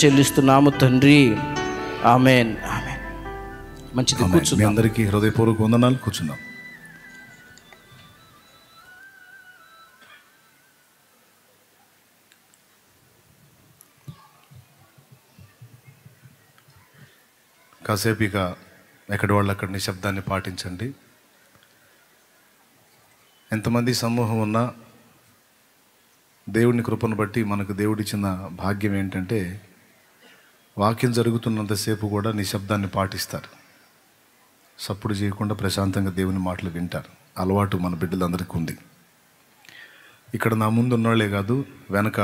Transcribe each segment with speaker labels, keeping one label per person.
Speaker 1: చెల్లిస్తున్నాము తండ్రి. Amen amen. మంచిది,
Speaker 2: మీ
Speaker 1: కూర్చుందాం.
Speaker 2: అందరికీ హృదయపూర్వక వందనాలు. కూర్చుందాం. కాసేపు ఇక ఎక్కడి వాళ్ళు అక్కడ నిశ్శబ్దాన్ని పాటించండి. ఎంతమంది సమూహం ఉన్నా దేవుని కృపను బట్టి మనకు దేవుడిచ్చిన భాగ్యం ఏంటంటే వాక్యం జరుగుతున్నంతసేపు కూడా నిశ్శబ్దాన్ని పాటిస్తారు. సప్పుడు చేయకుండా ప్రశాంతంగా దేవుని మాటలు వింటారు. అలవాటు మన బిడ్డలందరికీ ఉంది. ఇక్కడ నా ముందు ఉన్నవాళ్లే కాదు, వెనక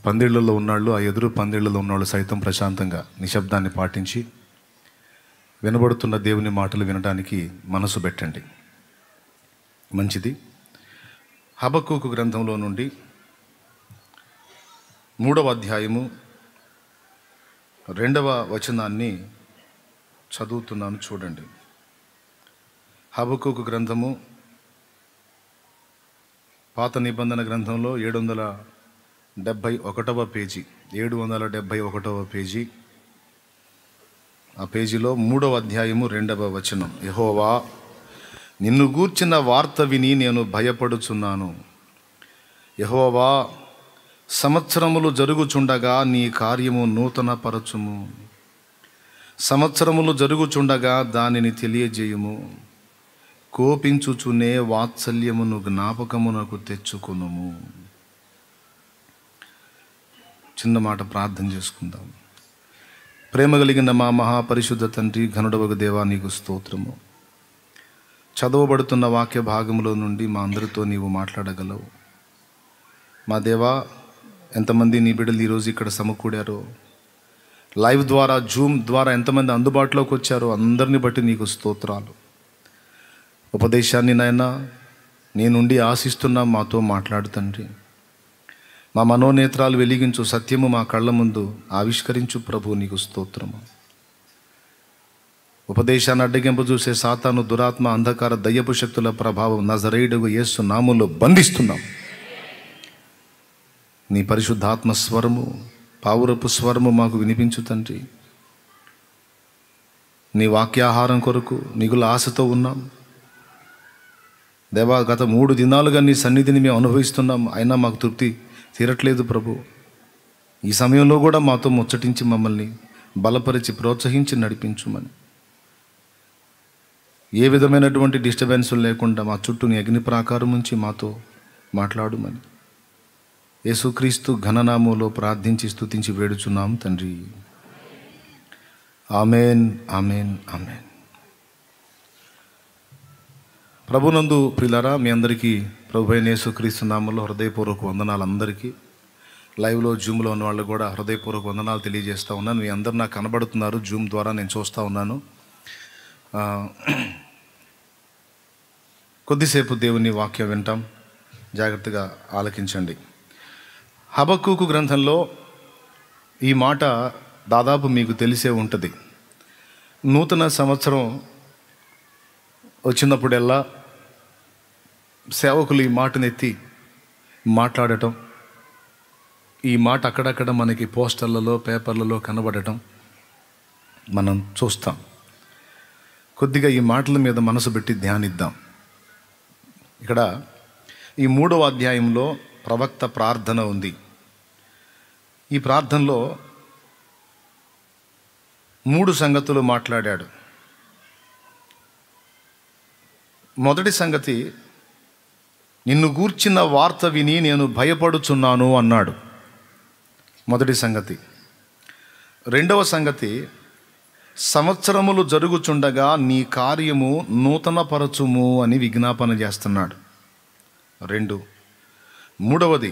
Speaker 2: పందిళ్లలో ఉన్నాళ్ళు, ఆ ఎదురు పందిళ్లలో ఉన్నవాళ్ళు సైతం ప్రశాంతంగా నిశ్శబ్దాన్ని పాటించి వినబడుతున్న దేవుని మాటలు వినడానికి మనసు పెట్టండి. మంచిది. హబక్కూకు గ్రంథంలో నుండి 3వ అధ్యాయము 2వ వచనాన్ని చదువుతున్నాను, చూడండి. హబక్కూకు గ్రంథము పాత నిబంధన గ్రంథంలో 771వ పేజీ, 771వ పేజీ. ఆ పేజీలో 3వ అధ్యాయము 2వ వచనం. యెహోవా, నిన్ను గూర్చిన వార్త విని నేను భయపడుచున్నాను. యెహోవా, సంవత్సరములు జరుగుచుండగా నీ కార్యము నూతన పరచుము. సంవత్సరములు జరుగుచుండగా దానిని తెలియజేయుము. కోపించుచునే వాత్సల్యమును జ్ఞాపకమునకు తెచ్చుకొనుము. చిన్న మాట ప్రార్థన చేసుకుందాం. ప్రేమ కలిగిన మా మహాపరిశుద్ధ తండ్రి, ఘనుడవగు దేవా, నీకు స్తోత్రము. చదవబడుతున్న వాక్య భాగంలో నుండి మా అందరితో నీవు మాట్లాడగలవు. మా దేవా, ఎంతమంది నీ బిడ్డలు ఈరోజు ఇక్కడ సమకూడారో, లైవ్ ద్వారా, జూమ్ ద్వారా ఎంతమంది అందుబాటులోకి వచ్చారో అందరిని బట్టి నీకు స్తోత్రాలు. ఉపదేశాన్ని నాయనా నీ నుండి ఆశిస్తున్నా, మాతో మాట్లాడు తండ్రి. మా మనోనేత్రాలు వెలిగించు, సత్యము మా కళ్ళ ముందు ఆవిష్కరించు ప్రభు, నీకు స్తోత్రము. ఉపదేశాన్ని అడ్డగింప చూసే సాతాను, దురాత్మ, అంధకార, దయ్యపు శక్తుల ప్రభావం నజరేయుడగు యేసు నామములో బంధిస్తున్నాం. నీ పరిశుద్ధాత్మ స్వరము, పావురపు స్వరము మాకు వినిపించు తండ్రి. నీ వాక్యాహారం కొరకు మిగుల ఆశతో ఉన్నాం దేవా. గత 3 దినాలుగా నీ సన్నిధిని మేము అనుభవిస్తున్నాం, అయినా మాకు తృప్తి తీరట్లేదు ప్రభు. ఈ సమయంలో కూడా మాతో ముచ్చటించి మమ్మల్ని బలపరిచి ప్రోత్సహించి నడిపించుమని, ఏ విధమైనటువంటి డిస్టర్బెన్సులు లేకుండా మా చుట్టూ నీ అగ్ని ప్రాకారం ఉంచి మాతో మాట్లాడుమని యేసుక్రీస్తు ఘననామంలో ప్రార్థించి స్తుతించి వేడుచున్నాం తండ్రి. Amen amen amen. ప్రభునందు ప్రియులారా, మీ అందరికీ ప్రభు అయిన యేసుక్రీస్తు నామంలో హృదయపూర్వక వందనాలు. అందరికీ లైవ్లో, జూమ్లో ఉన్న వాళ్ళు కూడా హృదయపూర్వక వందనాలు తెలియజేస్తూ ఉన్నాను. మీ అందరు నాకు కనబడుతున్నారు, జూమ్ ద్వారా నేను చూస్తూ ఉన్నాను. కొద్దిసేపు దేవుని వాక్యం వింటాం, జాగ్రత్తగా ఆలకించండి. హబక్కూకు గ్రంథంలో ఈ మాట దాదాపు మీకు తెలిసే ఉంటుంది. నూతన సంవత్సరం వచ్చినప్పుడల్లా సేవకులు ఈ మాటను ఎత్తి మాట్లాడటం, ఈ మాట అక్కడక్కడ మనకి పోస్టర్లలో, పేపర్లలో కనబడటం మనం చూస్తాం. కొద్దిగా ఈ మాటల మీద మనసు పెట్టి ధ్యానిద్దాం. ఇక్కడ ఈ 3వ అధ్యాయంలో ప్రవక్త ప్రార్థన ఉంది. ఈ ప్రార్థనలో 3 సంగతులు మాట్లాడాడు. మొదటి సంగతి, నిన్ను గూర్చిన వార్త విని నేను భయపడుచున్నాను అన్నాడు. మొదటి సంగతి. రెండవ సంగతి, సంవత్సరములు జరుగుచుండగా నీ కార్యము నూతనపరచుము అని విజ్ఞాపన చేస్తున్నాడు. 2. మూడవది,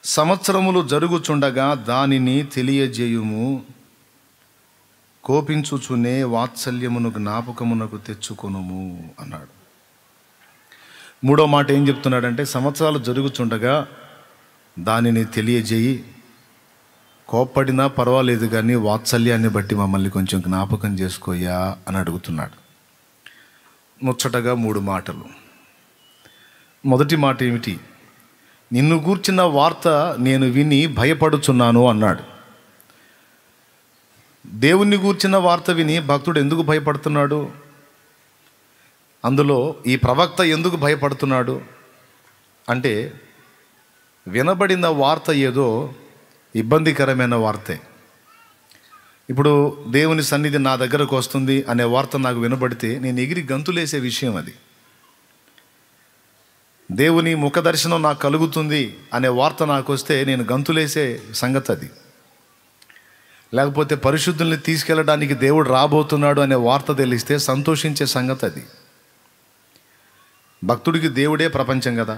Speaker 2: సంవత్సరములు జరుగుచుండగా దానిని తెలియజేయుము. కోపించుచునే వాత్సల్యమును జ్ఞాపకమునకు తెచ్చుకొనుము అన్నాడు. 3వ మాట ఏం చెప్తున్నాడంటే, సంవత్సరాలు జరుగుచుండగా దానిని తెలియజేయి. కోప్పడినా పర్వాలేదు కానీ వాత్సల్యాన్ని బట్టి మమ్మల్ని కొంచెం జ్ఞాపకం చేసుకోయా అని అడుగుతున్నాడు. ముచ్చటగా 3 మాటలు. మొదటి మాట ఏమిటి? నిన్ను గూర్చిన వార్త నేను విని భయపడుచున్నాను అన్నాడు. దేవుణ్ణి గూర్చిన వార్త విని భక్తుడు ఎందుకు భయపడుతున్నాడు? అందులో ఈ ప్రవక్త ఎందుకు భయపడుతున్నాడు అంటే, వినబడిన వార్త ఏదో ఇబ్బందికరమైన వార్తే. ఇప్పుడు దేవుని సన్నిధి నా దగ్గరకు వస్తుంది అనే వార్త నాకు వినబడితే నేను ఎగిరి గంతులేసే విషయం అది. దేవుని ముఖ దర్శనం నాకు కలుగుతుంది అనే వార్త నాకు వస్తే నేను గంతులేసే సంగతి అది. లేకపోతే పరిశుద్ధుల్ని తీసుకెళ్ళడానికి దేవుడు రాబోతున్నాడు అనే వార్త తెలిస్తే సంతోషించే సంగతి అది. భక్తుడికి దేవుడే ప్రపంచం కదా,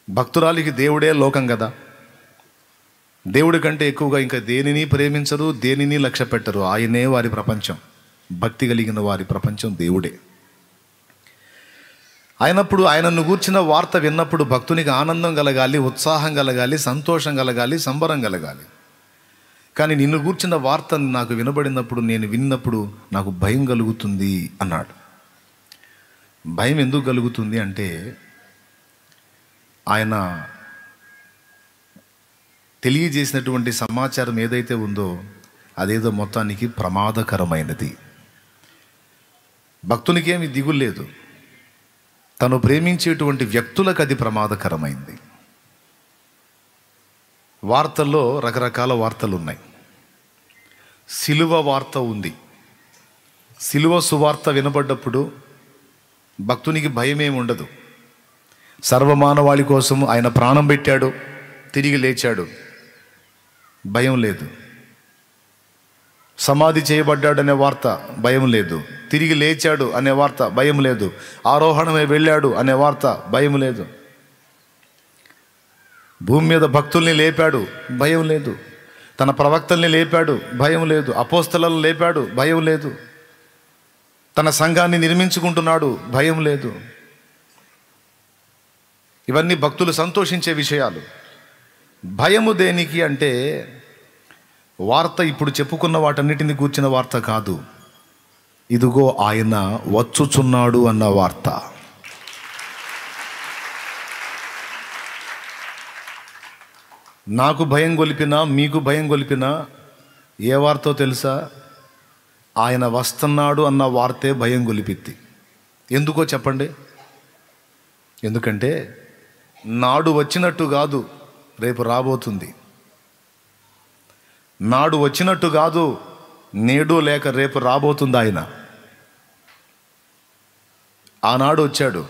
Speaker 2: భక్తురాలికి దేవుడే లోకం కదా. దేవుడి కంటే ఎక్కువగా ఇంకా దేనిని ప్రేమించరు, దేనిని లక్ష్య పెట్టరు. ఆయనే వారి ప్రపంచం. భక్తి కలిగిన వారి ప్రపంచం దేవుడే. అయినప్పుడు ఆయనను గూర్చిన వార్త విన్నప్పుడు భక్తునికి ఆనందం కలగాలి, ఉత్సాహం కలగాలి, సంతోషం కలగాలి, సంబరం కలగాలి. కానీ నిన్ను గూర్చిన వార్త నాకు వినబడినప్పుడు, నేను విన్నప్పుడు నాకు భయం కలుగుతుంది అన్నాడు. భయం ఎందుకు కలుగుతుంది అంటే, ఆయన తెలియజేసినటువంటి సమాచారం ఏదైతే ఉందో అదేదో మొత్తానికి ప్రమాదకరమైనది. భక్తునికి ఏమి దిగులు లేదు, తను ప్రేమించేటువంటి వ్యక్తులకు అది ప్రమాదకరమైంది. వార్తల్లో రకరకాల వార్తలు ఉన్నాయి. సిలువ వార్త ఉంది. సిలువ సువార్త వినబడ్డప్పుడు భక్తునికి భయమేమి ఉండదు. సర్వమానవాళి కోసం ఆయన ప్రాణం పెట్టాడు, తిరిగి లేచాడు, భయం లేదు. సమాధి చేయబడ్డాడు అనే వార్త భయం లేదు. తిరిగి లేచాడు అనే వార్త భయం లేదు. ఆరోహణమై వెళ్ళాడు అనే వార్త భయం లేదు. భూమి మీద భక్తుల్ని లేపాడు, భయం లేదు. తన ప్రవక్తల్ని లేపాడు, భయం లేదు. అపోస్తలను లేపాడు, భయం లేదు. తన సంఘాన్ని నిర్మించుకుంటున్నాడు, భయం లేదు. ఇవన్నీ భక్తులు సంతోషించే విషయాలు. భయము దేనికి అంటే, వార్త ఇప్పుడు చెప్పుకున్న వాటన్నిటిని గూర్చిన వార్త కాదు. ఇదిగో ఆయన వచ్చుచున్నాడు అన్న వార్త. నాకు భయం గొలిపినా, మీకు భయం గొలిపినా ఏ వార్తో తెలుసా? ఆయన వస్తున్నాడు అన్న వార్తే భయం గొలిపిద్ది. ఎందుకో చెప్పండి? ఎందుకంటే నాడు వచ్చినట్టు కాదు, రేపు రాబోతుంది. నాడు వచ్చినట్టు కాదు, నేడు లేక రేపు రాబోతుంది ఆయన. ఆనాడు వచ్చాడు,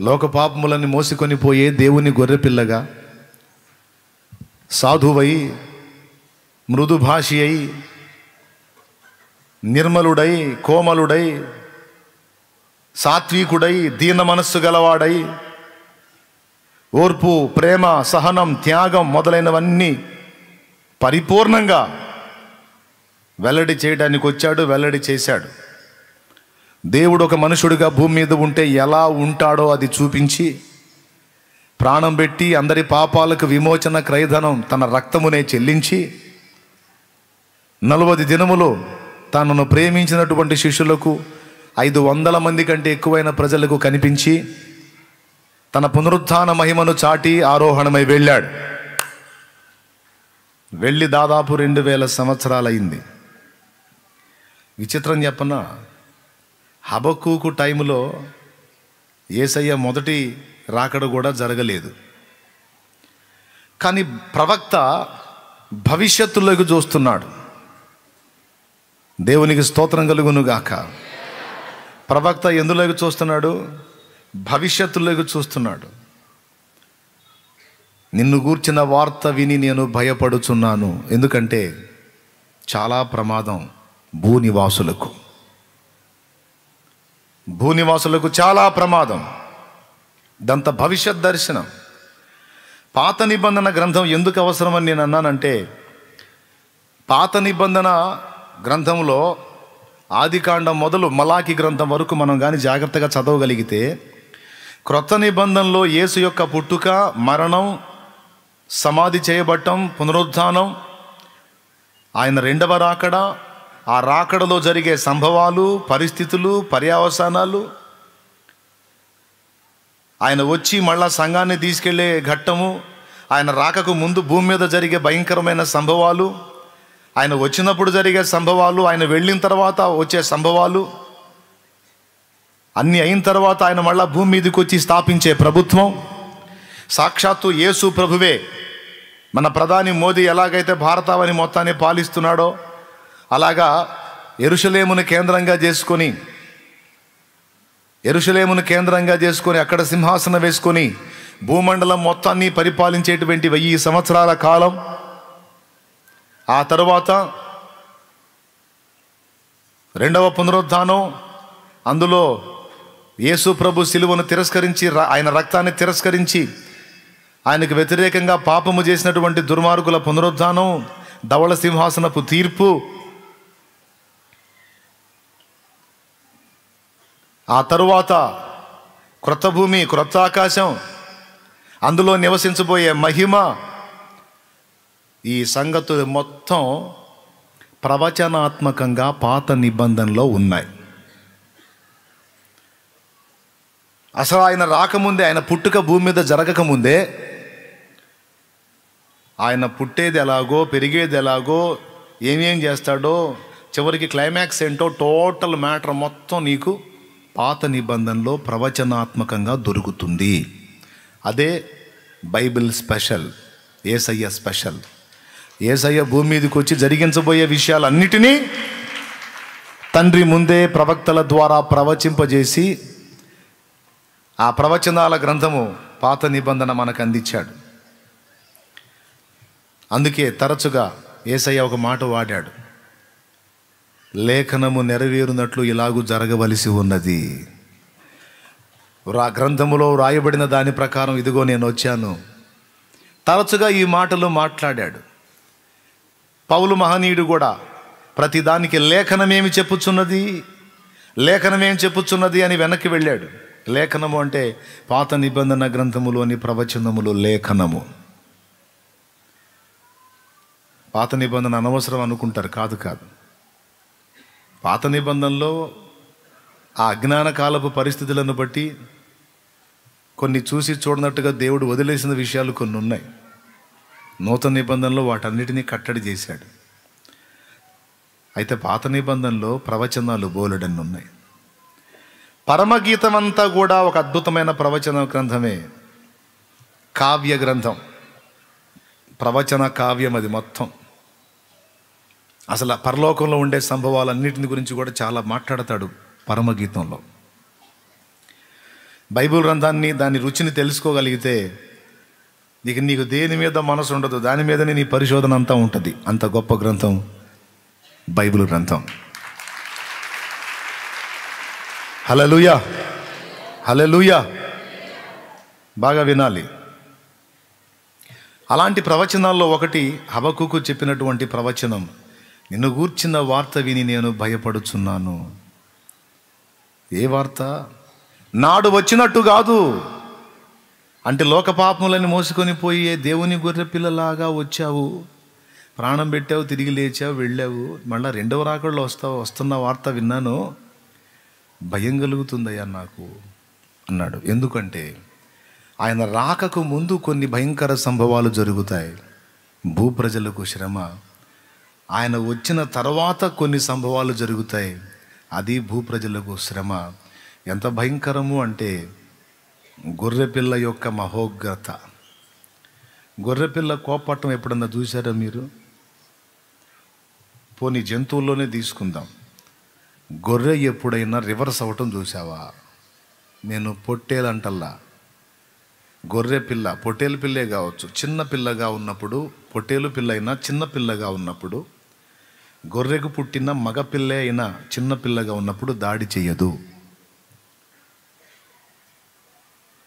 Speaker 2: లోక పాపములని మోసుకొని పోయే దేవుని గొర్రెపిల్లగా, సాధువై, మృదుభాషి అయి, నిర్మలుడై, కోమలుడై, సాత్వికుడై, దీన మనస్సు గలవాడై, ఓర్పు, ప్రేమ, సహనం, త్యాగం మొదలైనవన్నీ పరిపూర్ణంగా వెల్లడి చేయడానికి వచ్చాడు, వెల్లడి చేశాడు. దేవుడు ఒక మనుషుడిగా భూమి మీద ఉంటే ఎలా ఉంటాడో అది చూపించి, ప్రాణం పెట్టి అందరి పాపాలకు విమోచన క్రయధనం తన రక్తమునే చెల్లించి, 40 దినములు తనను ప్రేమించినటువంటి శిష్యులకు 500 మంది కంటే ఎక్కువైన ప్రజలకు కనిపించి తన పునరుత్థాన మహిమను చాటి ఆరోహణమై వెళ్ళాడు. వెళ్ళి దాదాపు 2000 సంవత్సరాలైంది. విచిత్రం చెప్పనా, హబక్కూకు టైంలో యేసయ్య మొదటి రాకడ కూడా జరగలేదు. కానీ ప్రవక్త భవిష్యత్తులోకి చూస్తున్నాడు. దేవునికి స్తోత్రం కలుగును గాక. ప్రవక్త ఎందులోకి చూస్తున్నాడు? భవిష్యత్తులోకి చూస్తున్నాడు. నిన్ను గూర్చిన వార్త విని నేను భయపడుచున్నాను. ఎందుకంటే చాలా ప్రమాదం భూనివాసులకు చాలా ప్రమాదం. ఇదంతా భవిష్యత్ దర్శనం. పాత నిబంధన గ్రంథం ఎందుకు అవసరమని నేను అన్నానంటే, పాత నిబంధన గ్రంథంలో ఆదికాండం మొదలు మలాకి గ్రంథం వరకు మనం కానీ జాగ్రత్తగా చదవగలిగితే, క్రొత్త నిబంధనలో యేసు యొక్క పుట్టుక, మరణం, సమాధి చేయబడటం, పునరుద్ధానం, ఆయన రెండవ రాకడ, ఆ రాకడలో జరిగే సంభవాలు, పరిస్థితులు, పర్యావసానాలు, ఆయన వచ్చి మళ్ళా సంఘాన్ని తీసుకెళ్లే ఘట్టము, ఆయన రాకకు ముందు భూమి మీద జరిగే భయంకరమైన సంభవాలు, ఆయన వచ్చినప్పుడు జరిగే సంభవాలు, ఆయన వెళ్ళిన తర్వాత వచ్చే సంభవాలు అన్నీ అయిన తర్వాత ఆయన మళ్ళా భూమి మీదకి వచ్చి స్థాపించే ప్రభుత్వం, సాక్షాత్తు యేసు ప్రభువే మన ప్రధాని మోదీ ఎలాగైతే భారతావని మొత్తాన్ని పాలిస్తున్నాడో అలాగా యెరూషలేమును కేంద్రంగా చేసుకొని అక్కడ సింహాసనం వేసుకొని భూమండలం మొత్తాన్ని పరిపాలించేటువంటి 1000 సంవత్సరాల కాలం. ఆ తరువాత రెండవ పునరుద్ధానం, అందులో యేసు ప్రభు సిలువను తిరస్కరించి, ఆయన రక్తాన్ని తిరస్కరించి ఆయనకు వ్యతిరేకంగా పాపము చేసినటువంటి దుర్మార్గుల పునరుద్ధానం, ధవళ సింహాసనపు తీర్పు. ఆ తరువాత క్రొత్త భూమి, క్రొత్త ఆకాశం, అందులో నివసించబోయే మహిమ. ఈ సంగతులు మొత్తం ప్రవచనాత్మకంగా పాత నిబంధనలో ఉన్నాయి. అసలు ఆయన రాకముందే, ఆయన పుట్టుక భూమి మీద జరగకముందే, ఆయన పుట్టేది ఎలాగో, పెరిగేది ఎలాగో, ఏమేం చేస్తాడో, చివరికి క్లైమాక్స్ ఏంటో టోటల్ మ్యాటర్ మొత్తం నీకు పాత నిబంధనలో ప్రవచనాత్మకంగా దొరుకుతుంది. అదే బైబిల్ స్పెషల్, యేసయ్య స్పెషల్. యేసయ్య భూమి మీదకి వచ్చి జరిగించబోయే విషయాలన్నిటినీ తండ్రి ముందే ప్రవక్తల ద్వారా ప్రవచింపజేసి ఆ ప్రవచనాల గ్రంథము పాత నిబంధన మనకు అందించాడు. అందుకే తరచుగా యేసయ్య ఒక మాట వాడాడు, లేఖనము నెరవేరునట్లు ఇలాగూ జరగవలసి ఉన్నది. గ్రంథములో రాయబడిన దాని ప్రకారం ఇదిగో నేను వచ్చాను. తరచుగా ఈ మాటలు మాట్లాడాడు. పౌలు మహనీయుడు కూడా ప్రతిదానికి లేఖనమేమి చెప్పుచున్నది అని వెనక్కి వెళ్ళాడు. లేఖనము అంటే పాత నిబంధన గ్రంథములోని ప్రవచనములు లేఖనము. పాత నిబంధన అనవసరం అనుకుంటారు, కాదు. పాత నిబంధనలో ఆ అజ్ఞాన కాలపు పరిస్థితులను బట్టి కొన్ని చూసి చూడనట్టుగా దేవుడు వదిలేసిన విషయాలు కొన్ని ఉన్నాయి. నూతన నిబంధనలో వాటన్నిటినీ కట్టడి చేశాడు. అయితే పాత నిబంధనలో ప్రవచనాలు బోలెడన్ని ఉన్నాయి. పరమగీతం అంతా కూడా ఒక అద్భుతమైన ప్రవచన గ్రంథమే, కావ్య గ్రంథం, ప్రవచన కావ్యం. అది మొత్తం అసలు పరలోకంలో ఉండే సంభవాలన్నిటిని గురించి కూడా చాలా మాట్లాడతాడు పరమగీతంలో. బైబిల్ గ్రంథాన్ని, దాని రుచిని తెలుసుకోగలిగితే నీకు దేని మీద మనసు ఉండదు, దాని మీదనే నీ పరిశోధన అంతా ఉంటుంది. అంత గొప్ప గ్రంథం బైబిల్ గ్రంథం. హల్లెలూయా, హల్లెలూయా. బాగా వినాలి. అలాంటి ప్రవచనాల్లో ఒకటి హబక్కూకు చెప్పినటువంటి ప్రవచనం, నిన్ను గూర్చిన వార్త విని నేను భయపడుచున్నాను. ఏ వార్త? నాడు వచ్చినట్టు కాదు. అంటే లోక పాపములని మోసుకొని పోయే దేవుని గొర్రె పిల్లలాగా వచ్చావు, ప్రాణం పెట్టావు, తిరిగి లేచావు, వెళ్ళావు, మళ్ళీ రెండవ రాకడలో వస్తున్న వార్త విన్నాను, భయం కలుగుతుందయ్యా నాకు అన్నాడు. ఎందుకంటే ఆయన రాకకు ముందు కొన్ని భయంకర సంభవాలు జరుగుతాయి. భూప్రజలకు శ్రమ. ఆయన వచ్చిన తర్వాత కొన్ని సంభవాలు జరుగుతాయి, అది భూప్రజలకు శ్రమ. ఎంత భయంకరము అంటే గొర్రెపిల్ల యొక్క మహోగ్రత. గొర్రెపిల్ల కోపట్టం ఎప్పుడన్నా చూసారా మీరు? పోనీ జంతువుల్లోనే తీసుకుందాం. గొర్రె ఎప్పుడైనా రివర్స్ అవ్వటం చూసావా? నేను పొట్టేలంటల్లా, గొర్రె పిల్ల, పొట్టేలు పిల్లే కావచ్చు, చిన్న పిల్లగా ఉన్నప్పుడు, పొట్టేలు పిల్ల అయినా చిన్న పిల్లగా ఉన్నప్పుడు, గొర్రెకు పుట్టిన మగ పిల్లే అయినా చిన్న పిల్లగా ఉన్నప్పుడు దాడి చెయ్యదు.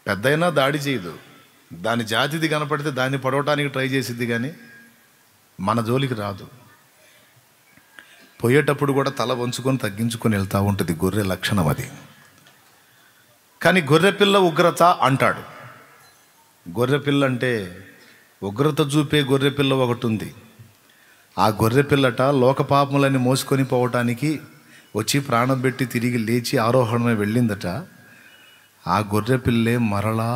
Speaker 2: పెద్దయినా దాడి చేయదు. దాని జాతిది కనపడితే దాన్ని పడవటానికి ట్రై చేసిద్ది, కానీ మన జోలికి రాదు. పోయేటప్పుడు కూడా తల వంచుకొని తగ్గించుకొని వెళ్తూ ఉంటుంది. గొర్రె లక్షణం అది. కానీ గొర్రెపిల్ల ఉగ్రత అంటాడు. గొర్రెపిల్ల అంటే ఉగ్రత చూపే గొర్రెపిల్ల ఒకటి ఉంది. ఆ గొర్రెపిల్లట లోకపాపములని మోసుకొని పోవటానికి వచ్చి ప్రాణం పెట్టి తిరిగి లేచి ఆరోహణమై వెళ్ళిందట. ఆ గొర్రెపిల్లే మరలా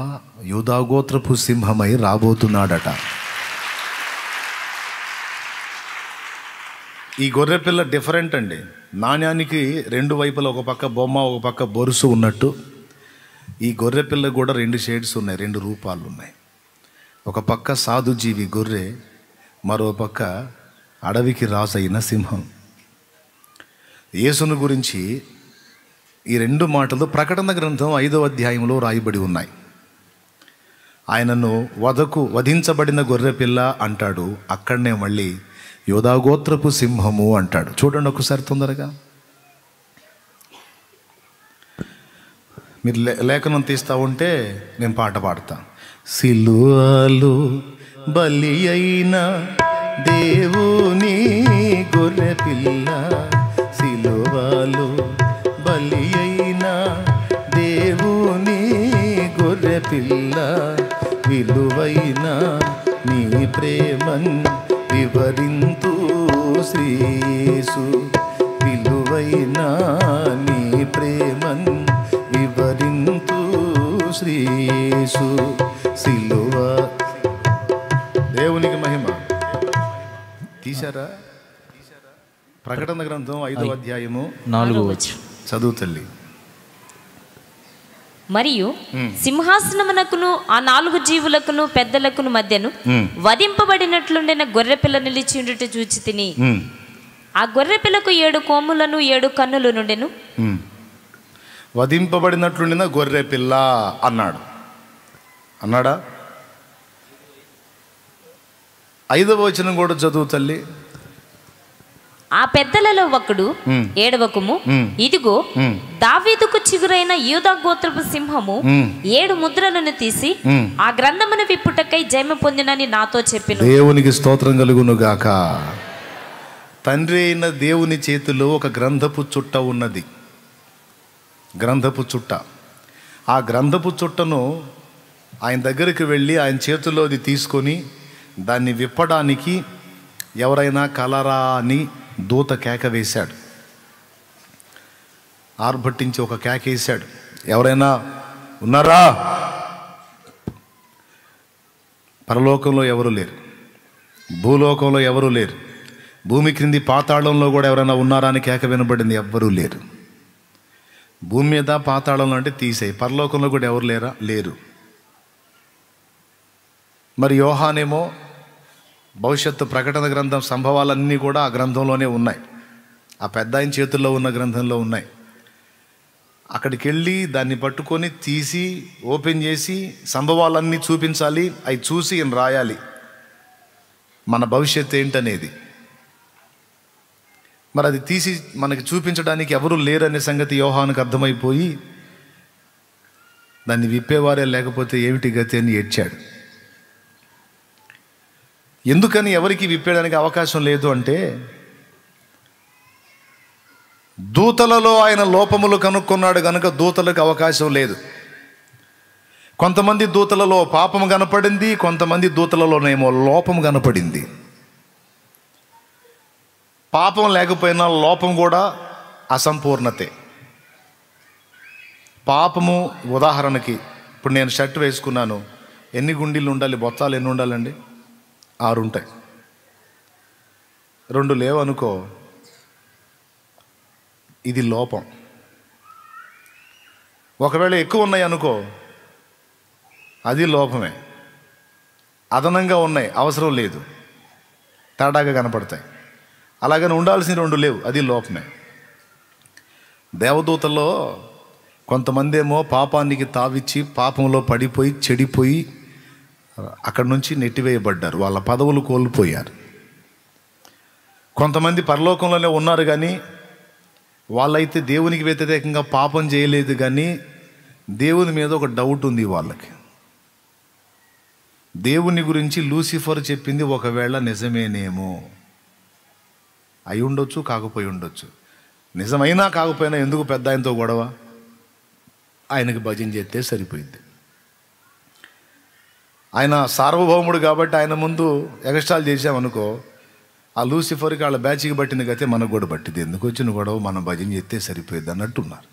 Speaker 2: యూదాగోత్రపు సింహమై రాబోతున్నాడట. ఈ గొర్రె పిల్ల డిఫరెంట్ అండి. నాణ్యానికి రెండు వైపులా ఒక పక్క బొమ్మ ఒక పక్క బొరుసు ఉన్నట్టు ఈ గొర్రె పిల్ల కూడా రెండు షేడ్స్ ఉన్నాయి, రెండు రూపాలు ఉన్నాయి. ఒక పక్క సాధుజీవి గొర్రె, మరో పక్క అడవికి రాజైన సింహం. యేసును గురించి ఈ రెండు మాటలు ప్రకటన గ్రంథం 5వ అధ్యాయంలో రాయబడి ఉన్నాయి. ఆయనను వధించబడిన గొర్రె పిల్ల అంటాడు, అక్కడనే మళ్ళీ యోధాగోత్రపు సింహము అంటాడు. చూడండి ఒకసారి తొందరగా. మీరు లేఖనం తీస్తూ ఉంటే నేను పాట పాడతా. సిలువలో బలి అయిన దేవుని గొర్రె పిల్ల, సిలువలో బలి అయిన దేవుని గొర్రె పిల్ల, విలువైన నీ ప్రేమన్ వివరింతు శ్రీయేసు, విలువైన నీ ప్రేమన్ వివరింతు శ్రీయేసు. సిలువ దేవునికి మహిమ. తీశారా? ప్రకటన గ్రంథం 5వ అధ్యాయము
Speaker 1: 4వ వచనం
Speaker 2: చదువు తల్లి.
Speaker 3: మరియు సింహాసనమునకును ఆ 4 జీవులకును పెద్దలకును మధ్యను వధింపబడినట్లుండిన గొర్రెపిల్ల నిలిచి ఉండుట చూచి తిని, ఆ గొర్రెపిల్లకు 7 కొమ్ములను 7 కన్నులు నుండెను.
Speaker 2: వధింపబడినట్లుండిన గొర్రె పిల్ల అన్నాడా? 5వ వచనం కూడా చదువు తల్లి.
Speaker 3: ఆ పెద్దలలో ఒకడు, ఏడవకుము, ఇదిగో దావీదుకు చిగురైన యూదా గోత్రపు సింహము 7 ముద్రలను తీసి ఆ గ్రంథమును విప్పుటకై జయము పొందినని నాతో చెప్పెను.
Speaker 2: దేవునికి స్తోత్రం కలుగును గాక. తండ్రి అయిన దేవుని చేతిలో ఒక గ్రంథపు చుట్ట ఉన్నది, గ్రంథపు చుట్ట. ఆ గ్రంథపు చుట్టను ఆయన దగ్గరికి వెళ్ళి ఆయన చేతిలోది తీసుకొని దాన్ని విప్పడానికి ఎవరైనా కలరా అని దూత కేక వేశాడు, ఆర్భట్టించి ఒక కేక వేశాడు. ఎవరైనా ఉన్నారా? పరలోకంలో ఎవరు లేరు, భూలోకంలో ఎవరు లేరు, భూమి క్రింది పాతాళంలో కూడా ఎవరైనా ఉన్నారా అని కేక వినబడింది. ఎవ్వరూ లేరు. భూమి మీద పాతాళంలో అంటే తీసేయి, పరలోకంలో కూడా ఎవరు లేరా? లేరు. మరి యోహానేమో భవిష్యత్తు ప్రకటన గ్రంథం సంభవాలన్నీ కూడా ఆ గ్రంథంలోనే ఉన్నాయి, ఆ పెద్ద ఆయన చేతుల్లో ఉన్న గ్రంథంలో ఉన్నాయి. అక్కడికి వెళ్ళి దాన్ని పట్టుకొని తీసి ఓపెన్ చేసి సంభవాలన్నీ చూపించాలి, అవి చూసి ఈయన రాయాలి మన భవిష్యత్తు ఏంటనేది. మరి అది తీసి మనకి చూపించడానికి ఎవరు లేరనే సంగతి యోహానుకు అర్థమైపోయి దాన్ని విప్పేవారే లేకపోతే ఏమిటి గతి అని ఏడ్చాడు. ఎందుకని ఎవరికి విప్పేయడానికి అవకాశం లేదు అంటే, దూతలలో ఆయన లోపములు కనుక్కున్నాడు కనుక దూతలకు అవకాశం లేదు. కొంతమంది దూతలలో పాపం కనపడింది, కొంతమంది దూతలలోనేమో లోపం కనపడింది. పాపం లేకపోయినా లోపం కూడా అసంపూర్ణతే. పాపము ఉదాహరణకి, ఇప్పుడు నేను షర్ట్ వేసుకున్నాను, ఎన్ని గుండీలు ఉండాలి? బొత్తాలు ఎన్ని ఉండాలండి? 6 ఉంటాయి. 2 లేవనుకో, ఇది లోపం. ఒకవేళ ఎక్కువ ఉన్నాయి అనుకో, అది లోపమే. అదనంగా ఉన్నాయి, అవసరం లేదు, తేడాగా కనపడతాయి. అలాగని ఉండాల్సిన 2 లేవు, అది లోపమే. దేవదూతల్లో కొంతమంది ఏమో పాపానికి తావిచ్చి పాపంలో పడిపోయి చెడిపోయి అక్కడి నుంచి నెట్టివేయబడ్డారు, వాళ్ళ పదవులు కోల్పోయారు. కొంతమంది పరలోకంలోనే ఉన్నారు, కానీ వాళ్ళైతే దేవునికి వ్యతిరేకంగా పాపం చేయలేదు, కానీ దేవుని మీద ఒక డౌట్ ఉంది వాళ్ళకి. దేవుని గురించి లూసిఫర్ చెప్పింది ఒకవేళ నిజమేనేమో, అయి ఉండొచ్చు, కాకపోయి ఉండొచ్చు. నిజమైనా కాకపోయినా ఎందుకు పెద్ద ఆయనతో గొడవ? ఆయనకి భజన చేస్తే సరిపోయింది. ఆయన సార్వభౌముడు కాబట్టి ఆయన ముందు ఎగస్ట్రాల్ చేసామనుకో, ఆ లూసిఫర్కి వాళ్ళ బ్యాచ్కి పట్టిన గతే మనకు కూడా పట్టింది. ఎందుకు వచ్చిన గొడవ, మనం భజన చేస్తే సరిపోయింది అన్నట్టున్నారు.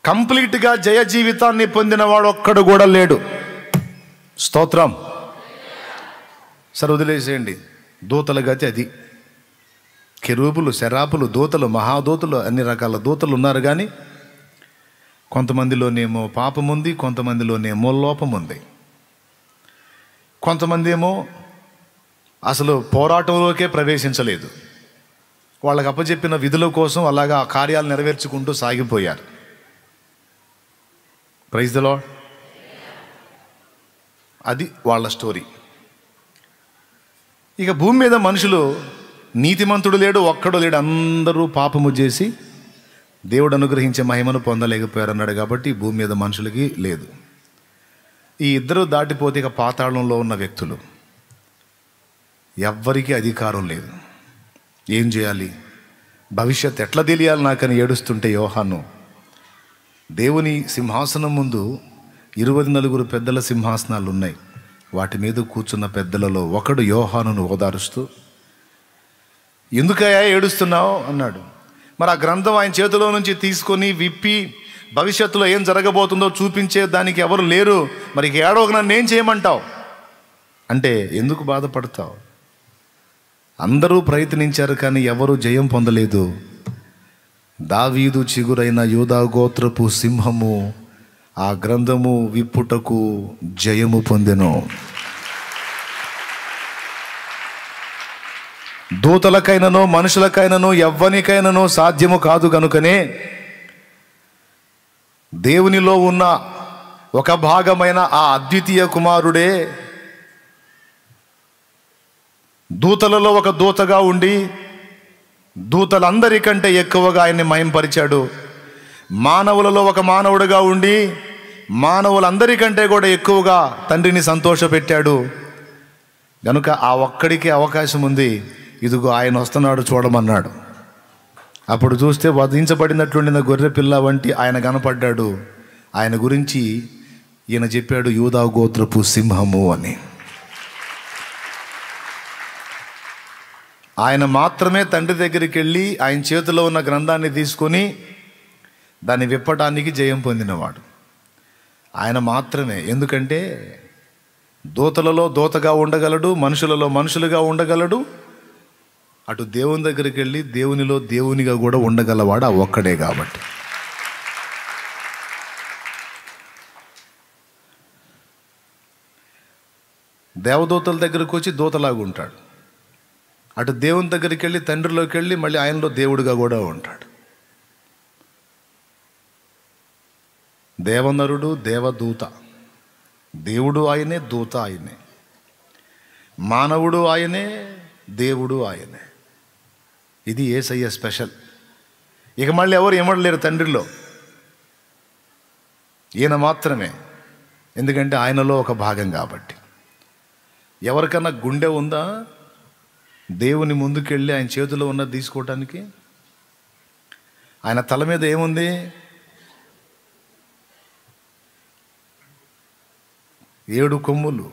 Speaker 2: కంప్లీట్గా జయ జీవితాన్ని పొందిన వాడు ఒక్కడు కూడా లేడు. స్తోత్రం. సరే వదిలేసేయండి. దూతల గతి అది. కెరూబులు, శరాపులు, దూతలు, మహాదూతలు, అన్ని రకాల దూతలు ఉన్నారు. కానీ కొంతమందిలోనేమో పాపం ఉంది, కొంతమందిలోనేమో లోపం ఉంది. కొంతమంది ఏమో అసలు పోరాటంలోకే ప్రవేశించలేదు. వాళ్ళకి అప్పచెప్పిన విధుల కోసం అలాగా ఆ కార్యాలు నెరవేర్చుకుంటూ సాగిపోయారు. Praise the lord. అది వాళ్ళ స్టోరీ. ఇక భూమి మీద మనుషులు నీతిమంతుడు లేడు, ఒక్కడు లేడు, అందరూ పాపము చేసి దేవుడు అనుగ్రహించే మహిమను పొందలేకపోయారు అన్నాడు. కాబట్టి భూమి మీద మనుషులకి లేదు. ఈ ఇద్దరు దాటిపోతే ఇక పాతాళంలో ఉన్న వ్యక్తులు, ఎవ్వరికీ అధికారం లేదు. ఏం చేయాలి, భవిష్యత్ ఎట్లా తెలియాలి నాకని ఏడుస్తుంటే యోహాను దేవుని సింహాసనం ముందు 24 పెద్దల సింహాసనాలు ఉన్నాయి. వాటి మీద కూర్చున్న పెద్దలలో ఒకడు యోహానును ఓదారుస్తూ, ఎందుకయ్యా ఏడుస్తున్నావు అన్నాడు. మరి ఆ గ్రంథం ఆయన చేతిలో నుంచి తీసుకొని విప్పి భవిష్యత్తులో ఏం జరగబోతుందో చూపించే దానికి ఎవరు లేరు, మరి ఏడవక నన్ను ఏం చేయమంటావు అంటే, ఎందుకు బాధపడతావు? అందరూ ప్రయత్నించారు కానీ ఎవరు జయం పొందలేదు. దావీదు చిగురైన యూదా గోత్రపు సింహము ఆ గ్రంథము విప్పుటకు జయము పొందెను. దూతలకైనను మనుషులకైనను ఎవ్వనికైనను సాధ్యము కాదు గనుకనే దేవునిలో ఉన్న ఒక భాగమైన ఆ అద్వితీయ కుమారుడే దూతలలో ఒక దూతగా ఉండి దూతలందరికంటే ఎక్కువగా ఆయన్ని మహింపరిచాడు. మానవులలో ఒక మానవుడిగా ఉండి మానవులందరికంటే కూడా ఎక్కువగా తండ్రిని సంతోషపెట్టాడు. కనుక ఆ ఒక్కడికి అవకాశం ఉంది. ఇదిగో ఆయన వస్తున్నాడు చూడమన్నాడు. అప్పుడు చూస్తే వధించబడినట్లుండిన గొర్రె పిల్ల వంటి ఆయన కనపడ్డాడు. ఆయన గురించి ఈయన చెప్పాడు, యూదా గోత్రపు సింహము అని. ఆయన మాత్రమే తండ్రి దగ్గరికి వెళ్ళి ఆయన చేతిలో ఉన్న గ్రంథాన్ని తీసుకొని దాన్ని విప్పటానికి జయం పొందినవాడు ఆయన మాత్రమే. ఎందుకంటే దూతలలో దూతగా ఉండగలడు, మనుషులలో మనుషులుగా ఉండగలడు, అటు దేవుని దగ్గరికి వెళ్ళి దేవునిలో దేవునిగా కూడా ఉండగలవాడు ఆ ఒక్కడే. కాబట్టి దేవదూతల దగ్గరకు వచ్చి దూతలాగా ఉంటాడు, అటు దేవుని దగ్గరికి వెళ్ళి తండ్రిలోకి వెళ్ళి మళ్ళీ ఆయనలో దేవుడిగా కూడా ఉంటాడు. దేవనరుడు, దేవదూత. దేవుడు ఆయనే, దూత ఆయనే, మానవుడు ఆయనే, దేవుడు ఆయనే. ఇది యేసయ్య స్పెషల్. ఇక మళ్ళీ ఎవరు ఏమడలేరు తండ్రిలో, ఈయన మాత్రమే. ఎందుకంటే ఆయనలో ఒక భాగం కాబట్టి. ఎవరికన్నా గుండె ఉందా దేవుని ముందుకెళ్ళి ఆయన చేతిలో ఉన్నది తీసుకోవటానికి? ఆయన తల మీద ఏముంది? 7 కొమ్ములు,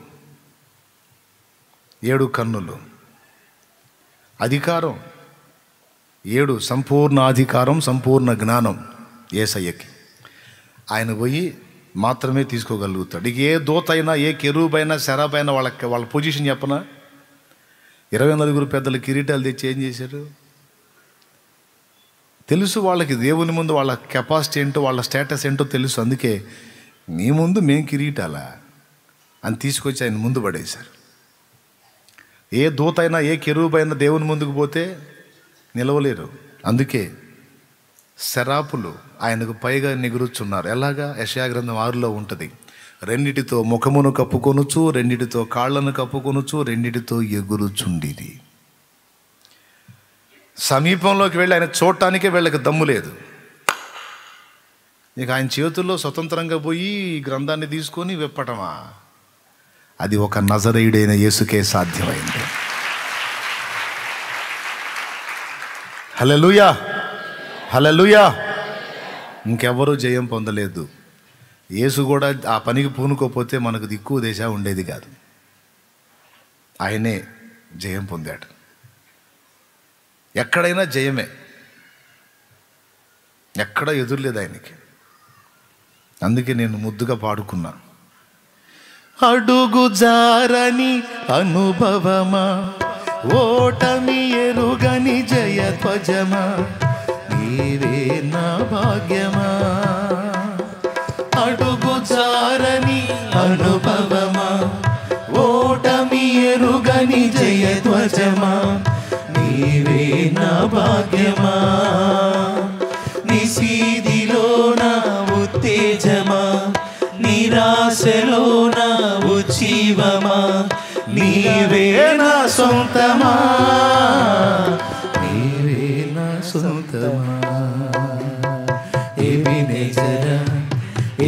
Speaker 2: 7 కన్నులు, అధికారం 7, సంపూర్ణ అధికారం, సంపూర్ణ జ్ఞానం యేసయ్యకి. ఆయన పోయి మాత్రమే తీసుకోగలుగుతాడు. ఇక ఏ దూతైనా, ఏ కెరూబైనా, శరాబైనా వాళ్ళ పొజిషన్ చెప్పనా? 24 పెద్దల కిరీటాలు తెచ్చి ఏం చేశారు? తెలుసు వాళ్ళకి దేవుని ముందు వాళ్ళ కెపాసిటీ ఏంటో, వాళ్ళ స్టేటస్ ఏంటో తెలుసు. అందుకే నీ ముందు మేం కిరీటాలా అని తీసుకొచ్చి ఆయన ముందు పడేశారు. ఏ దూతైనా, ఏ కెరూబైనా దేవుని ముందుకు పోతే నిలవలేరు. అందుకే శరాపులు ఆయనకు పైగా నిగురుచున్నారు. ఎలాగా? యెషయా గ్రంథం 6లో ఉంటుంది. 2 ముఖమును కప్పుకొనుచు, 2 కాళ్లను కప్పుకొనుచు, 2 ఎగురుచుండిది. సమీపంలోకి వెళ్ళి ఆయన చూడటానికే వీళ్ళకి దమ్ము లేదు. ఇక ఆయన చేతుల్లో స్వతంత్రంగా పోయి ఈ గ్రంథాన్ని తీసుకొని విప్పటమా? అది ఒక నజరేయుడైన యేసుకే సాధ్యమైంది. హల్లెలూయా, హల్లెలూయా. ఇంకెవరూ జయం పొందలేదు. యేసు కూడా ఆ పనికి పూనుకోపోతే మనకు దిక్కు దేశ ఉండేది కాదు. ఆయనే జయం పొందాడు. ఎక్కడైనా జయమే, ఎక్కడ ఎదురులేదు ఆయనకి. అందుకే నేను ముద్దుగా పాడుకున్నా, అడుగు జారని అనుభవమా, ఓటమి ఎరుగని జయధ్వజమా, నీవే నా భాగ్యమా. అడుగు జారని అనుభవమా, ఓటమి ఎరుగని జయధ్వజమా, నీవే నా భాగ్యమా. నిశీదిలో నా ఉత్తేజమా, నిరాశలో నా ఉజ్జీవమా, నీవే నా సొంతమా, నీవే నా సొంతమా. ఎబినేజరా,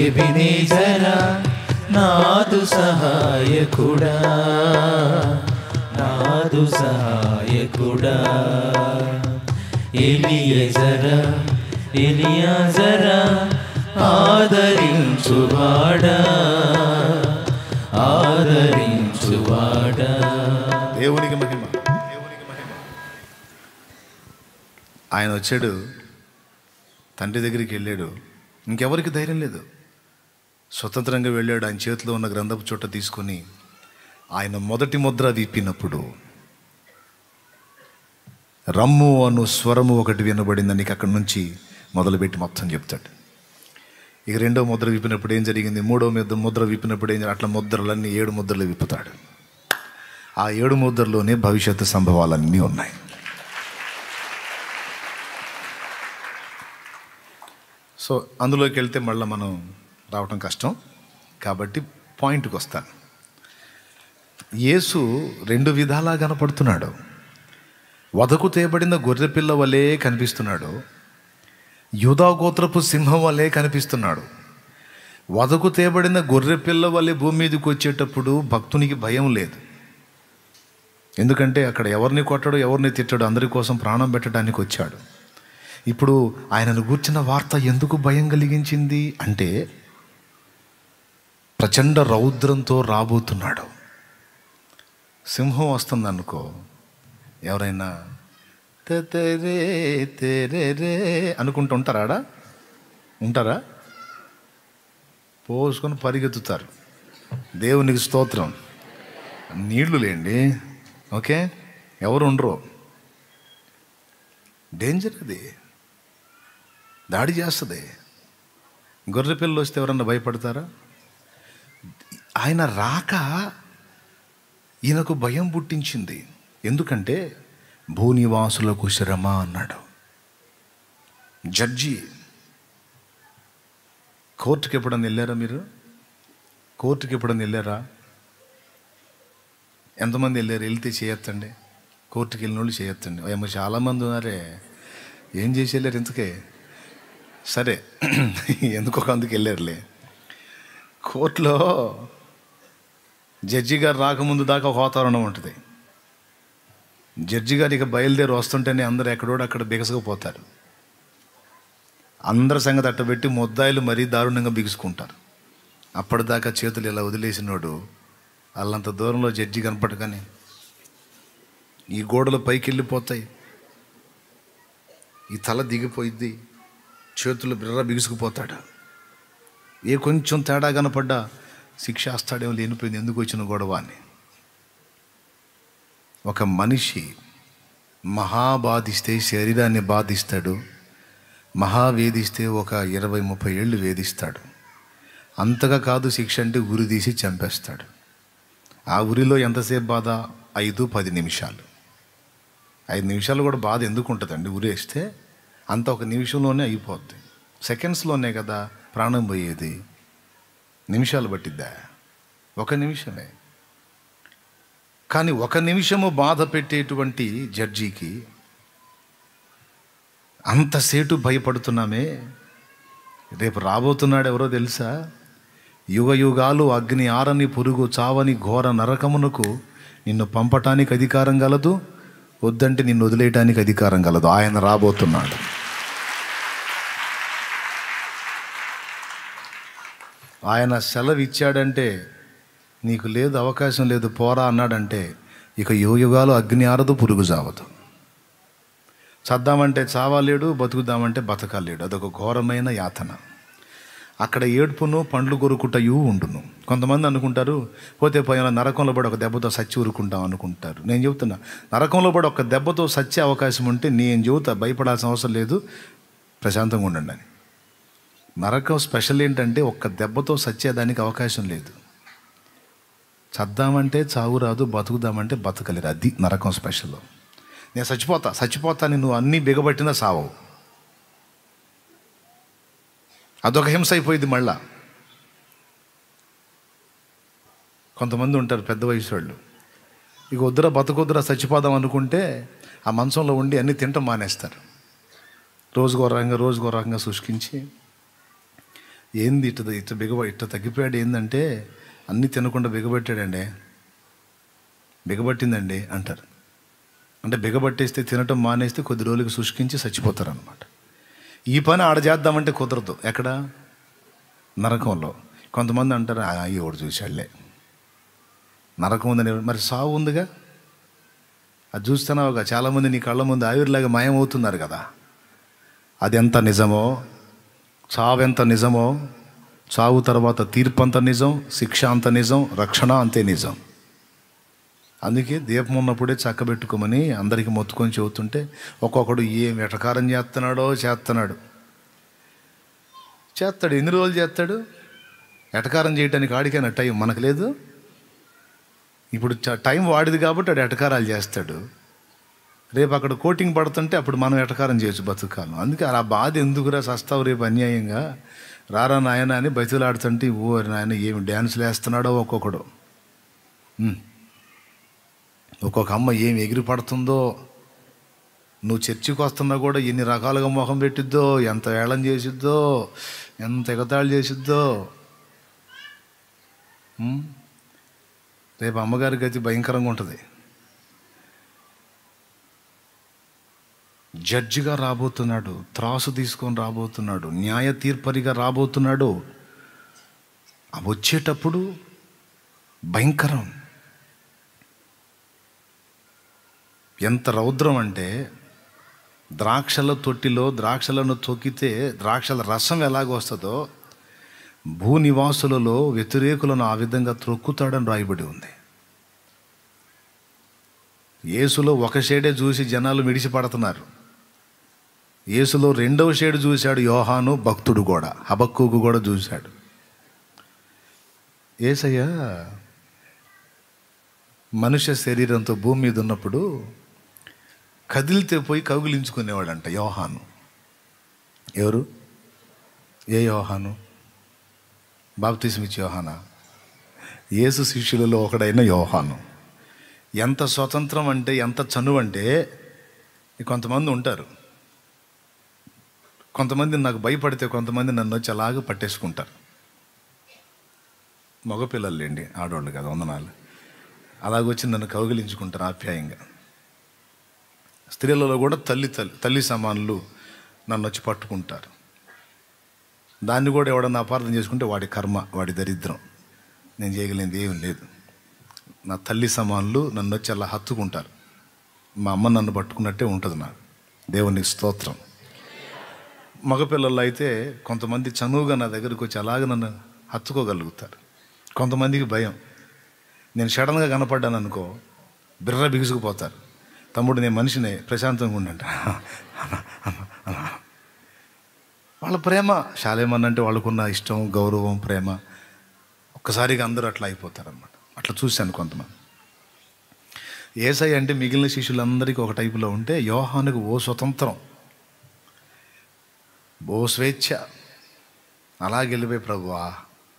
Speaker 2: ఎబినేజరా, నాదు సహాయకుడా, నాదు సహాయకుడా. ఎలియజరా, ఎలియాజరా, ఆదరించువాడా, ఆదరించువాడా. దేవునికి మహిమ, దేవునికి మహిమ. ఆయన వచ్చాడు, తండ్రి దగ్గరికి వెళ్ళాడు. ఇంకెవరికి ధైర్యం లేదు. స్వతంత్రంగా వెళ్ళాడు. ఆయన చేతిలో ఉన్న గ్రంథపు చుట్ట తీసుకొని ఆయన మొదటి ముద్ర విప్పినప్పుడు రమ్ము అను స్వరము ఒకటి వినబడిందని నీకు అక్కడి నుంచి మొదలుపెట్టి మొత్తం చెప్తాడు. ఇక రెండో ముద్ర విప్పినప్పుడు ఏం జరిగింది, మూడో ముద్ర విప్పినప్పుడు ఏం జరిగింది, అట్లా ముద్రలన్నీ 7 ముద్రలు విప్పుతాడు. ఆ 7 ముద్రలోనే భవిష్యత్తు సంభవాలన్నీ ఉన్నాయి. సో అందులోకి వెళ్తే మళ్ళీ మనం రావటం కష్టం కాబట్టి పాయింట్కి వస్తాను. యేసు 2 విధాలా కనపడుతున్నాడు. వధకు తేబడిన గొర్రెపిల్ల వలె కనిపిస్తున్నాడు, యూదా గోత్రపు సింహం వలె కనిపిస్తున్నాడు. వధకు తేబడిన గొర్రెపిల్ల వలె భూమి మీదకి వచ్చేటప్పుడు భక్తునికి భయం లేదు. ఎందుకంటే అక్కడ ఎవరిని కొట్టడు, ఎవరిని తిట్టాడు, అందరి కోసం ప్రాణం పెట్టడానికి వచ్చాడు. ఇప్పుడు ఆయనను గూర్చిన వార్త ఎందుకు భయం కలిగించింది అంటే ప్రచండ రౌద్రంతో రాబోతున్నాడు. సింహం వస్తుంది అనుకో, ఎవరైనా తెరే తెరే అనుకుంటూ ఉంటారా? ఉంటారా? పోసుకొని పరిగెత్తుతారు. దేవునికి స్తోత్రం. నీళ్లు లేండి, ఓకే, ఎవరు ఉండరు. డేంజర్, అది దాడి చేస్తుంది. గొర్రె పిల్లలు వస్తే ఎవరన్నా భయపడతారా? ఆయన రాక ఈయనకు భయం పుట్టించింది. ఎందుకంటే భూనివాసులకు శ్రమ అన్నాడు. జడ్జి. కోర్టుకి ఎప్పుడన్నా వెళ్ళారా మీరు? కోర్టుకి ఎప్పుడన్నా వెళ్ళారా? ఎంతమంది వెళ్ళారు? వెళ్తే చేయొద్దండి. కోర్టుకి వెళ్ళిన వాళ్ళు చేయొద్దండి. ఏమో చాలామంది ఉన్నారే, ఏం చేసి వెళ్ళారు ఇంతకే? సరే, ఎందుకొక అందుకు వెళ్ళారులే. కోర్టులో జడ్జి గారు రాకముందు దాకా ఒక వాతావరణం ఉంటుంది. జడ్జి గారు ఇక బయలుదేరి వస్తుంటేనే అందరూ ఎక్కడోడు అక్కడ బిగసకపోతారు. అందరి సంగతి అట్టబెట్టి ముద్దాయిలు మరీ దారుణంగా బిగుసుకుంటారు. అప్పటిదాకా చేతులు ఇలా వదిలేసినోడు వాళ్ళంత దూరంలో జడ్జి కనపడగానే ఈ గోడలు పైకి వెళ్ళిపోతాయి, ఈ తల దిగిపోయిద్ది, చేతులు బిర్ర బిగుసుకుపోతాడు. ఏ కొంచెం తేడా కనపడ్డా శిక్షేస్తాడేమో, లేనిపోయింది, ఎందుకు వచ్చిన గొడవ అని. ఒక మనిషి మహాబాధిస్తే శరీరాన్ని బాధిస్తాడు, మహావేధిస్తే ఒక 20-30 ఏళ్ళు వేధిస్తాడు. అంతగా కాదు శిక్ష అంటే ఉరి తీసి చంపేస్తాడు. ఆ ఉరిలో ఎంతసేపు బాధ? 5-10 నిమిషాలు. 5 నిమిషాలు కూడా బాధ ఎందుకు ఉంటుందండి? ఉరేస్తే అంత ఒక నిమిషంలోనే అయిపోద్ది. సెకండ్స్లోనే కదా ప్రాణం పోయేది. నిమిషాలు పట్టిద్దా? 1 నిమిషమే. కానీ 1 నిమిషము బాధ పెట్టేటువంటి జడ్జికి అంతసేటు భయపడుతున్నామే. రేపు రాబోతున్నాడు ఎవరో తెలుసా? యుగ యుగాలు అగ్ని ఆరని పురుగు చావని ఘోర నరకమునకు నిన్ను పంపటానికి అధికారం గలదు, వద్దంటే నిన్ను వదిలేయటానికి అధికారం గలదు. ఆయన రాబోతున్నాడు. ఆయన సెలవు ఇచ్చాడంటే నీకు లేదు, అవకాశం లేదు, పోరా అన్నాడంటే ఇక యుగాలు అగ్ని ఆరదు, పురుగు చావదు. చద్దామంటే చావాలేడు, బతుకుదామంటే బతకాలేడు. అదొక ఘోరమైన యాతన. అక్కడ ఏడ్పును పండ్లు కొరుకుటయు ఉండును. కొంతమంది అనుకుంటారు పోతే పోయిన నరకంలో పడి ఒక దెబ్బతో సచ్చి ఊరుకుంటాం అనుకుంటారు. నేను చెబుతున్నా, నరకంలో పడి ఒక దెబ్బతో సచ్చే అవకాశం ఉంటే నేను చెబుతా, భయపడాల్సిన అవసరం లేదు, ప్రశాంతంగా ఉండండి అని. నరకం స్పెషల్ ఏంటంటే ఒక్క దెబ్బతో సచ్చేదానికి అవకాశం లేదు. చద్దామంటే చావు రాదు, బతుకుదామంటే బతకలేరు. అది నరకం స్పెషల్. నేను చచ్చిపోతాను నువ్వు అన్నీ బిగబట్టినా సావవు. అదొక హింస అయిపోయింది. మళ్ళా కొంతమంది ఉంటారు పెద్ద వయసు వాళ్ళు, ఇక వద్దురా బతకొద్దురా చచ్చిపోదాం అనుకుంటే ఆ మంచంలో ఉండి అన్నీ తింటాం మానేస్తారు. రోజుకో రకంగా శుష్కించి ఏంది ఇట్ట తగ్గిపోయాడు, ఏంటంటే అన్నీ తినకుండా బిగబట్టాడండి, బిగబట్టిందండి అంటారు. అంటే బిగబట్టేస్తే తినటం మానేస్తే కొద్ది రోజులకి శుష్కించి చచ్చిపోతారు అనమాట. ఈ పని ఆడ చేద్దామంటే కుదరదు. ఎక్కడ? నరకంలో. కొంతమంది అంటారు ఎవడు చూశాడులే, నరకం ఉందని. మరి సావు ఉందిగా, అది చూస్తున్నావుగా. చాలామంది నీ కళ్ళ ముందు ఆవిరిలాగా మాయమవుతున్నారు కదా. అది ఎంత నిజమో, చావు ఎంత నిజమో, చావు తర్వాత తీర్పు అంత నిజం, శిక్ష అంత నిజం, రక్షణ అంతే నిజం. అందుకే దీపం ఉన్నప్పుడే చక్కబెట్టుకోమని అందరికీ మొత్తుకొని చెబుతుంటే ఒక్కొక్కడు ఏం వెటకారం చేస్తున్నాడు. ఎన్ని రోజులు చేస్తాడు? ఎటకారం చేయడానికి ఆడికైనా టైం మనకు లేదు. ఇప్పుడు టైం వాడిది కాబట్టి వాడు ఎటకారాలు చేస్తాడు. రేపు అక్కడ కోటింగ్ పడుతుంటే అప్పుడు మనం ఎటకారం చేయొచ్చు బతుకాలం. అందుకే ఆ బాధ ఎందుకురా చస్తావు రేపు అన్యాయంగా, రారా నాయన అని బతులాడుతుంటే నాయన ఏమి డ్యాన్సులు వేస్తున్నాడో ఒక్కొక్కడు. ఒక్కొక్క అమ్మ ఏం ఎగిరి పడుతుందో. నువ్వు చర్చికి వస్తున్నా కూడా ఎన్ని రకాలుగా మొహం పెట్టిద్దో, ఎంత వేళం చేసిద్దో, ఎంత ఎగతాళి చేసిద్దో. రేపు అమ్మగారి గతి భయంకరంగా ఉంటుంది. జడ్జిగా రాబోతున్నాడు, త్రాసు తీసుకొని రాబోతున్నాడు, న్యాయ తీర్పరిగా రాబోతున్నాడు. అవి వచ్చేటప్పుడు భయంకరం. ఎంత రౌద్రం అంటే, ద్రాక్షల తొట్టిలో ద్రాక్షలను తొక్కితే ద్రాక్షల రసం ఎలాగొస్తుందో భూనివాసులలో వ్యతిరేకులను ఆ విధంగా త్రొక్కుతాడని రాయబడి ఉంది. యేసులో ఒక షేడే చూసి జనాలు మిడిసిపడుతున్నారు. యేసులో రెండవ షేడు చూశాడు యోహాను భక్తుడు కూడా, హబక్కూకు కూడా చూశాడు. యేసయ్య మనుష్య శరీరంతో భూమి మీద ఉన్నప్పుడు కదిలితే పోయి కౌగిలించుకునేవాడంట యోహాను. ఎవరు? ఏ యోహాను? బాప్తిస్మిచ్చే యోహానా? యేసు శిష్యులలో ఒకడైన యోహాను. ఎంత స్వతంత్రం అంటే, ఎంత చనువు అంటే, కొంతమంది ఉంటారు, కొంతమంది నాకు భయపడితే కొంతమంది నన్ను వచ్చి అలాగే పట్టేసుకుంటారు. మగపిల్లలేండి, ఆడవాళ్ళు కదా, వందనాలు. అలాగొచ్చి నన్ను కౌగిలించుకుంటారు ఆప్యాయంగా. స్త్రీలలో కూడా తల్లి సమానులు నన్ను వచ్చి పట్టుకుంటారు. దాన్ని కూడా ఎవడన్నా అపార్థం చేసుకుంటే వాడి కర్మ, వాడి దరిద్రం. నేను చేయగలిగింది ఏం లేదు. నా తల్లి సమానులు నన్ను వచ్చి అలా హత్తుకుంటారు. మా అమ్మ నన్ను పట్టుకున్నట్టే ఉంటుంది నాకు. దేవునికి స్తోత్రం. మగపిల్లలు అయితే కొంతమంది చనువుగా నా దగ్గరికి వచ్చి అలాగే నన్ను హత్తుకోగలుగుతారు. కొంతమందికి భయం. నేను సడన్గా కనపడ్డాను అనుకో, బిర్ర బిగుసుకుపోతారు. తమ్ముడు నేను మనిషినే, ప్రశాంతంగా ఉండంట. వాళ్ళ ప్రేమ శాలేమన్నంటే వాళ్ళకున్న ఇష్టం, గౌరవం, ప్రేమ ఒక్కసారిగా అందరూ అట్లా అయిపోతారన్నమాట. అట్లా చూశాను కొంతమంది. యేసయ్య అంటే మిగిలిన శిష్యులందరికీ ఒక టైపులో ఉంటే, యోహానుకు ఓ స్వతంత్రం, ఓ స్వేచ్ఛ. అలాగే వెళ్ళిపోయి ప్రభువా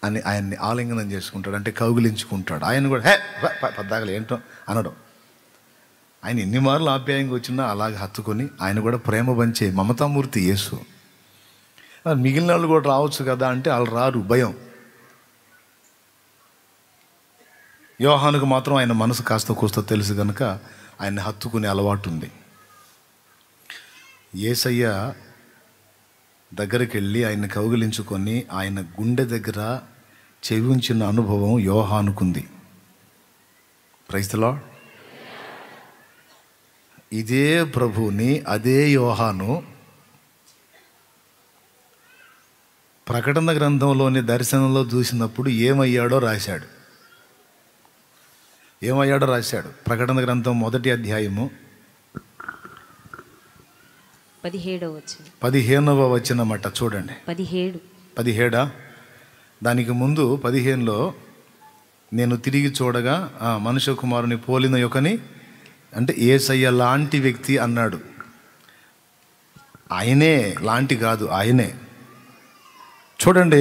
Speaker 2: అని ఆయన్ని ఆలింగనం చేసుకుంటాడు, అంటే కౌగిలించుకుంటాడు. ఆయన కూడా పద్దాగలు ఏంటో అనడం. ఆయన ఎన్ని మార్లు ఆప్యాయంగా వచ్చినా అలాగే హత్తుకొని ఆయన కూడా ప్రేమ పంచే మమతామూర్తి యేసు. మిగిలిన వాళ్ళు కూడా రావచ్చు కదా అంటే వాళ్ళు రారు, భయం. యోహానుకు మాత్రం ఆయన మనసు కాస్త కూస్త తెలుసు కనుక ఆయన్ని హత్తుకునే అలవాటు ఉంది. యేసయ్య దగ్గరికి వెళ్ళి ఆయన్ని కౌగిలించుకొని ఆయన గుండె దగ్గర చెవి ఉంచిన అనుభవం యోహానుకుంది. Praise the lord. ఇదే ప్రభువుని అదే యోహాను ప్రకటన గ్రంథంలోని దర్శనంలో చూసినప్పుడు ఏమయ్యాడో రాశాడు. ప్రకటన గ్రంథం 1వ అధ్యాయము 15వ వచనమట. చూడండి 17. దానికి ముందు 15లో నేను తిరిగి చూడగా మనుష్య కుమారుని పోలిన యొక్కని, అంటే యేసయ్య లాంటి వ్యక్తి అన్నాడు. ఆయనే, లాంటి కాదు, ఆయనే. చూడండి,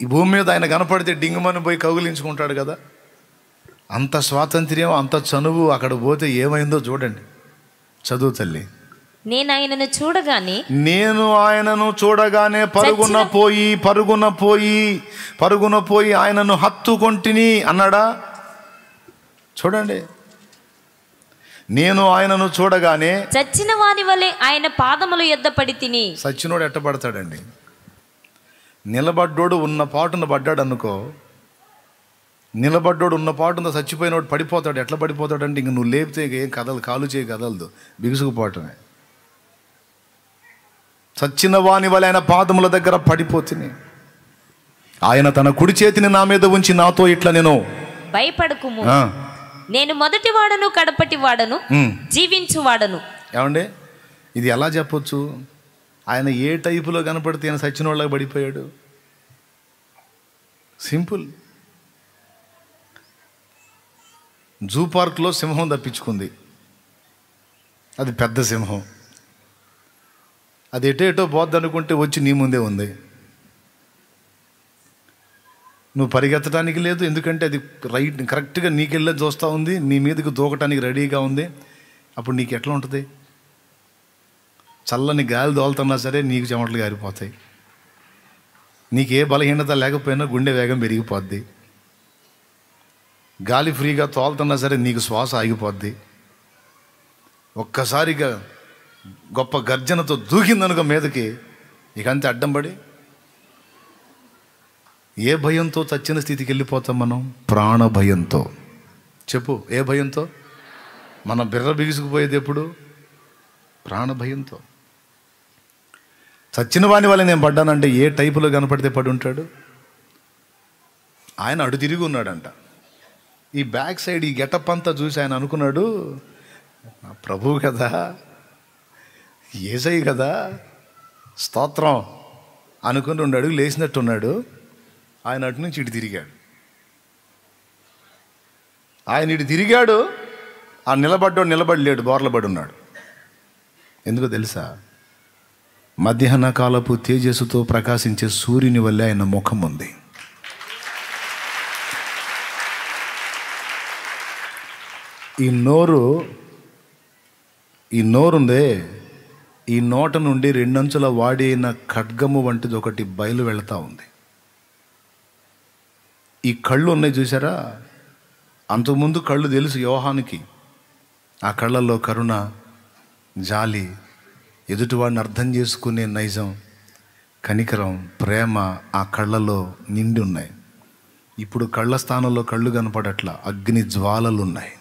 Speaker 2: ఈ భూమి మీద ఆయన కనపడితే డింగుమని పోయి కౌగిలించుకుంటాడు కదా. అంత స్వాతంత్ర్యం, అంత చనువు. అక్కడ పోతే ఏమైందో చూడండి. చదువు తల్లి.
Speaker 3: నేను ఆయనను చూడగానే పరుగున పోయి ఆయనను హత్తుకొంటిని అన్నాడా? చూడండి, నేను ఆయనను చూడగానే చచ్చిన వాని వలె ఆయన పాదముల యొద్ద పడి తిని.
Speaker 2: సచ్చినోడు ఎట్ట పడతాడండి? నిలబడ్డోడు ఉన్న పాటున పడ్డాడు అనుకో, నిలబడ్డోడు ఉన్న పాటున చచ్చిపోయినోడు పడిపోతాడు. ఎట్లా పడిపోతాడంటే ఇంక నువ్వు లేపితే ఏం కదలు, కాలు చేయి కదలదు, బిగుసుకుపోవటమే. చచ్చిన వాని వలె ఆయన పాదముల దగ్గర పడిపోతుంది. ఆయన తన కుడి చేతిని నా మీద ఉంచి నాతో ఇట్లా, నేను
Speaker 3: భయపడకుము, నేను మొదటి వాడను కడపటి వాడను జీవించువాడను.
Speaker 2: ఏమండి, ఇది ఎలా చెప్పొచ్చు? ఆయన ఏ టైపులో కనపడితే ఆయన సచ్చినోళ్ళగా పడిపోయాడు? సింపుల్. జూ పార్క్లో సింహం తప్పించుకుంది. అది పెద్ద సింహం. అది ఎటో పోద్ది అనుకుంటే వచ్చి నీ ముందే ఉంది. నువ్వు పరిగెత్తడానికి లేదు, ఎందుకంటే అది కరెక్ట్గా నీకెళ్ళే చూస్తూ ఉంది, నీ మీదకి దూకటానికి రెడీగా ఉంది. అప్పుడు నీకు ఎట్లా ఉంటుంది? చల్లని గాలి దోలుతున్నా సరే నీకు చెమటలు గారిపోతాయి. నీకే బలహీనత లేకపోయినా గుండె వేగం పెరిగిపోద్ది. గాలి ఫ్రీగా తోలుతున్నా సరే నీకు శ్వాస ఆగిపోద్ది. ఒక్కసారిగా గొప్ప గర్జనతో దూకిందనుకో మీదకి, ఇక అంతే అడ్డం పడి ఏ భయంతో చచ్చిన స్థితికి వెళ్ళిపోతాం మనం? ప్రాణ భయంతో. చెప్పు, ఏ భయంతో? మన బిర్ర బిగుసుకుపోయేది ఎప్పుడు? ప్రాణ భయంతో. చచ్చిన వాని వల్ల నేను పడ్డానంటే ఏ టైపులో కనపడితే పడి ఉంటాడు? ఆయన అడు తిరిగి ఉన్నాడంట. ఈ బ్యాక్ సైడ్ ఈ గెటప్ అంతా చూసి ఆయన అనుకున్నాడు, నా ప్రభువు కదా, యేసయ్య కదా, స్తోత్రం అనుకుని 2 అడుగులు లేచినట్టున్నాడు. ఆయన అటు నుంచి ఇటు తిరిగాడు. ఆయన ఇటు తిరిగాడు, ఆ నిలబడలేడు, బోర్లబడి ఉన్నాడు. ఎందుకో తెలుసా? మధ్యాహ్న కాలపు తేజస్సుతో ప్రకాశించే సూర్యుని వల్లే ఆయన ముఖం ఉంది. ఈ నోరుందే, ఈ నోట నుండి 2 అంచుల వాడి అయిన ఖడ్గము వంటిది ఒకటి బయలు వెళతా ఉంది. ఈ కళ్ళు ఉన్నాయి చూసారా? అంతకుముందు కళ్ళు తెలుసు యోహానికి. ఆ కళ్ళల్లో కరుణ, జాలి, ఎదుటివాడిని అర్థం చేసుకునే నైజం, కనికరం, ప్రేమ ఆ కళ్ళలో నిండి ఉన్నాయి. ఇప్పుడు కళ్ళ స్థానంలో కళ్ళు కనపడట్లా, అగ్ని జ్వాలలు ఉన్నాయి.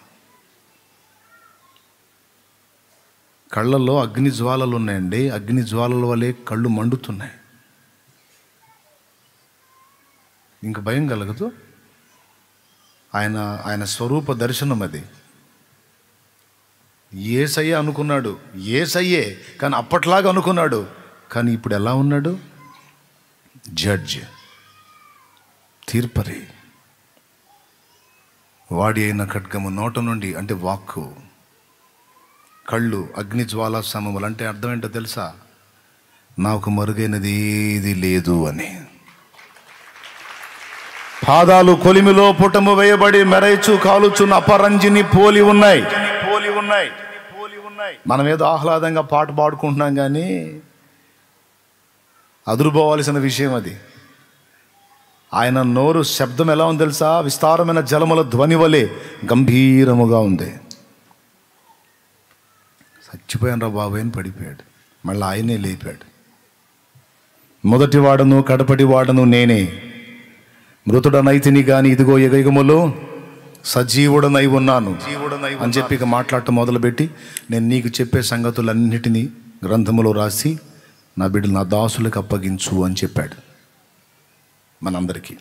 Speaker 2: కళ్ళల్లో అగ్ని జ్వాలలు ఉన్నాయండి. అగ్ని జ్వాలల వల్లే కళ్ళు మండుతున్నాయి. ఇంక భయం కలగదు. ఆయన స్వరూప దర్శనం అది. యేసయ్య అనుకున్నాడు, యేసయ్యే, కానీ అప్పట్లాగా అనుకున్నాడు. కానీ ఇప్పుడు ఎలా ఉన్నాడు? జడ్జ్, తీర్పరి. వాడి అయిన ఖడ్గము నోట నుండి, అంటే వాక్కు, కళ్ళు అగ్ని జ్వాలా సమములు. అంటే అర్థం ఏంటో తెలుసా? నాకు మరుగైనది ఏది లేదు అని. పాదాలు కొలిమిలో పుటము వేయబడి మెరైచు కాలుచున్న అపరంజిని పోలి ఉన్నాయి. మనం ఏదో ఆహ్లాదంగా పాట పాడుకుంటున్నాం, కానీ అదురుపోవాల్సిన విషయం అది. ఆయన నోరు శబ్దం ఎలా ఉంది తెలుసా? విస్తారమైన జలముల ధ్వని వలె గంభీరముగా ఉంది. చచ్చిపోయాను రా బాబు అని పడిపోయాడు. మళ్ళీ ఆయనే లేపాడు. మొదటి వాడను కడపటి వాడను నేనే, మృతుడనైతిని కానీ ఇదిగో యుగయుగములో సజీవుడనై ఉన్నాను అని చెప్పి ఇక మాట్లాడటం మొదలుపెట్టి, నేను నీకు చెప్పే సంగతులన్నిటినీ గ్రంథములో రాసి నా బిడ్డలు నా దాసులకు అప్పగించు అని చెప్పాడు మనందరికీ.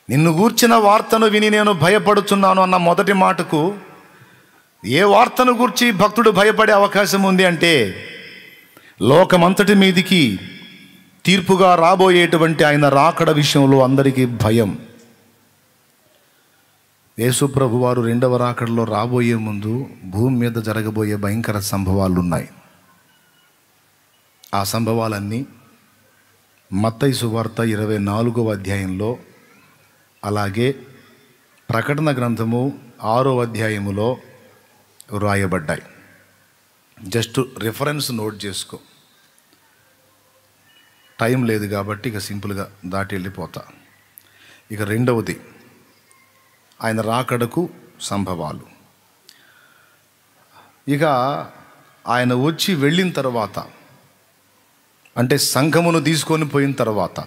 Speaker 2: నిన్ను గూర్చిన వార్తను విని నేను భయపడుతున్నాను అన్న మొదటి మాటకు ఏ వార్తను గూర్చి భక్తుడు భయపడే అవకాశం ఉంది అంటే, లోకమంతటి మీదికి తీర్పుగా రాబోయేటువంటి ఆయన రాకడ విషయంలో అందరికీ భయం. యేసు ప్రభు వారు రెండవ రాకడలో రాబోయే ముందు భూమి మీద జరగబోయే భయంకర సంభవాలు ఉన్నాయి. ఆ సంభవాలన్నీ మత్తయి సువార్త 24వ అధ్యాయంలో, అలాగే ప్రకటన గ్రంథము 6వ అధ్యాయములో వ్రాయబడ్డాయి. జస్ట్ రిఫరెన్స్ నోట్ చేసుకో. టైం లేదు కాబట్టి ఇక సింపుల్గా దాటి వెళ్ళిపోతా. ఇక రెండవది ఆయన రాకడకు సంభవాలు. ఇక ఆయన వచ్చి వెళ్ళిన తర్వాత, అంటే సంఘమును తీసుకొని పోయిన తర్వాత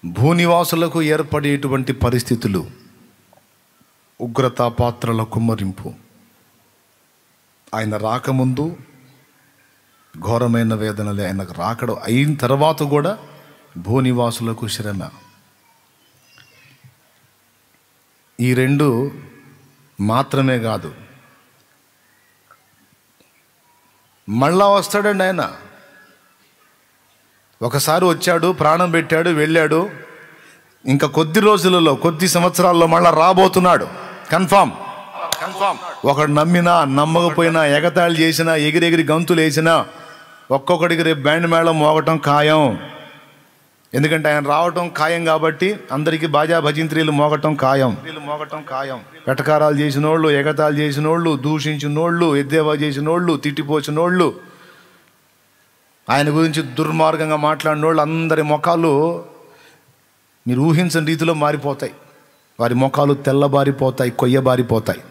Speaker 2: భూనివాసులకు ఏర్పడేటువంటి పరిస్థితులు, ఉగ్రత పాత్రల కుమ్మరింపు, ఆయన రాకముందు ఘోరమైన వేదనలే, ఆయన రాకడ అయిన తర్వాత కూడా భూనివాసులకు శ్రమ. ఈ రెండు మాత్రమే కాదు, మళ్ళా వస్తాడండి ఆయన. ఒకసారి వచ్చాడు, ప్రాణం పెట్టాడు, వెళ్ళాడు. ఇంకా కొద్ది రోజులలో, కొద్ది సంవత్సరాల్లో మళ్ళా రాబోతున్నాడు. కన్ఫామ్. ఒకడు నమ్మినా నమ్మకపోయినా, ఎగతాళి చేసినా, ఎగిరెగిరి గంతులు వేసినా, ఒక్కొక్కడికి రేపు బ్యాండ్ మేళం మోగటం ఖాయం. ఎందుకంటే ఆయన రావటం ఖాయం కాబట్టి అందరికీ బాజా భజంత్రీలు మోగటం ఖాయం. వెటకారాలు చేసినోళ్ళు, ఎగతాళి చేసినోళ్ళు, దూషించినోళ్ళు, ఎద్దేవా చేసినోళ్ళు, తిట్టిపోచినోళ్ళు, ఆయన గురించి దుర్మార్గంగా మాట్లాడినోళ్ళు అందరి ముఖాలు మీరు ఊహించని రీతిలో మారిపోతాయి. వారి ముఖాలు తెల్లబారిపోతాయి, కొయ్యబారిపోతాయి.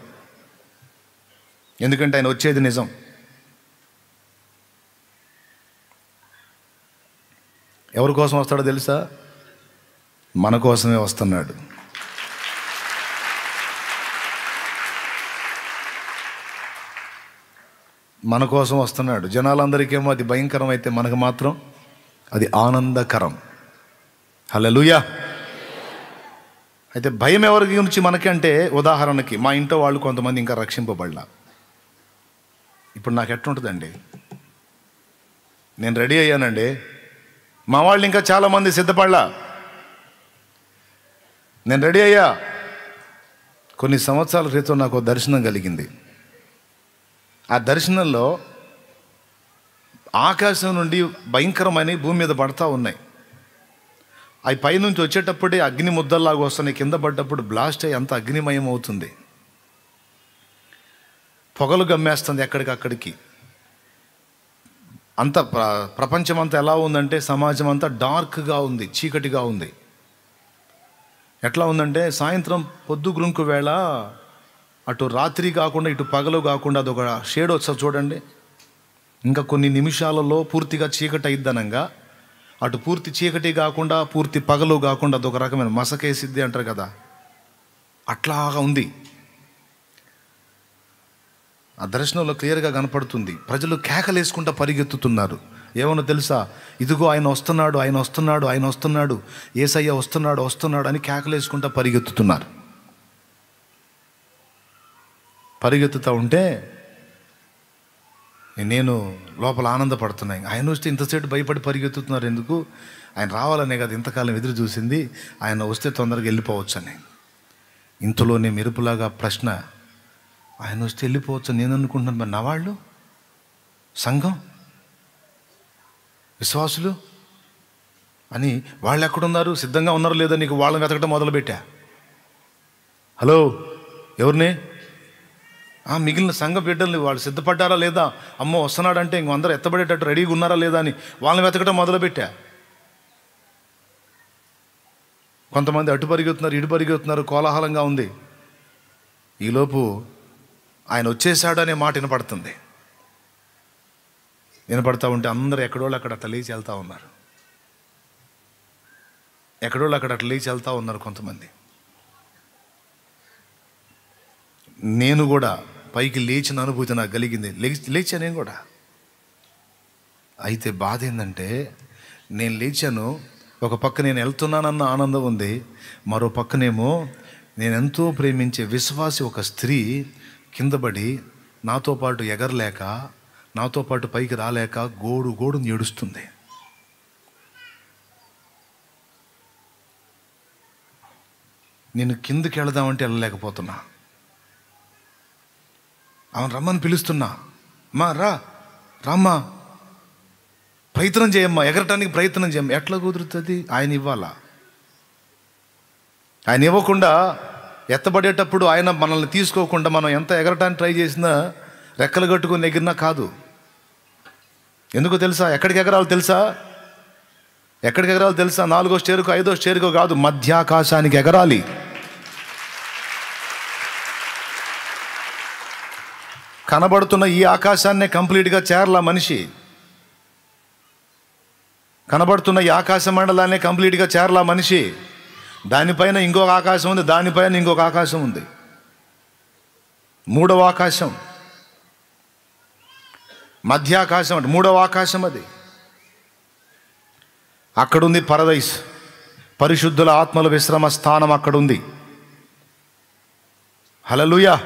Speaker 2: ఎందుకంటే ఆయన వచ్చేది నిజం. ఎవరి కోసం వస్తాడో తెలుసా? మన కోసమే వస్తున్నాడు. మన కోసం వస్తున్నాడు. జనాలందరికేమో అది భయంకరం అయితే మనకు మాత్రం అది ఆనందకరం. హల్లెలూయా. అయితే భయం ఎవరి గురించి మనకి అంటే, ఉదాహరణకి మా ఇంట్లో వాళ్ళు కొంతమంది ఇంకా రక్షింపబడలా. ఇప్పుడు నాకు ఎట్లుంటుందండి? నేను రెడీ అయ్యానండి, మా వాళ్ళు ఇంకా చాలామంది సిద్ధపడలా. నేను రెడీ అయ్యా. కొన్ని సంవత్సరాల క్రితం నాకు దర్శనం కలిగింది. ఆ దర్శనంలో ఆకాశం నుండి భయంకరమైన భూమి మీద పడతా ఉన్నాయి. అవి పైనుంచి వచ్చేటప్పుడే అగ్ని ముద్దల్లాగా వస్తున్నాయి. కింద పడ్డప్పుడు బ్లాస్ట్ అయ్యి అంత అగ్నిమయం అవుతుంది. పొగలు గమ్మేస్తుంది ఎక్కడికక్కడికి. అంత ప్రపంచం అంతా ఎలా ఉందంటే, సమాజం అంతా డార్క్గా ఉంది, చీకటిగా ఉంది. ఎట్లా ఉందంటే, సాయంత్రం పొద్దుగురుంకు వేళ అటు రాత్రి కాకుండా ఇటు పగలు కాకుండా అదొక షేడ్ వస్తుంది చూడండి. ఇంకా కొన్ని నిమిషాలలో పూర్తిగా చీకటి అయిద్దనంగా, అటు పూర్తి చీకటి కాకుండా పూర్తి పగలు కాకుండా అదొక రకమైన మసకేసిద్ది అంటారు కదా, అట్లాగా ఉంది. ఆ దర్శనంలో క్లియర్గా కనపడుతుంది. ప్రజలు కేకలేసుకుంటా పరిగెత్తుతున్నారు. ఏమన్నా తెలుసా? ఇదిగో ఆయన వస్తున్నాడు, ఆయన వస్తున్నాడు, ఆయన వస్తున్నాడు, యేసయ్య వస్తున్నాడు, వస్తున్నాడు అని కేకలేసుకుంటా పరిగెత్తుతున్నారు. పరిగెత్తుతూ ఉంటే నేను లోపల ఆనందపడుతున్నాయి. ఆయన వస్తే ఇంతసేపు భయపడి పరిగెత్తుతున్నారు ఎందుకు? ఆయన రావాలనే కదా ఇంతకాలం ఎదురు చూసింది. ఆయన వస్తే తొందరగా వెళ్ళిపోవచ్చని. ఇంతలోనే మెరుపులాగా ప్రశ్న, ఆయన వస్తే వెళ్ళిపోవచ్చు నేను అనుకుంటున్నాను. మరి నా వాళ్ళు, సంఘం, విశ్వాసులు అని వాళ్ళు ఎక్కడున్నారు? సిద్ధంగా ఉన్నారో లేదో నీకు వాళ్ళని వెతకడం మొదలుపెట్టా. హలో, ఎవరిని? మిగిలిన సంఘ బిడ్డల్ని, వాళ్ళు సిద్ధపడ్డారా లేదా, అమ్మో వస్తున్నాడంటే ఇంకో అందరూ ఎత్తబడేటట్టు రెడీగా ఉన్నారా లేదా అని వాళ్ళని వెతకడం మొదలుపెట్టా. కొంతమంది అటు పరిగెత్తున్నారు, ఇటు పరిగెత్తున్నారు, కోలాహలంగా ఉంది. ఈలోపు ఆయన వచ్చేసాడు అనే మాట వినపడుతుంది. వినపడతా ఉంటే అందరూ ఎక్కడోళ్ళు అక్కడ అట్లా లేచి వెళ్తూ ఉన్నారు. ఎక్కడోళ్ళు అక్కడ అట్లా లేచి వెళ్తూ ఉన్నారు కొంతమంది. నేను కూడా పైకి లేచిన అనుభూతి నాకు కలిగింది. లేచా నేను కూడా. అయితే బాధ ఏంటంటే నేను లేచాను, ఒక పక్క నేను వెళ్తున్నానన్న ఆనందం ఉంది, మరో పక్కనేమో నేను ఎంతో ప్రేమించే విశ్వాసి ఒక స్త్రీ కిందపడి నాతో పాటు ఎగరలేక, నాతో పాటు పైకి రాలేక గోడు ఏడుస్తుంది. నేను కిందకి వెళదామంటే వెళ్ళలేకపోతున్నా. ఆమె రమ్మని పిలుస్తున్నా, అమ్మా రామ్మా, ప్రయత్నం చేయమ్మా, ఎగరటానికి ప్రయత్నం చేయమ్మా. ఎట్లా కుదురుతుంది? ఆయన ఇవ్వాలా? ఆయన ఇవ్వకుండా ఎత్తబడేటప్పుడు ఆయన మనల్ని తీసుకోకుండా మనం ఎంత ఎగరటానికి ట్రై చేసినా, రెక్కలు కట్టుకొని ఎగిరినా కాదు. ఎందుకో తెలుసా? ఎక్కడికి ఎగరాలో తెలుసా? 4వ స్టేరుకో 5వ స్టేరుకో కాదు, మధ్యాకాశానికి ఎగరాలి. కనబడుతున్న ఈ ఆకాశాన్నే కంప్లీట్గా చేరలా మనిషి. కనబడుతున్న ఈ ఆకాశ మండలాన్నే కంప్లీట్గా చేరలా మనిషి. దానిపైన ఇంకొక ఆకాశం ఉంది, దానిపైన ఇంకొక ఆకాశం ఉంది, 3వ ఆకాశం, మధ్యాకాశం అంటే 3వ ఆకాశం. అది అక్కడుంది పరదైస్, పరిశుద్ధుల ఆత్మల విశ్రమ స్థానం అక్కడుంది. హల్లెలూయా.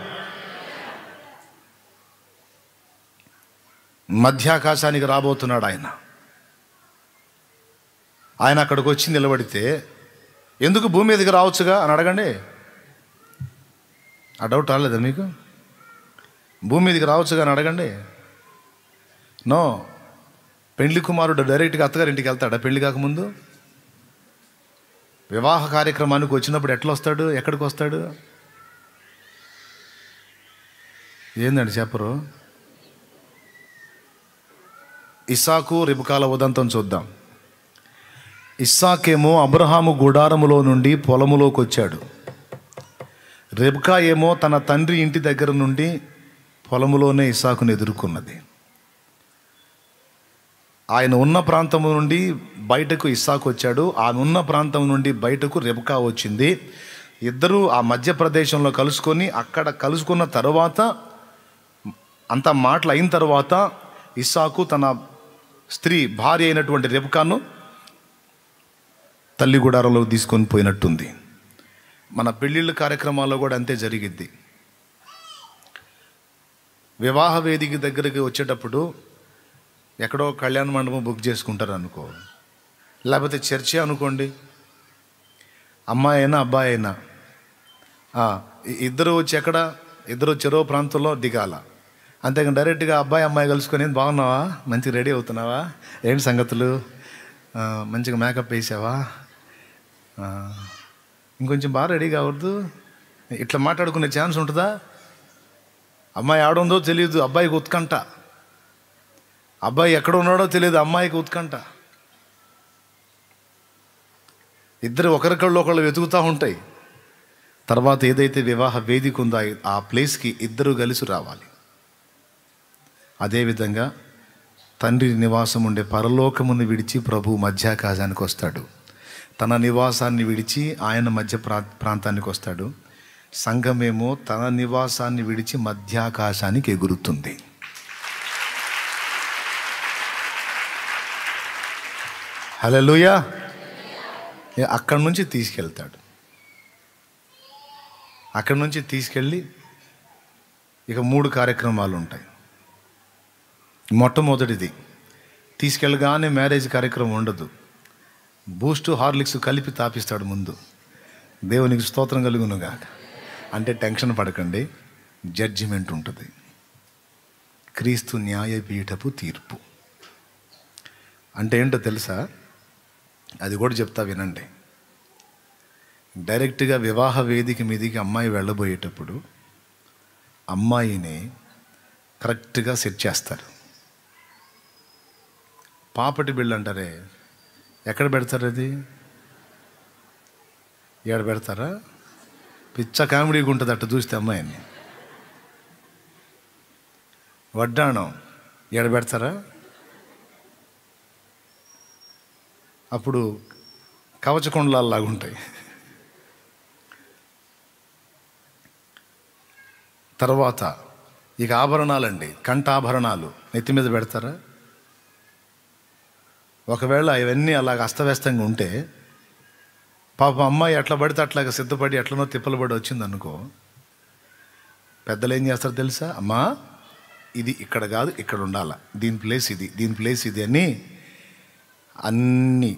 Speaker 2: మధ్యాకాశానికి రాబోతున్నాడు ఆయన. అక్కడికి వచ్చి నిలబడితే, ఎందుకు భూమి మీదకి రావచ్చుగా అని అడగండి. ఆ డౌట్ రాలేదా మీకు? భూమి మీదకి రావచ్చుగా అని అడగండి. నో. పెండ్లి కుమారుడు డైరెక్ట్గా అత్తగారింటికి వెళ్తాడా పెళ్లి కాకముందు? వివాహ కార్యక్రమానికి వచ్చినప్పుడు ఎట్లా వస్తాడు? ఎక్కడికి వస్తాడు? ఏందండి చెప్పరు? ఇస్సాకు రిబ్కాల ఉదంతం చూద్దాం. ఇస్సాకేమో అబ్రహాము గుడారములో నుండి పొలములోకి వచ్చాడు. రిబ్కా ఏమో తన తండ్రి ఇంటి దగ్గర నుండి పొలములోనే ఇస్సాకుని ఎదుర్కొన్నది. ఆయన ఉన్న ప్రాంతం నుండి బయటకు ఇస్సాకు వచ్చాడు, ఆయన ఉన్న ప్రాంతం నుండి బయటకు రిబ్కా వచ్చింది. ఇద్దరూ ఆ మధ్య ప్రదేశంలో కలుసుకొని, అక్కడ కలుసుకున్న తర్వాత అంత మాటలు అయిన తర్వాత ఇస్సాకు తన స్త్రీ భార్య అయినటువంటి రిబ్కాను తల్లి గుడారంలో తీసుకొని పోయినట్టుంది. మన పెళ్ళిళ్ళ కార్యక్రమాల్లో కూడా అంతే జరిగిద్ది. వివాహ వేదిక దగ్గరికి వచ్చేటప్పుడు ఎక్కడో కళ్యాణ మండపం బుక్ చేసుకుంటారు అనుకో, లేకపోతే చర్చి అనుకోండి, అమ్మాయి అయినా అబ్బాయి అయినా ఇద్దరు వచ్చి ఇద్దరు చెరో ప్రాంతంలో దిగాల. అంతేగాని డైరెక్ట్గా అబ్బాయి అమ్మాయి కలుసుకొని, బాగున్నావా, మంచిగా రెడీ అవుతున్నావా, ఏంటి సంగతులు, మంచిగా మేకప్ వేసావా, ఇంకొంచెం బాగా రెడీ కావద్దు, ఇట్లా మాట్లాడుకునే ఛాన్స్ ఉంటుందా? అమ్మాయి ఆడుందో తెలియదు, అబ్బాయికి ఉత్కంఠ. అబ్బాయి ఎక్కడ ఉన్నాడో తెలియదు, అమ్మాయికి ఉత్కంఠ. ఇద్దరు ఒకరికళ్ళు వెతుకుతూ ఉంటాయి. తర్వాత ఏదైతే వివాహ వేదిక ఉందో ఆ ప్లేస్కి ఇద్దరు కలిసి రావాలి. అదేవిధంగా తండ్రి నివాసం ఉండే పరలోకమును విడిచి ప్రభు మధ్యాకాశానికి వస్తాడు. తన నివాసాన్ని విడిచి ఆయన మధ్య ప్రాంతానికి వస్తాడు. సంఘమేమో తన నివాసాన్ని విడిచి మధ్యాకాశానికి ఎగురుతుంది. హల్లెలూయా. అక్కడి నుంచి తీసుకెళ్తాడు. అక్కడి నుంచి తీసుకెళ్ళి ఇక 3 కార్యక్రమాలు ఉంటాయి. మొట్టమొదటిది, తీసుకెళ్ళగానే మ్యారేజ్ కార్యక్రమం ఉండదు. బూస్ట్ హార్లిక్స్ కలిపి తాపిస్తాడు ముందు. దేవునికి స్తోత్రం కలుగునుగా. అంటే టెన్షన్ పడకండి, జడ్జిమెంట్ ఉంటుంది. క్రీస్తు న్యాయపీఠపు తీర్పు అంటే ఏంటో తెలుసా? అది కూడా చెప్తా వినండి. డైరెక్ట్గా వివాహ వేదిక మీదికి అమ్మాయి వెళ్ళబోయేటప్పుడు అమ్మాయిని కరెక్ట్గా సెట్ చేస్తారు. పాపటి బిళ్ళ అంటారే, ఎక్కడ పెడతారు? అది ఏడ పెడతారా? పిచ్చ కామెడీగా ఉంటుంది అట్ట చూస్తే అమ్మాయిని. వడ్డాణం ఏడ పెడతారా? అప్పుడు కవచకొండలాగా ఉంటాయి. తర్వాత ఇక ఆభరణాలండి, కంఠాభరణాలు నెత్తి మీద పెడతారా? ఒకవేళ ఇవన్నీ అలాగ అస్తవ్యస్తంగా ఉంటే పాప అమ్మాయి ఎట్లా పడితే అట్లాగా సిద్ధపడి ఎట్లనో తిప్పలు పడి వచ్చింది అనుకో, పెద్దలు ఏం చేస్తారు తెలుసా? అమ్మా ఇది ఇక్కడ కాదు, ఇక్కడ ఉండాల, దీని ప్లేస్ ఇది, దీని ప్లేస్ ఇది అని అన్నీ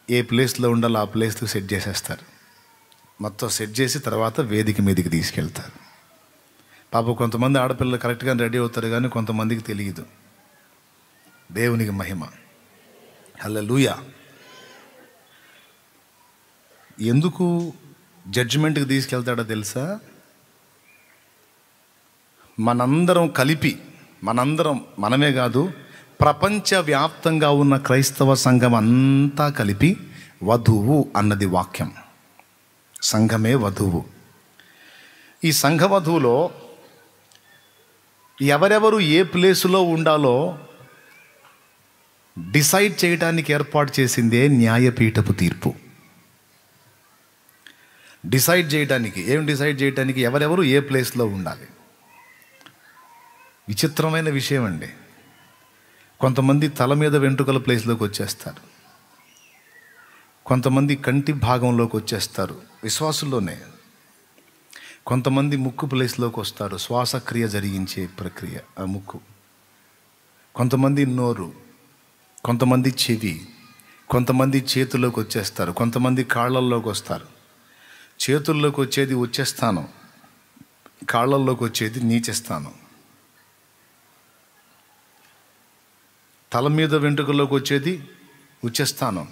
Speaker 2: ఏ ప్లేస్లో ఉండాలో ఆ ప్లేస్లో సెట్ చేసేస్తారు. మొత్తం సెట్ చేసి తర్వాత వేదిక మీదకి తీసుకెళ్తారు. పాప కొంతమంది ఆడపిల్లలు కరెక్ట్గా రెడీ అవుతారు, కానీ కొంతమందికి తెలియదు. దేవునికి మహిమ. హల్లెలూయా. ఎందుకు జడ్జిమెంట్కి తీసుకెళ్తాడో తెలుసా? మనందరం కలిపి, మనమే కాదు, ప్రపంచవ్యాప్తంగా ఉన్న క్రైస్తవ సంఘం అంతా కలిపి వధువు అన్నది వాక్యం. సంఘమే వధువు. ఈ సంఘ వధువులో ఎవరెవరు ఏ ప్లేసులో ఉండాలో డిసైడ్ చేయడానికి ఏర్పాటు చేసిందే న్యాయపీఠపు తీర్పు. డిసైడ్ చేయడానికి ఎవరెవరు ఏ ప్లేస్లో ఉండాలి. విచిత్రమైన విషయం అండి. కొంతమంది తల మీద వెంట్రుకల ప్లేస్లోకి వచ్చేస్తారు, కొంతమంది కంటి భాగంలోకి వచ్చేస్తారు విశ్వాసుల్లోనే, కొంతమంది ముక్కు ప్లేస్లోకి వస్తారు, శ్వాసక్రియ జరిగించే ప్రక్రియ ఆ ముక్కు, కొంతమంది నోరు, కొంతమంది చెవి, కొంతమంది చేతుల్లోకి వచ్చేస్తారు, కొంతమంది కాళ్ళల్లోకి వస్తారు. చేతుల్లోకి వచ్చేది ఉచ్చస్థానం, కాళ్ళల్లోకి వచ్చేది నీచస్థానం. తల మీద వెంట్రుకల్లోకి వచ్చేది ఉచ్చస్థానం,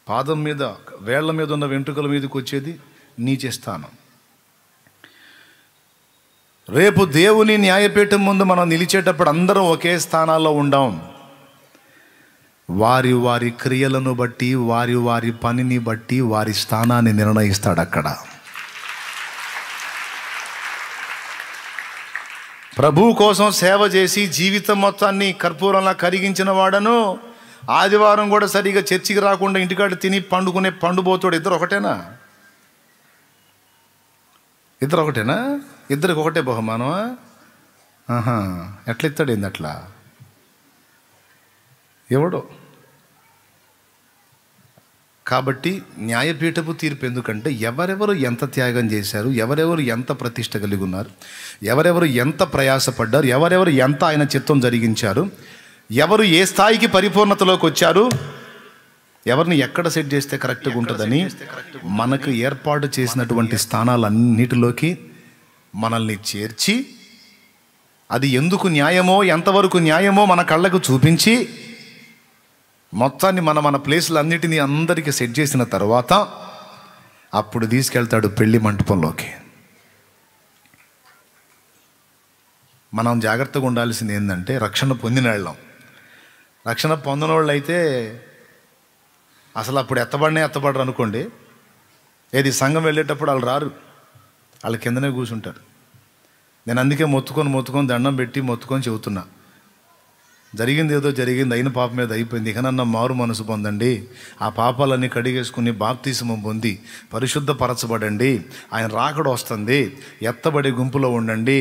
Speaker 2: పాదం మీద వేళ్ల మీద ఉన్న వెంట్రుకల మీదకి వచ్చేది నీచస్థానం. రేపు దేవుని న్యాయపీఠం ముందు మనం నిలిచేటప్పుడు అందరం ఒకే స్థానాల్లో ఉండం. వారి వారి క్రియలను బట్టి, వారి వారి పనిని బట్టి వారి స్థానాన్ని నిర్ణయిస్తాడు అక్కడ. ప్రభువు కోసం సేవ చేసి జీవితం మొత్తాన్ని కర్పూరంలా కరిగించిన వాడను, ఆదివారం కూడా సరిగా చర్చికి రాకుండా ఇంటికాడ తిని పండుకునే పండుబోతాడు. ఇద్దరు ఒకటేనా? ఇద్దరికి ఒకటే బహుమానమా? ఎట్లా ఇస్తాడు? ఏంది అట్లా? ఎవడో. కాబట్టి న్యాయపీఠపు తీర్పు ఎందుకంటే ఎవరెవరు ఎంత త్యాగం చేశారు, ఎవరెవరు ఎంత ప్రతిష్ట కలిగి ఉన్నారు, ఎవరెవరు ఎంత ప్రయాసపడ్డారు, ఎవరెవరు ఎంత ఆయన చిత్తం జరిగించారు, ఎవరు ఏ స్థాయికి పరిపూర్ణతలోకి వచ్చారు, ఎవరిని ఎక్కడ సెట్ చేస్తే కరెక్ట్గా ఉంటుందని మనకు ఏర్పాటు చేసినటువంటి స్థానాలన్నిటిలోకి మనల్ని చేర్చి, అది ఎందుకు న్యాయమో ఎంతవరకు న్యాయమో మన కళ్ళకు చూపించి, మొత్తాన్ని మన ప్లేసులన్నిటినీ అందరికీ సెట్ చేసిన తర్వాత అప్పుడు తీసుకెళ్తాడు పెళ్లి మంటపంలోకి. మనం జాగ్రత్తగా ఉండాల్సింది ఏంటంటే, రక్షణ పొందిన వాళ్ళం. రక్షణ పొందిన వాళ్ళు అయితే అసలు అప్పుడు ఎత్తబడరు అనుకోండి. ఏది సంఘం వెళ్ళేటప్పుడు వాళ్ళు రారు, వాళ్ళ కిందనే కూర్చుంటారు. నేను అందుకే మొత్తుకొని దండం పెట్టి చెబుతున్నా, జరిగింది ఏదో జరిగింది, అయిన పాపం మీద అయిపోయింది, ఇక నన్న మారు మనసు పొందండి, ఆ పాపాలన్నీ కడిగేసుకుని బాప్తిస్మం పొంది పరిశుద్ధపరచబడండి, ఆయన రాకడ వస్తుంది, ఎత్తబడి గుంపులో ఉండండి,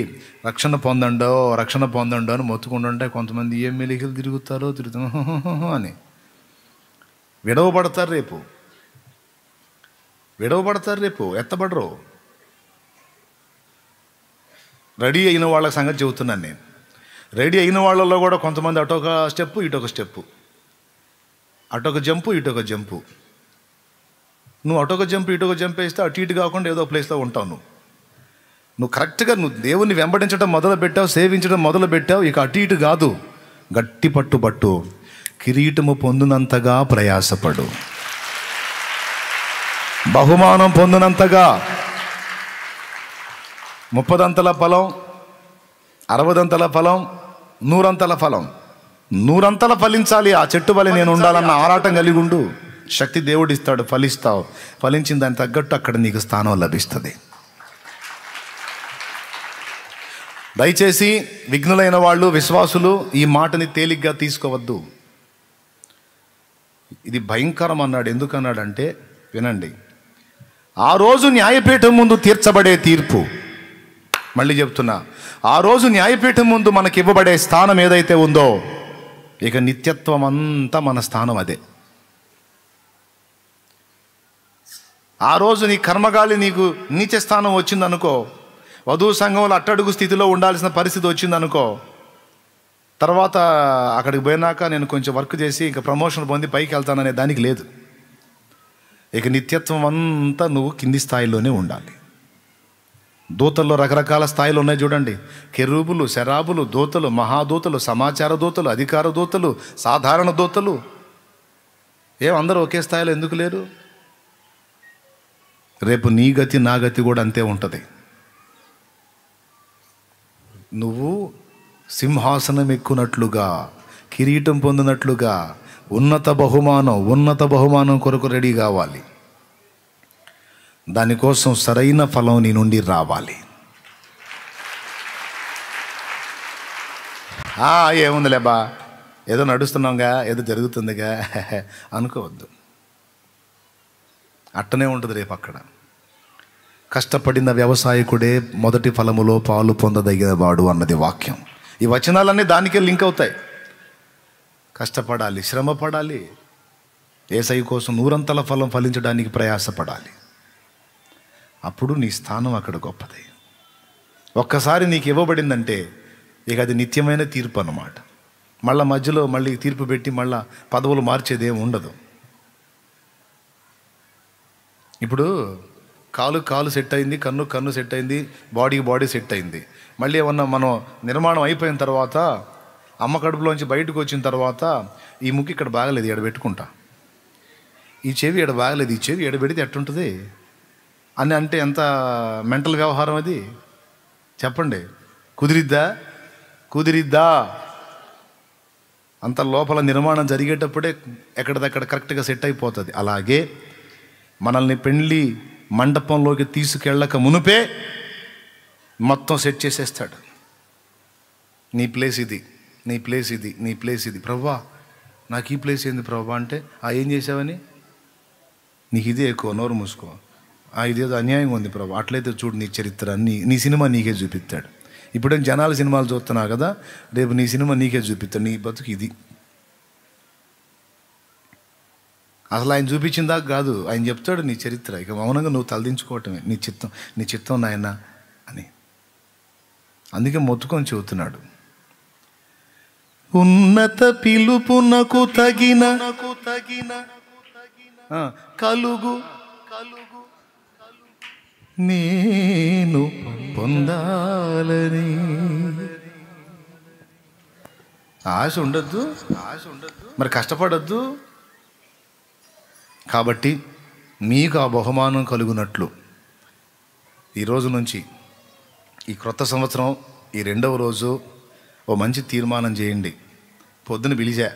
Speaker 2: రక్షణ పొందండో అని మొత్తుకుంటుంటే కొంతమంది ఏం మెలికలు తిరుగుతారో అని విడవబడతారు. రేపు ఎత్తబడరు. రెడీ అయిన వాళ్ళ సంగతి చెబుతున్నాను నేను. రెడీ అయిన వాళ్ళలో కూడా కొంతమంది అటొక స్టెప్పు ఇటొక స్టెప్పు, అటొక జంపు ఇటొక జంపు. నువ్వు అటొక జంపు ఇటొక జంప్ వేస్తే అటు ఇటు కాకుండా ఏదో ప్లేస్లో ఉంటావు. నువ్వు కరెక్ట్గా దేవుని వెంబడించడం మొదలు పెట్టావు, సేవించడం మొదలు పెట్టావు, ఇక అటు ఇటు కాదు, గట్టి పట్టు, కిరీటము పొందినంతగా ప్రయాసపడు, బహుమానం పొందినంతగా, 30 ఫలం, 60 ఫలం, 100 ఫలం, 100 ఫలించాలి. ఆ చెట్టు వలె నేను ఉండాలన్న ఆరాటం కలిగి ఉండు. శక్తి దేవుడు ఇస్తాడు, ఫలిస్తావు. ఫలించిన దానికి తగ్గట్టు అక్కడ నీకు స్థానం లభిస్తుంది. దయచేసి విఘ్నులైన వాళ్ళు, విశ్వాసులు ఈ మాటని తేలిగ్గా తీసుకోవద్దు. ఇది భయంకరం అన్నాడు. ఎందుకన్నాడంటే వినండి, ఆ రోజు న్యాయపీఠం ముందు తీర్చబడే తీర్పు, మళ్ళీ చెప్తున్నా, ఆ రోజు న్యాయపీఠం ముందు మనకి ఇవ్వబడే స్థానం ఏదైతే ఉందో, ఇక నిత్యత్వం అంతా మన స్థానం అదే. ఆ రోజు నీ కర్మగాలి నీకు నీచ స్థానం వచ్చిందనుకో, వధువు సంఘంలో అట్టడుగు స్థితిలో ఉండాల్సిన పరిస్థితి వచ్చిందనుకో, తర్వాత అక్కడికి పోయినాక నేను కొంచెం వర్క్ చేసి ఇంకా ప్రమోషన్ పొంది పైకి వెళ్తాననే దానికి లేదు. ఇక నిత్యత్వం అంతా నువ్వు కింది స్థాయిలోనే ఉండాలి. దూతల్లో రకరకాల స్థాయిలు ఉన్నాయి చూడండి. కెరూబులు, శరాబులు, దూతలు, మహాదూతలు, సమాచార దూతలు, అధికార దూతలు, సాధారణ దూతలు. అందరూ ఒకే స్థాయిలో ఎందుకు లేరు? రేపు నీ గతి నా గతి కూడా అంతే ఉంటుంది. నువ్వు సింహాసనం ఎక్కునట్లుగా, కిరీటం పొందినట్లుగా ఉన్నత బహుమానం కొరకు రెడీ కావాలి. దానికోసం సరైన ఫలం నీ నుండి రావాలి. ఏముందిలేబా, ఏదో నడుస్తున్నాంగా, ఏదో జరుగుతుందిగా అనుకోవద్దు. అట్టనే ఉంటుంది రేపు అక్కడ. కష్టపడిన వ్యవసాయకుడే మొదటి ఫలములో పాలు పొందదగినవాడు అన్నది వాక్యం. ఈ వచనాలన్నీ దానికే లింక్ అవుతాయి. కష్టపడాలి, శ్రమ పడాలి, యేసయ్య కోసం నూరంతల ఫలం ఫలించడానికి ప్రయాసపడాలి. అప్పుడు నీ స్థానం అక్కడ గొప్పది. ఒక్కసారి నీకు ఇవ్వబడిందంటే ఇక అది నిత్యమైన తీర్పు అన్నమాట. మధ్యలో మళ్ళీ తీర్పు పెట్టి మళ్ళా పదవులు మార్చేది ఏమి ఉండదు. ఇప్పుడు కాలు సెట్ అయింది, కన్ను సెట్ అయింది, బాడీ సెట్ అయింది. మళ్ళీ ఏమన్నా మనం నిర్మాణం అయిపోయిన తర్వాత అమ్మ కడుపులోంచి బయటకు వచ్చిన తర్వాత ఈ ముక్కు ఇక్కడ బాగలేదు, ఎడ పెట్టుకుంటా, ఈ చెవి ఎడ బాగలేదు, ఈ చెవి ఎడ పెడితే ఎట్టుంటుంది అని అంటే ఎంత మెంటల్ వ్యవహారం అది చెప్పండి. కుదిరిద్దా? అంత లోపల నిర్మాణం జరిగేటప్పుడే ఎక్కడిదక్కడ కరెక్ట్గా సెట్ అయిపోతుంది. అలాగే మనల్ని పెళ్లి మండపంలోకి తీసుకెళ్ళక మునుపే మొత్తం సెట్ చేసేస్తాడు. నీ ప్లేస్ ఇది. ప్రవ్వా నాకు ఈ ప్లేస్ ఏంది ప్రవ్వా అంటే, ఏం చేసావని, నీకు ఇదే ఎక్కువ, నోరు మూసుకో, ఇదేదో అన్యాయంగా ఉంది ప్రభు, అట్లయితే చూడు నీ చరిత్ర, నీ సినిమా నీకే చూపిస్తాడు. ఇప్పుడేం జనాల సినిమాలు చూస్తున్నావు కదా, రేపు నీ సినిమా నీకే చూపిస్తాడు. నీ బతుకు ఇది. అసలు ఆయన చూపించిందా కాదు, ఆయన చెప్తాడు నీ చరిత్ర. ఇక మౌనంగా నువ్వు తలదించుకోవటమే, నీ చిత్తం నాయన అని. అందుకే మొత్తుకొని చెబుతున్నాడు, ఉన్నత పిలుపునకు తగిన కలుగు నేను పొందాలని ఆశ ఉండద్దు, మరి కష్టపడద్దు. కాబట్టి మీకు ఆ బహుమానం కలుగునట్లు ఈరోజు నుంచి ఈ క్రొత్త సంవత్సరం ఈ 2వ రోజు ఓ మంచి తీర్మానం చేయండి. పొద్దున పిలిచా,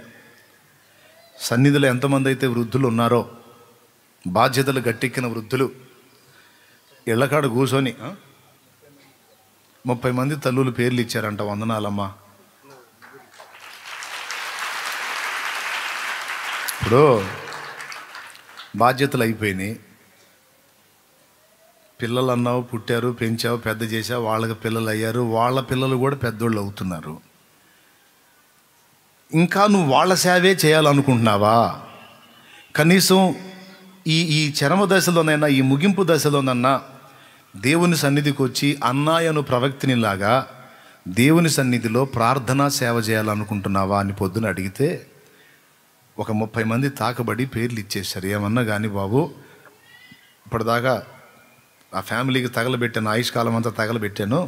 Speaker 2: సన్నిధిలో ఎంతమంది అయితే వృద్ధులు ఉన్నారో, బాధ్యతలు గట్టెక్కిన వృద్ధులు, ఇళ్ళకాడ కూర్చొని 30 మంది తల్లులు పేర్లు ఇచ్చారంట. వందనాలమ్మా. ఇప్పుడు బాధ్యతలు అయిపోయినాయి. పిల్లలు అన్నావు, పుట్టారు, పెంచావు, పెద్ద చేసావు, వాళ్ళకి పిల్లలు అయ్యారు, వాళ్ళ పిల్లలు కూడా పెద్దోళ్ళు అవుతున్నారు. ఇంకా నువ్వు వాళ్ళ సేవే చేయాలనుకుంటున్నావా? కనీసం ఈ చరమ దశలోనైనా, ఈ ముగింపు దశలోనన్నా దేవుని సన్నిధికి వచ్చి అన్నాయను ప్రవక్తినిలాగా దేవుని సన్నిధిలో ప్రార్థనా సేవ చేయాలనుకుంటున్నావా అని పొద్దున అడిగితే ఒక 30 మంది తాకబడి పేర్లు ఇచ్చేశారు. ఏమన్నా కానీ బాబు, ఇప్పటిదాకా ఆ ఫ్యామిలీకి తగలబెట్టాను, ఆయుష్కాలం అంతా తగలబెట్టాను,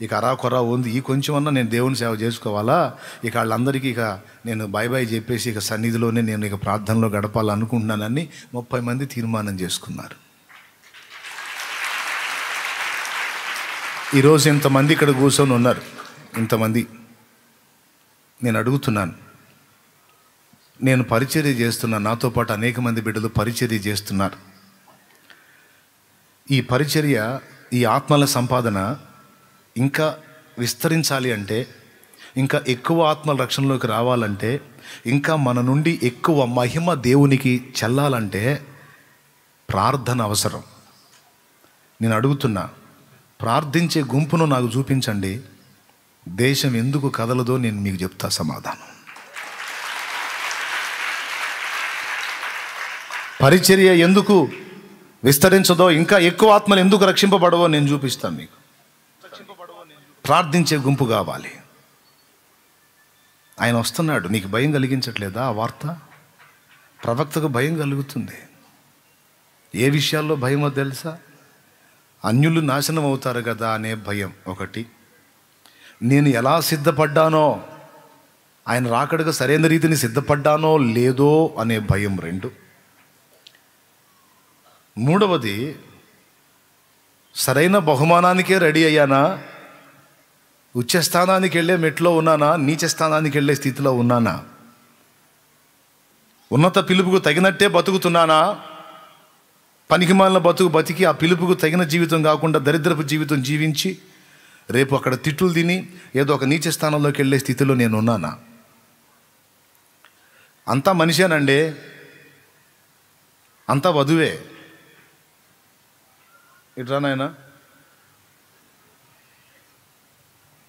Speaker 2: ఇక అరాకొరా ఉంది, ఈ కొంచెమన్నా నేను దేవుని సేవ చేసుకోవాలా, ఇక వాళ్ళందరికీ ఇక నేను బాయ్ చెప్పేసి ఇక సన్నిధిలోనే నేను ఇక ప్రార్థనలో గడపాలనుకుంటున్నానని 30 మంది తీర్మానం చేసుకున్నారు. ఈరోజు ఇంతమంది ఇక్కడ కూర్చొని ఉన్నారు. ఇంతమంది నేను అడుగుతున్నాను, నేను పరిచర్య చేస్తున్నాను, నాతో పాటు అనేక మంది బిడ్డలు పరిచర్య చేస్తున్నారు. ఈ పరిచర్య, ఈ ఆత్మల సంపాదన ఇంకా విస్తరించాలి అంటే, ఇంకా ఎక్కువ ఆత్మల రక్షణలోకి రావాలంటే, ఇంకా మన నుండి ఎక్కువ మహిమ దేవునికి చెల్లాలంటే ప్రార్థన అవసరం. నేను అడుగుతున్నా, ప్రార్థించే గుంపును నాకు చూపించండి, దేశం ఎందుకు కదలదో నేను మీకు చెప్తా సమాధానం. పరిచర్య ఎందుకు విస్తరించదో, ఇంకా ఎక్కువ ఆత్మలు ఎందుకు రక్షింపబడవో నేను చూపిస్తాను మీకు. ప్రార్థించే గుంపు కావాలి. ఆయన వస్తున్నాడు. నీకు భయం కలిగించట్లేదా ఆ వార్త? ప్రవక్తకు భయం కలుగుతుంది. ఏ విషయాల్లో భయమో తెలుసా? అన్యులు నాశనం అవుతారు కదా అనే భయం ఒకటి. నేను ఎలా సిద్ధపడ్డానో, ఆయన రాకడగా సరైన రీతిని సిద్ధపడ్డానో లేదో అనే భయం 2. మూడవది, సరైన బహుమానానికే రెడీ అయ్యానా, ఉచ్చస్థానానికి వెళ్ళే మెట్లో ఉన్నానా, నీచ స్థానానికి వెళ్ళే స్థితిలో ఉన్నానా, ఉన్నత పిలుపుకు తగినట్టే బతుకుతున్నానా, పనికిమాలిన బతికి ఆ పిలుపుకు తగిన జీవితం కాకుండా దరిద్రపు జీవితం జీవించి రేపు అక్కడ తిట్లు తిని ఏదో ఒక నీచ స్థానంలోకి వెళ్ళే స్థితిలో నేను ఉన్నానా? అంతా మనిషేనండి, అంతా వధువే. ఇట్రా నాయన,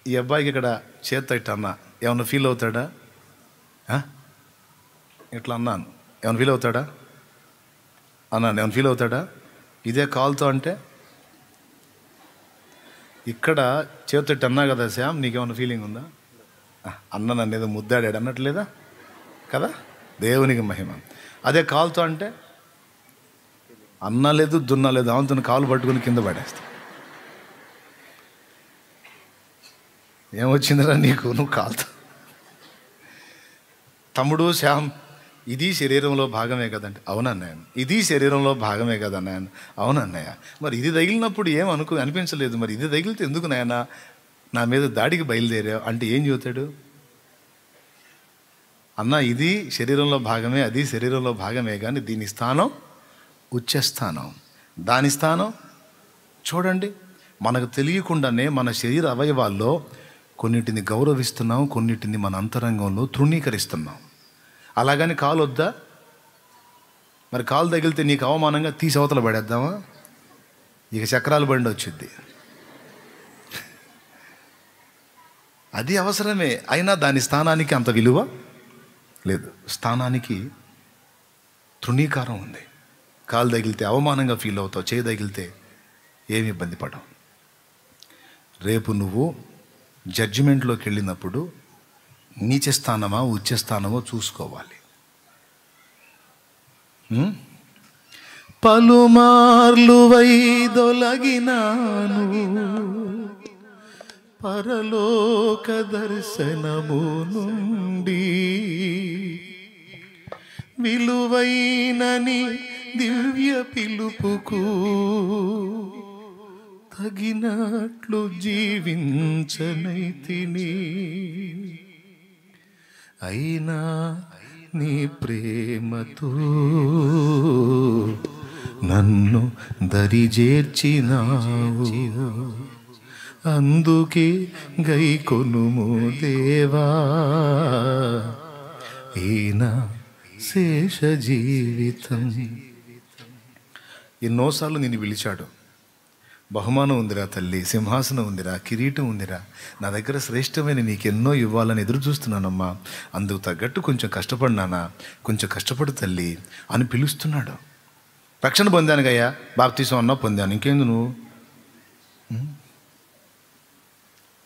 Speaker 2: ఈ అబ్బాయికి ఇక్కడ చేత్తో ఇట్లా అన్నా ఏమన్నా ఫీల్ అవుతాడా? ఇట్లా అన్నాను, ఏమైనా ఫీల్ అవుతాడా? అన్నాను, ఏమైనా ఫీల్ అవుతాడా? ఇదే కాల్తో అంటే ఇక్కడ చేత్తో ఇట్టు అన్నా కదా శ్యామ్, నీకేమైనా ఫీలింగ్ ఉందా? అన్న నన్ను ఏదో ముద్దాడాడు అన్నట్లేదా కదా? దేవునికి మహిమ. అదే కాలుతో అంటే అన్నలేదు దున్నలేదు, ఆమెతో కాలు పట్టుకుని కింద పడేస్తా. ఏమొచ్చిందిరా నీకు, నువ్వు కాలుతో. తమ్ముడు శ్యామ్, ఇది శరీరంలో భాగమే కదండి. అవునన్నయ్య. ఇది శరీరంలో భాగమే కదన్నయ్య. అవునన్నయ్య. మరి ఇది తగిలినప్పుడు అనిపించలేదు, మరి ఇది తగిలితే ఎందుకు నాయన నా మీద దాడికి బయలుదేరావు అంటే ఏం చెబుతాడు? అన్న, ఇది శరీరంలో భాగమే, అది శరీరంలో భాగమే, కానీ దీని స్థానం ఉచ్చస్థానం, దాని స్థానం చూడండి. మనకు తెలియకుండానే మన శరీర అవయవాల్లో కొన్నిటిని గౌరవిస్తున్నాం, కొన్నిటిని మన అంతరంగంలో తృణీకరిస్తున్నాం. అలాగని కాలు వద్దా? మరి కాలు తగిలితే నీకు అవమానంగా తీసి అవతల పడేద్దామా? ఇక చక్రాల బండి వచ్చింది. అది అవసరమే, అయినా దాని స్థానానికి అంత విలువ లేదు. స్థానానికి తృణీకారం ఉంది. కాలు తగిలితే అవమానంగా ఫీల్ అవుతావు, చేయి తగిలితే ఏమి ఇబ్బంది పడవు. రేపు నువ్వు జడ్జిమెంట్లోకి వెళ్ళినప్పుడు నీచ స్థానమా ఉచ్చ స్థానమో చూసుకోవాలి. పలుమార్లు వైదొలగినాను పరలోక దర్శనము నుండి, విలువైనని దివ్య పిలుపుకు తగినట్లు జీవించనైతిని. అయినా నీ ప్రేమతో నన్ను దరిజేర్చినావు, అందుకే గైకొనుము దేవా ఈనా శేష జీవితం. ఎన్నోసార్లు నేను పిలిచాడు. బహుమానం ఉందిరా తల్లి, సింహాసనం ఉందిరా, కిరీటం ఉందిరా, నా దగ్గర శ్రేష్టమైన నీకెన్నో ఇవ్వాలని ఎదురు చూస్తున్నానమ్మా, అందుకు తగ్గట్టు కొంచెం కష్టపడినానా, కొంచెం కష్టపడు తల్లి అని పిలుస్తున్నాడు. రక్షణ పొందాను గయ్యా, బాప్తీసం అన్నా పొందాను, ఇంకేంది నువ్వు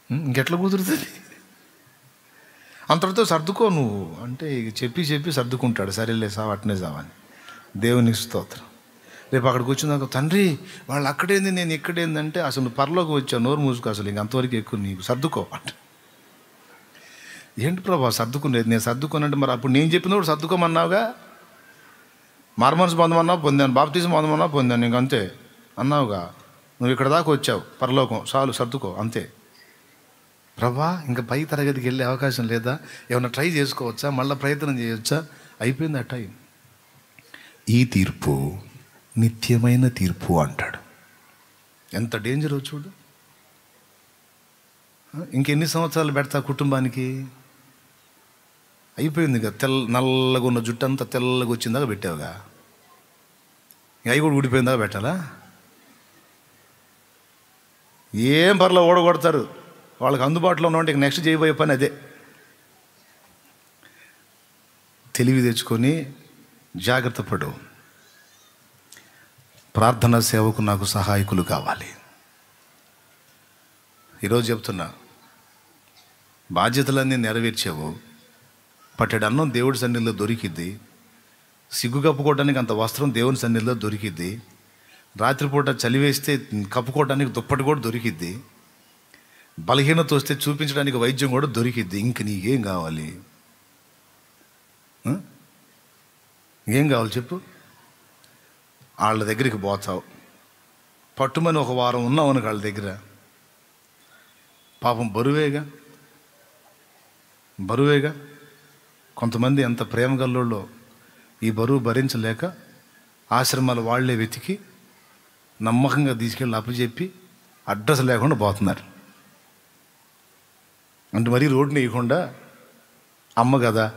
Speaker 2: ఇంకెట్లా కుదురుతుంది? అంతటితో సర్దుకో నువ్వు అంటే చెప్పి సర్దుకుంటాడు. సరేలే సావు, అట్నే సావని. దేవునికి స్తోత్రం. రేపు అక్కడికి వచ్చిందాక, తండ్రి వాళ్ళు అక్కడేంది నేను ఇక్కడేందంటే, అసలు నువ్వు పరలోకి వచ్చావు, నోరు మూసుకో, అసలు ఇంక అంతవరకు ఎక్కువ నీకు సర్దుకో అంట. ఏంటి ప్రభా సర్దుకునేది? నేను సర్దుకోనంటే మరి అప్పుడు నేను చెప్పినప్పుడు సర్దుకోమన్నావుగా. మారుమనసు పొందమన్నావు పొందాను, బాప్తిజం పొందమన్నావు పొందాను, ఇంక అంతే అన్నావుగా. నువ్వు ఇక్కడ దాకా వచ్చావు, పరలోకం చాలు, సర్దుకో అంతే. ప్రభా ఇంకా పై తరగతికి వెళ్ళే అవకాశం లేదా? ఏమైనా ట్రై చేసుకోవచ్చా? మళ్ళీ ప్రయత్నం చేయొచ్చా? అయిపోయింది ఆ టైం. ఈ తీర్పు నిత్యమైన తీర్పు అంటాడు. ఎంత డేంజరో చూడు. ఇంకెన్ని సంవత్సరాలు పెడతా కుటుంబానికి? అయిపోయింది కదా. నల్లగా ఉన్న జుట్టు అంతా తెల్లగా వచ్చిందాకా పెట్టావుగా, అవి కూడా ఊడిపోయిందాకా పెట్టాలా? ఏం పర్లో ఓడగొడతారు. వాళ్ళకి అందుబాటులో ఉన్నవాటి నెక్స్ట్ చేయబోయే పని అదే. తెలివి తెచ్చుకొని జాగ్రత్త పడు. ప్రార్థనా సేవకు నాకు సహాయకులు కావాలి. ఈరోజు చెప్తున్నా, బాధ్యతలన్నీ నెరవేర్చావు, పట్టెడు అన్నం దేవుడి సన్నిధిలో దొరికిద్ది, సిగ్గు కప్పుకోవడానికి అంత వస్త్రం దేవుని సన్నిధిలో దొరికిద్ది, రాత్రిపూట చలివేస్తే కప్పుకోవడానికి దుప్పటి కూడా దొరికిద్ది, బలహీనత వస్తే చూపించడానికి వైద్యం కూడా దొరికిద్ది. ఇంక నీకేం కావాలి? ఏం కావాలి చెప్పు? వాళ్ళ దగ్గరికి పోతావు, పట్టుమని ఒక వారం ఉన్నావు వాళ్ళ దగ్గర, పాపం బరువేగా. కొంతమంది ఎంత ప్రేమ గల్లోళ్ళో ఈ బరువు భరించలేక ఆశ్రమాలు వాళ్లే వెతికి నమ్మకంగా తీసుకెళ్ళి అప్పచెప్పి అడ్రస్ లేకుండా పోతున్నారు. అంటే మరీ రోడ్డుని వేయకుండా, అమ్మ కదా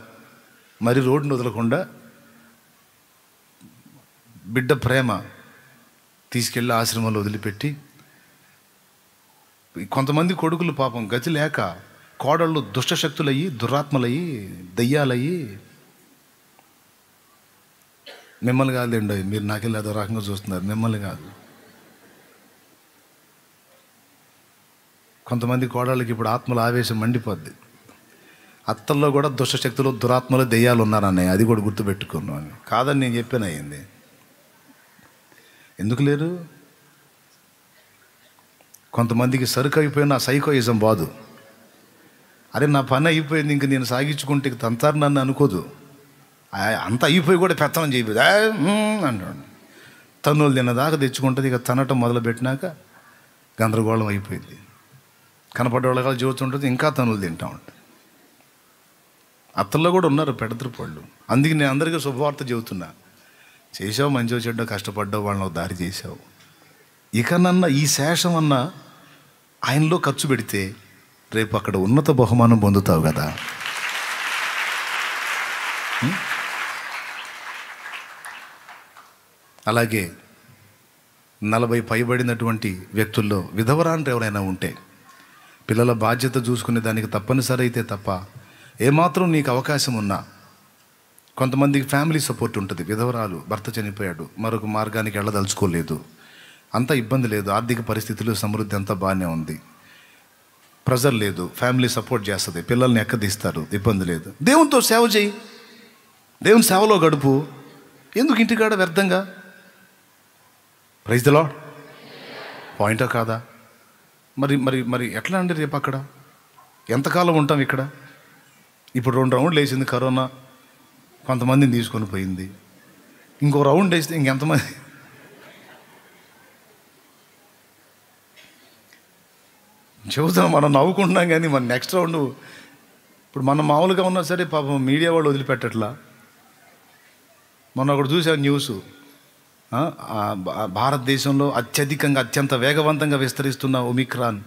Speaker 2: మరి రోడ్డుని వదలకుండా బిడ్డ ప్రేమ తీసుకెళ్ళి ఆశ్రమంలో వదిలిపెట్టి, కొంతమంది కొడుకులు పాపం గతి లేక కోడళ్ళు దుష్టశక్తులయ్యి, దురాత్మలయ్యి, దయ్యాలయ్యి, మిమ్మల్ని కాదులేండి, మీరు నాకెళ్ళి అదో రకంగా చూస్తున్నారు, మిమ్మల్ని కాదు. కొంతమంది కోడళ్ళకి ఇప్పుడు ఆత్మల ఆవేశం మండిపోద్ది. అత్తల్లో కూడా దుష్టశక్తులు, దురాత్మలు, దెయ్యాలు ఉన్నారన్నయ్య, అది కూడా గుర్తుపెట్టుకున్నాను. కాదని నేను చెప్పాను. అయ్యింది. ఎందుకు లేరు? కొంతమందికి సరుకు అయిపోయిన సైకోయిజం బాదు. అరే నా పని అయిపోయింది, ఇంక నేను సాగించుకుంటే తంతారు నన్ను అనుకోదు. అంత అయిపోయి కూడా పెత్తనం చేయదు అంటాడు. తన్నులు తిన్నదాకా తెచ్చుకుంటుంది, ఇక తనటం మొదలుపెట్టినాక గందరగోళం అయిపోయింది. కనపడ్డవాళ్ళగా చూస్తుంటుంది, ఇంకా తనులు తింటా ఉంటుంది. అత్తల్లో కూడా ఉన్నారు పెడతరు పళ్ళు. అందుకే నేను అందరికీ శుభవార్త చెబుతున్నా, చేసావు మంచిగా చెడ్డో కష్టపడ్డావు, వాళ్ళని దారి చేసావు, ఇకనన్నా ఈ శేషం అన్నా ఆయనలో ఖర్చు పెడితే రేపు అక్కడ ఉన్నత బహుమానం పొందుతావు కదా. అలాగే 40 పైబడినటువంటి వ్యక్తుల్లో విధవరాండ్రు ఎవరైనా ఉంటే, పిల్లల బాధ్యత చూసుకునే దానికి తప్పనిసరి అయితే తప్ప ఏమాత్రం నీకు అవకాశం ఉన్నా, కొంతమందికి ఫ్యామిలీ సపోర్ట్ ఉంటుంది. విధవరాలు, భర్త చనిపోయాడు, మరొక మార్గానికి వెళ్ళదలుచుకోలేదు, అంత ఇబ్బంది లేదు, ఆర్థిక పరిస్థితులు, సమృద్ధి అంతా బాగానే ఉంది, ప్రెజర్ లేదు, ఫ్యామిలీ సపోర్ట్ చేస్తుంది, పిల్లల్ని ఎక్కదీస్తారు, ఇబ్బంది లేదు. దేవునితో సేవ చేయి, దేవుని సేవలో గడుపు. ఎందుకు ఇంటికాడ వ్యర్థంగా? Praise the lord. పాయింటా కాదా? మరి మరి మరి ఎట్లా అండి రేపు అక్కడ ఎంతకాలం ఉంటాం? ఇక్కడ ఇప్పుడు 2 రౌండ్లు వేసింది కరోనా, కొంతమందిని తీసుకొని పోయింది. ఇంకో రౌండ్ వేస్తే ఇంకెంతమంది? చెబుతాం, మనం నవ్వుకుంటున్నాం కానీ మన నెక్స్ట్ రౌండ్ ఇప్పుడు మనం మామూలుగా ఉన్నా సరే పాపం మీడియా వాళ్ళు వదిలిపెట్టట్లా. మొన్న ఒకటి చూసాం న్యూస్, భారతదేశంలో అత్యధికంగా అత్యంత వేగవంతంగా విస్తరిస్తున్న ఒమిక్రాన్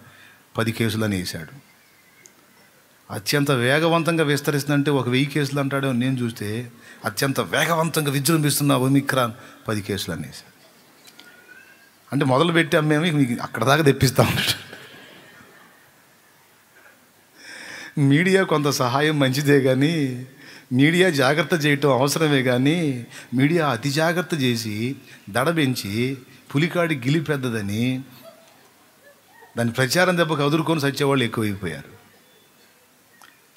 Speaker 2: 10 కేసులని వేశాడు. అత్యంత వేగవంతంగా విస్తరిస్తుందంటే ఒక 1000 కేసులు అంటాడో, నేను చూస్తే అత్యంత వేగవంతంగా విజృంభిస్తున్న ఒమిక్రాన్ 10 కేసులు అనేసి. అంటే మొదలు పెట్టాం మేము, మీకు అక్కడ దాకా తెప్పిస్తా ఉంటాడు. మీడియా కొంత సహాయం మంచిదే కానీ, మీడియా జాగ్రత్త చేయటం అవసరమే కానీ, మీడియా అతి జాగ్రత్త చేసి దడబెంచి పులికాడి గిలి పెద్దదని దాని ప్రచారం దెబ్బకు అదురుకొని సచ్చేవాళ్ళు ఎక్కువైపోయారు.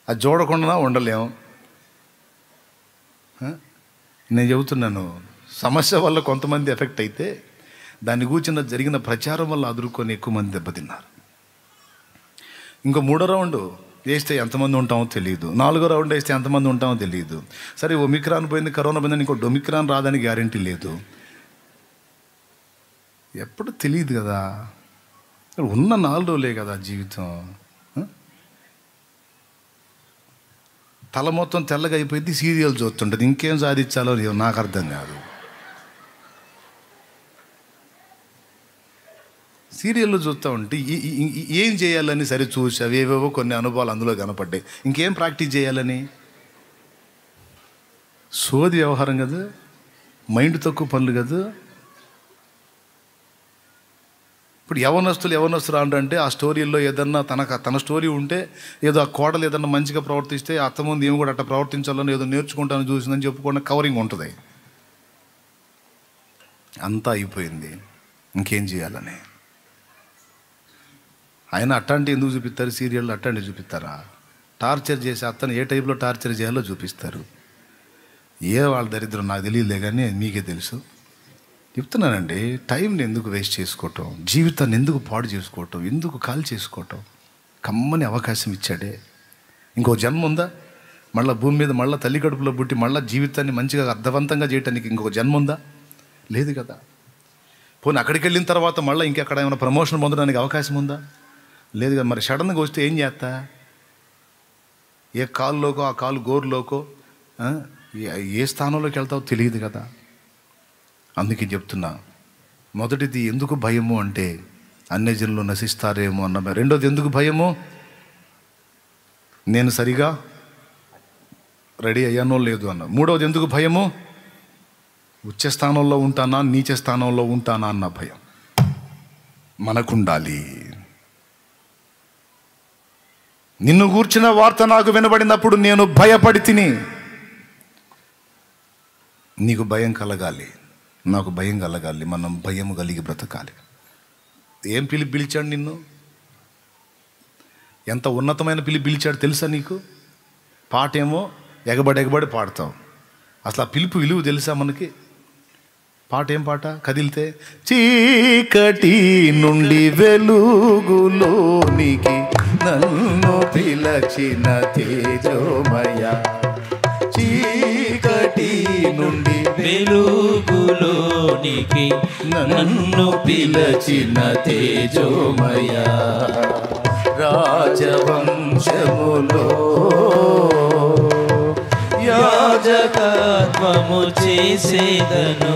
Speaker 2: అది చూడకుండా ఉండలేం. నేను చెబుతున్నాను, సమస్య వల్ల కొంతమంది ఎఫెక్ట్ అయితే దాన్ని కూర్చున్న జరిగిన ప్రచారం వల్ల అదురుకొని ఎక్కువ మంది దెబ్బతిన్నారు. ఇంకో 3వ రౌండ్ వేస్తే ఎంతమంది ఉంటామో తెలియదు, 4వ రౌండ్ వేస్తే ఎంతమంది ఉంటామో తెలియదు. సరే ఒమిక్రాన్ పోయింది, కరోనా పోయిందని ఇంకో డొమిక్రాన్ రాదని గ్యారంటీ లేదు, ఎప్పుడు తెలియదు కదా. ఉన్న 4 రోజులే కదా జీవితం. తల మొత్తం తెల్లగా అయిపోయింది, సీరియల్ చూస్తుంటుంది, ఇంకేం సాధించాలో నాకు అర్థం కాదు. సీరియల్లో చూస్తూ ఉంటే ఏం చేయాలని సరే చూసి అవేవేవో కొన్ని అనుభవాలు అందులో కనపడ్డాయి. ఇంకేం ప్రాక్టీస్ చేయాలని? సోది వ్యవహారం కదా, మైండ్ తక్కువ పనులు కదా. ఇప్పుడు యవనస్తులు అంటే ఆ స్టోరీల్లో ఏదన్నా తన స్టోరీ ఉంటే, ఏదో ఆ కోడలు ఏదన్నా మంచిగా ప్రవర్తిస్తే అత్త ముందు ఏమి కూడా అట్లా ప్రవర్తించాలని ఏదో నేర్చుకుంటాను చూసిందని చెప్పుకోవడానికి కవరింగ్ ఉంటుంది. అంతా అయిపోయింది, ఇంకేం చేయాలని. ఆయన అట్లాంటి ఎందుకు చూపిస్తారు? సీరియల్లో అట్లాంటివి చూపిస్తారా? టార్చర్ చేసి అతను ఏ టైప్లో టార్చర్ చేయాలో చూపిస్తారు. వాళ్ళ దరిద్రం నాకు తెలియలే, కానీ మీకే తెలుసు. చెప్తున్నానండి, టైంని ఎందుకు వేస్ట్ చేసుకోవటం, జీవితాన్ని ఎందుకు పాడు చేసుకోవటం, ఎందుకు కాల్ చేసుకోవటం? కమ్మని అవకాశం ఇచ్చాడే. ఇంకో జన్మ ఉందా? మళ్ళీ భూమి మీద మళ్ళీ తల్లి కడుపులో పుట్టి మళ్ళీ జీవితాన్ని మంచిగా అర్థవంతంగా చేయటానికి ఇంకొక జన్మ ఉందా? లేదు కదా. పోనీ అక్కడికి వెళ్ళిన తర్వాత మళ్ళీ ఇంకెక్కడ ఏమైనా ప్రమోషన్ పొందడానికి అవకాశం ఉందా? లేదు కదా. మరి సడన్గా వస్తే ఏం చేస్తా? ఏ కాలులోకో ఆ కాలు గోరులోకో ఏ స్థానంలోకి వెళ్తావో తెలియదు కదా. అందుకే చెప్తున్నా, మొదటిది ఎందుకు భయము అంటే అన్యజనులు నశిస్తారేమో అన్న. రెండోది ఎందుకు భయము? నేను సరిగా రెడీ అయ్యానో లేదు అన్న. మూడవది ఎందుకు భయము? ఉచ్చ స్థానంలో ఉంటానా నీచ స్థానంలో ఉంటానా అన్న భయం మనకుండాలి. నిన్ను గూర్చిన వార్త నాకు వినబడినప్పుడు నేను భయపడి తిని. నీకు భయం కలగాలి, నాకు భయం కలగాలి, మనం భయం కలిగి బ్రతకాలి. ఏం పిలిచాడు నిన్ను? ఎంత ఉన్నతమైన పిలిచాడు తెలుసా నీకు? పాటేమో ఎగబడి పాడతాం. అసలు ఆ పిలుపు విలువ తెలుసా మనకి? పాట ఏం పాట? కదిలితే చీకటి నుండి వెలుగులోనికి నన్ను పిలచిన తేజోమయ, చీకటి నుండి
Speaker 1: వెలుగులోనికి నన్ను పిలచిన తేజోమయ,
Speaker 2: రాజవంశములో
Speaker 1: యాజకత్వము చేసేదను.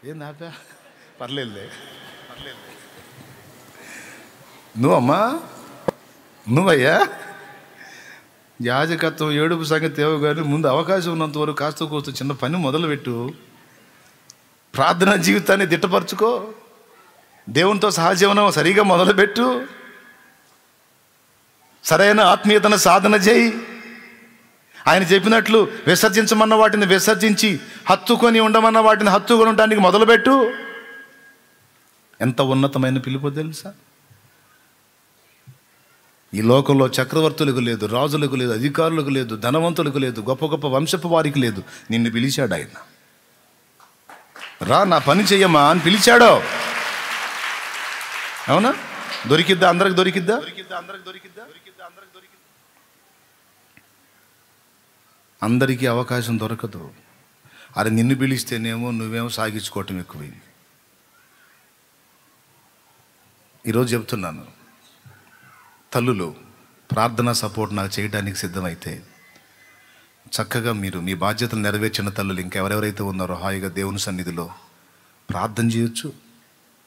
Speaker 2: ఏం నాపా? పర్లేదులే. నువ్వమ్మా, నువ్వయ్యా యాజకత్వం ఏడుపు సంగతి ఏవో కానీ ముందు అవకాశం ఉన్నంత వరకు కాస్త కోస్త చిన్న పని మొదలుపెట్టు. ప్రార్థనా జీవితాన్ని దిట్టపరచుకో. దేవునితో సహజీవనం సరిగా మొదలుపెట్టు. సరైన ఆత్మీయతను సాధన చేయి. ఆయన చెప్పినట్లు విసర్జించమన్న వాటిని విసర్జించి, హత్తుకొని ఉండమన్న వాటిని హత్తుకొని ఉండడానికి మొదలుపెట్టు. ఎంత ఉన్నతమైన పిలుపు తెలుసా? ఈ లోకంలో చక్రవర్తులకు లేదు, రాజులకు లేదు, అధికారులకు లేదు, ధనవంతులకు లేదు, గొప్ప గొప్ప వంశపు వారికి లేదు. నిన్ను పిలిచాడు ఆయన. రా నా పని చెయ్యమ్మా అని పిలిచాడో. అవునా? దొరికిద్దా? అందరికి దొరికిద్దా? అందరికీ అవకాశం దొరకదు. అరే నిన్ను పిలిస్తేనేమో నువ్వేమో సాగించుకోవటం ఎక్కువైంది. ఈరోజు చెప్తున్నాను, తల్లులు ప్రార్థనా సపోర్ట్ నాకు చేయడానికి సిద్ధమైతే చక్కగా మీరు మీ బాధ్యతలు నెరవేర్చిన తల్లులు ఇంకెవరెవరైతే ఉన్నారో హాయిగా దేవుని సన్నిధిలో ప్రార్థన చేయొచ్చు.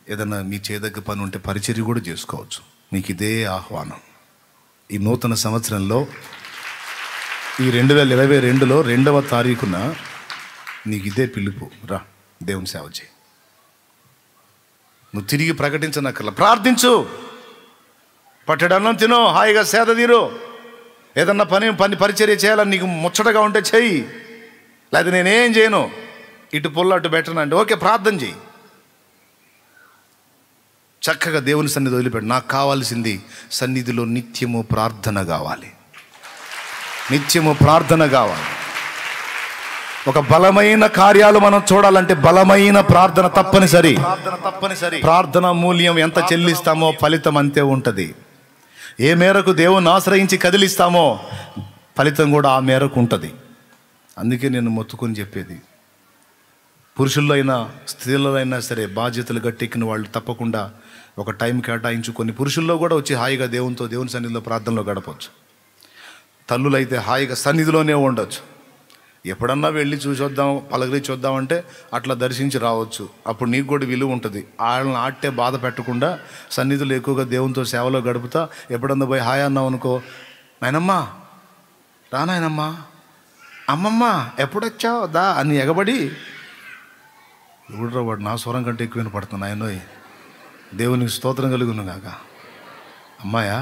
Speaker 2: ఏదన్నా మీ చేయదగ్గ పని ఉంటే పరిచర్య కూడా చేసుకోవచ్చు. మీకు ఇదే ఆహ్వానం. ఈ నూతన సంవత్సరంలో ఈ 2022లో 2వ తారీఖున నీకు ఇదే పిలుపు. రా దేవుని సేవ చేయి. నువ్వు తిరిగి ప్రకటించనక్కర్లా, ప్రార్థించు. పట్టడన్నం తినో, హాయిగా సేద తీరు. ఏదన్నా పని పరిచర్య చేయాలని నీకు ముచ్చటగా ఉంటే చెయ్యి. లేదా నేనేం చేయను, ఇటు పొల్ల అటు పెట్టనంటే ఓకే, ప్రార్థన చెయ్యి. చక్కగా దేవుని సన్నిధి వదిలిపెట్టు. నాకు కావాల్సింది సన్నిధిలో నిత్యము ప్రార్థన కావాలి, నిత్యము ప్రార్థన కావాలి. ఒక బలమైన కార్యాలు మనం చూడాలంటే బలమైన ప్రార్థన తప్పనిసరి. ప్రార్థన మూల్యం ఎంత చెల్లిస్తామో ఫలితం అంతే ఉంటుంది. ఏ మేరకు దేవుని ఆశ్రయించి కదిలిస్తామో ఫలితం కూడా ఆ మేరకు ఉంటుంది. అందుకే నేను మొత్తుకొని చెప్పేది, పురుషుల్లో అయినా స్త్రీలలో అయినా సరే బాధ్యతలు గట్టెక్కిన వాళ్ళు తప్పకుండా ఒక టైం కేటాయించుకొని పురుషుల్లో కూడా వచ్చి హాయిగా దేవుని సన్నిధిలో ప్రార్థనలో గడపచ్చు. తల్లులైతే హాయిగా సన్నిధిలోనే ఉండొచ్చు. ఎప్పుడన్నా వెళ్ళి చూసొద్దాం, పలకరి చూద్దామంటే అట్లా దర్శించి రావచ్చు. అప్పుడు నీకు కూడా విలువ ఉంటుంది. వాళ్ళని ఆట్టే బాధ పెట్టకుండా సన్నిధులు ఎక్కువగా దేవునితో సేవలో గడుపుతా ఎప్పుడన్నా పోయి హాయ్ అన్నావు అనుకో, నాయనమ్మా రా, నాయనమ్మా, అమ్మమ్మ ఎప్పుడొచ్చావు దా అని ఎగబడి, ఎవడురా వాడు నా స్వరం కంటే ఎక్కువ వినపడుతుంది ఆయనోయ్, దేవునికి స్తోత్రం కలుగును కాక. అమ్మాయా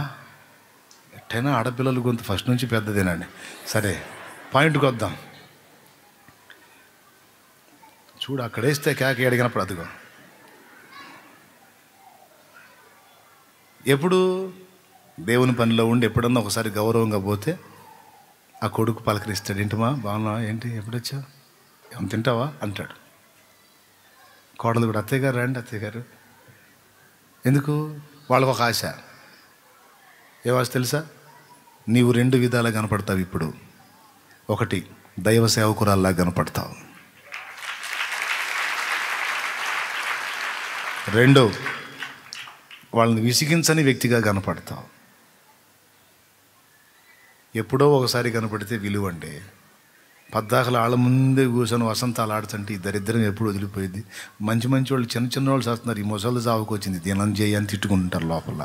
Speaker 2: ఎట్టైనా ఆడపిల్లల గొంతు ఫస్ట్ నుంచి పెద్దదేనండి. సరే పాయింట్కి వద్దాం. చూడు అక్కడేస్తే కేక ఎడిగినప్పుడు అదిగో. ఎప్పుడు దేవుని పనిలో ఉండి ఎప్పుడన్నా ఒకసారి గౌరవంగా పోతే ఆ కొడుకు పలకరిస్తాడు, ఏంటమ్మా బాగున్నా, ఏంటి ఎప్పుడొచ్చా, ఏమైనా తింటావా అంటాడు. కోడలు కూడా అత్తయ్య గారు రండి అత్తయ్య గారు. ఎందుకు? వాళ్ళకు ఒక ఆశ. ఏ ఆశ తెలుసా? నీవు 2 విధాలా కనపడతావు ఇప్పుడు. ఒకటి, దైవ సేవకురాల్లా కనపడతావు. 2, వాళ్ళని విసిగించని వ్యక్తిగా కనపడతావు. ఎప్పుడో ఒకసారి కనపడితే విలువండి. పద్దాకలు ఆళ్ళ ముందే కూర్చొని వసంతాలు ఆడుతుంటే ఈ దరిద్రం ఎప్పుడు వదిలిపోయింది. మంచి వాళ్ళు చిన్న వాళ్ళు చేస్తున్నారు. ఈ ముసలి చావుకు వచ్చింది దినం చేయి అని తిట్టుకుంటారు లోపల.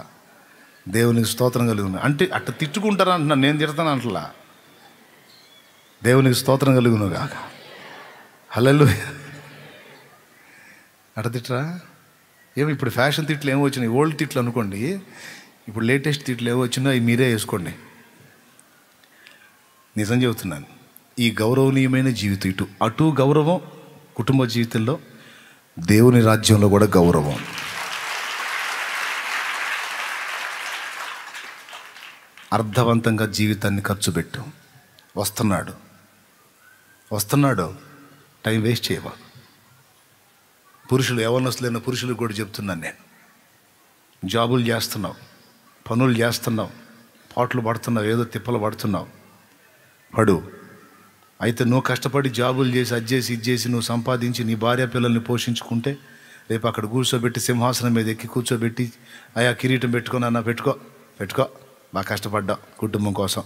Speaker 2: దేవునికి స్తోత్రం కలుగును అంటే అట్ట తిట్టుకుంటారా అంటున్నాను, నేను తిడతాను అంటలా. దేవునికి స్తోత్రం కలుగును కాక. హల్లెలూయా. అట్ట తిట్టరా? ఏమి ఇప్పుడు ఫ్యాషన్ తిట్లు ఏమో వచ్చినాయి. ఓల్డ్ తిట్లు అనుకోండి, ఇప్పుడు లేటెస్ట్ తిట్లు ఏమో వచ్చినా అవి మీరే వేసుకోండి. నిజం చెబుతున్నాను. ఈ గౌరవనీయమైన జీవితం అటు గౌరవం, కుటుంబ జీవితంలో దేవుని రాజ్యంలో కూడా గౌరవం. అర్థవంతంగా జీవితాన్ని ఖర్చు పెట్టు. వస్తున్నాడు టైం వేస్ట్ చేయవా. పురుషులు, యవ్వనస్తులైన పురుషులకు కూడా చెప్తున్నాను నేను, జాబులు చేస్తున్నావు, పనులు చేస్తున్నావు, పాటలు పడుతున్నావు, ఏదో తిప్పలు పడుతున్నావు, పడు. అయితే నువ్వు కష్టపడి జాబులు చేసి అది చేసి ఇది చేసి నువ్వు సంపాదించి నీ భార్య పిల్లల్ని పోషించుకుంటే రేపు అక్కడ కూర్చోబెట్టి సింహాసనం మీద ఎక్కి కూర్చోబెట్టి అయ్యా కిరీటం పెట్టుకొని అన్న పెట్టుకో బాగా కష్టపడ్డా కుటుంబం కోసం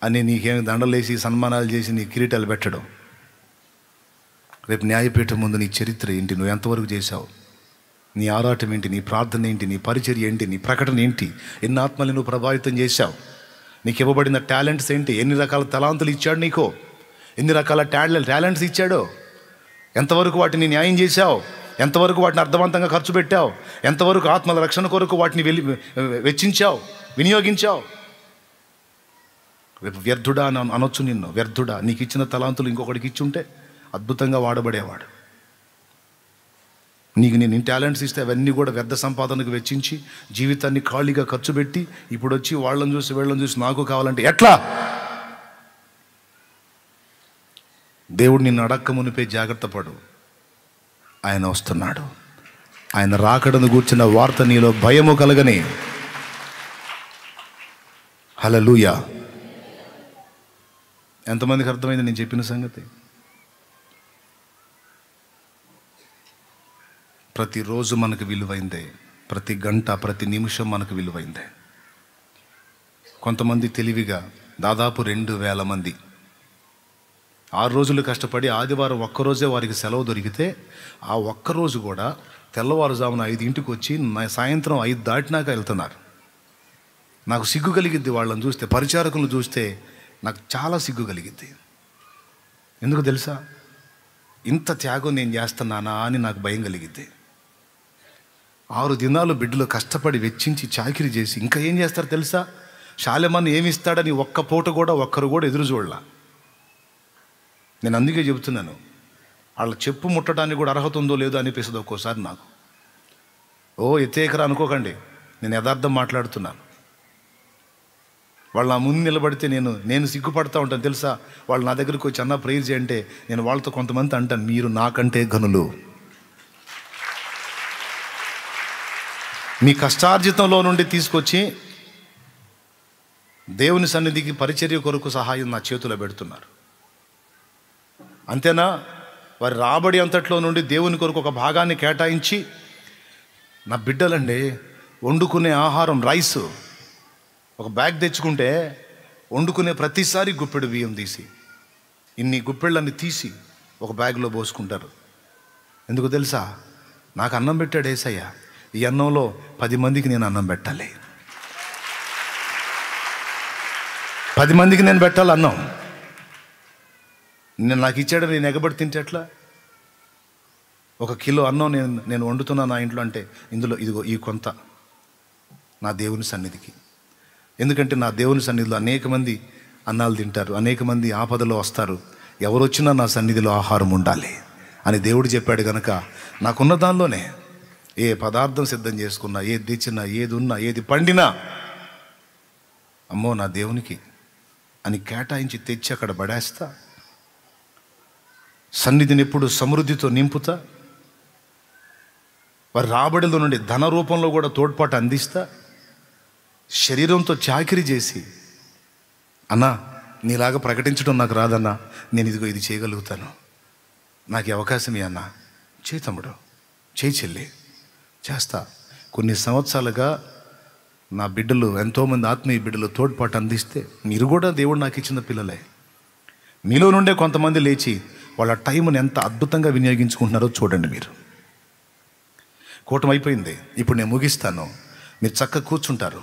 Speaker 2: అని నీకేమి దండలేసి సన్మానాలు చేసి నీ కిరీటాలు పెట్టడం. రేపు న్యాయపీఠం ముందు నీ చరిత్ర ఏంటి, నువ్వు ఎంతవరకు చేశావు, నీ ఆరాటం ఏంటి, నీ ప్రార్థన ఏంటి, నీ పరిచర్య ఏంటి, నీ ప్రకటన ఏంటి, ఎన్ని ఆత్మల్ని నువ్వు ప్రభావితం చేశావు, నీకు ఇవ్వబడిన టాలెంట్స్ ఏంటి, ఎన్ని రకాల తలాంతులు ఇచ్చాడు నీకు, ఎన్ని రకాల టాలెంట్స్ ఇచ్చాడు, ఎంతవరకు వాటిని న్యాయం చేశావు, ఎంతవరకు వాటిని అర్థవంతంగా ఖర్చు పెట్టావు, ఎంతవరకు ఆత్మల రక్షణ కొరకు వాటిని వెచ్చించావు, వినియోగించావు. రేపు వ్యర్థుడా అని అనొచ్చు నిన్ను. వ్యర్థుడా, నీకు ఇచ్చిన తలాంతులు ఇంకొకటికి ఇచ్చి ఉంటే అద్భుతంగా వాడబడేవాడు. నీకు నేను టాలెంట్స్ ఇస్తే అవన్నీ కూడా వ్యర్థ సంపాదనకు వెచ్చించి జీవితాన్ని ఖాళీగా ఖర్చు పెట్టి ఇప్పుడు వచ్చి వాళ్ళని చూసి వీళ్ళని చూసి నాకు కావాలంటే ఎట్లా? దేవుడు నిన్ను అడక్క మునిపే జాగ్రత్త పడు. ఆయన వస్తున్నాడు. ఆయన రాకడను గూర్చిన వార్త నీలో భయము కలగని. హల్లెలూయా. ఎంతమందికి అర్థమైంది నేను చెప్పిన సంగతి? ప్రతిరోజు మనకు విలువైందే, ప్రతి గంట ప్రతి నిమిషం మనకు విలువైందే. కొంతమంది తెలివిగా దాదాపు 2000 మంది 6 రోజులు కష్టపడి ఆదివారం ఒక్కరోజే వారికి సెలవు దొరికితే ఆ ఒక్కరోజు కూడా తెల్లవారుజామున 5 వచ్చి సాయంత్రం 5 దాటినాక వెళ్తున్నారు. నాకు సిగ్గు కలిగిద్ది వాళ్ళని చూస్తే, పరిచారకులను చూస్తే నాకు చాలా సిగ్గు కలిగిద్ది. ఎందుకు తెలుసా? ఇంత త్యాగం నేను చేస్తున్నానా అని నాకు భయం కలిగిద్ది. 6 దినాలు బిడ్డలు కష్టపడి వెచ్చించి చాకిరీ చేసి ఇంకా ఏం చేస్తారు తెలుసా? శాలెమాన్ని ఏమి ఇస్తాడని ఒక్క పూట కూడా ఒక్కరు కూడా ఎదురు చూడలా. నేను అందుకే చెబుతున్నాను, వాళ్ళ చెప్పు ముట్టడానికి కూడా అర్హత ఉందో లేదో అనిపిస్తుంది ఒక్కోసారి నాకు. ఎత్తేకరా అనుకోకండి, నేను యథార్థం మాట్లాడుతున్నాను. వాళ్ళు నా ముందు నిలబడితే నేను సిగ్గుపడతా ఉంటాను తెలుసా. వాళ్ళు నా దగ్గరికి వచ్చి అన్న ప్రేయర్ చేయంటే నేను వాళ్ళతో కొంతమంది అంటాను, మీరు నాకంటే ఘనులు, మీ కష్టార్జితంలో నుండి తీసుకొచ్చి దేవుని సన్నిధికి పరిచర్య కొరకు సహాయం నా చేతిలో పెడుతున్నారు. అంతేనా? వారి రాబడి అంతట్లో నుండి దేవుని కొరకు ఒక భాగాన్ని కేటాయించి, నా బిడ్డలండి వండుకునే ఆహారం రైస్ ఒక బ్యాగ్ తెచ్చుకుంటే వండుకునే ప్రతిసారి గుప్పెడు బియ్యం తీసి ఇన్ని గుప్పెళ్ళని తీసి ఒక బ్యాగ్లో పోసుకుంటారు. ఎందుకు తెలుసా? నాకు అన్నం పెట్టాడు యేసయ్య, ఈ అన్నంలో 10 మందికి నేను అన్నం పెట్టాలి, 10 మందికి నేను పెట్టాలి అన్నం. నేను నాకు ఇచ్చాడు, నేను ఎగబడి తింటే ఎట్లా? 1 కిలో అన్నం నేను వండుతున్నా నా ఇంట్లో అంటే ఇందులో ఇదిగో ఈ కొంత నా దేవుని సన్నిధికి. ఎందుకంటే నా దేవుని సన్నిధిలో అనేక మంది అన్నాలు తింటారు, అనేక మంది ఆపదలో వస్తారు. ఎవరు వచ్చినా నా సన్నిధిలో ఆహారం ఉండాలి. అని దేవుడు చెప్పాడు కనుక నాకున్న దానిలోనే ఏ పదార్థం సిద్ధం చేసుకున్నా, ఏది తెచ్చినా, ఏది ఉన్నా, ఏది పండినా అమ్మో నా దేవునికి అని కేటాయించి తెచ్చి అక్కడ పడేస్తా. సన్నిధిని ఎప్పుడు సమృద్ధితో నింపుతా. వారి రాబడిలో నుండి ధన రూపంలో కూడా తోడ్పాటు అందిస్తా. శరీరంతో చాకిరీ చేసి అన్నా నీలాగా ప్రకటించడం నాకు రాదన్నా, నేను ఇదిగో ఇది చేయగలుగుతాను, నాకు అవకాశం అన్నా, చేయి తమ్ముడు, చేయి చెల్లి, చేస్తా. కొన్ని సంవత్సరాలుగా నా బిడ్డలు, ఎంతోమంది ఆత్మీయ బిడ్డలు తోడ్పాటు అందిస్తే మీరు కూడా దేవుడు నాకు ఇచ్చిన పిల్లలే. మీలో నుండే కొంతమంది లేచి వాళ్ళ టైంని ఎంత అద్భుతంగా వినియోగించుకుంటున్నారో చూడండి. మీరు కూటమి అయిపోయింది, ఇప్పుడు నేను ముగిస్తాను, మీరు చక్కగా కూర్చుంటారు,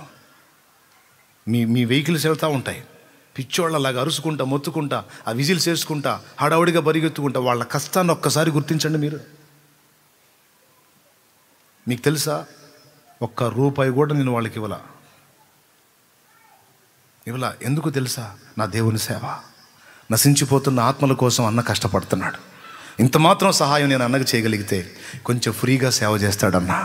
Speaker 2: మీ వెహికల్స్ వెళ్తూ ఉంటాయి, పిచ్చోళ్ళలాగా అరుచుకుంటా, మొత్తుకుంటా, ఆ విజిల్స్ వేసుకుంటా, హడావుడిగా పరిగెత్తుకుంటా. వాళ్ళ కష్టాన్ని ఒక్కసారి గుర్తించండి. మీరు మీకు తెలుసా, ₹1 కూడా నేను వాళ్ళకి ఇవ్వలా. ఎందుకు తెలుసా? నా దేవుని సేవ, నశించిపోతున్న ఆత్మల కోసం అన్న కష్టపడుతున్నాడు. ఇంత మాత్రం సహాయం నేను అన్నకు చేయగలిగితే కొంచెం ఫ్రీగా సేవ చేస్తాడన్నా.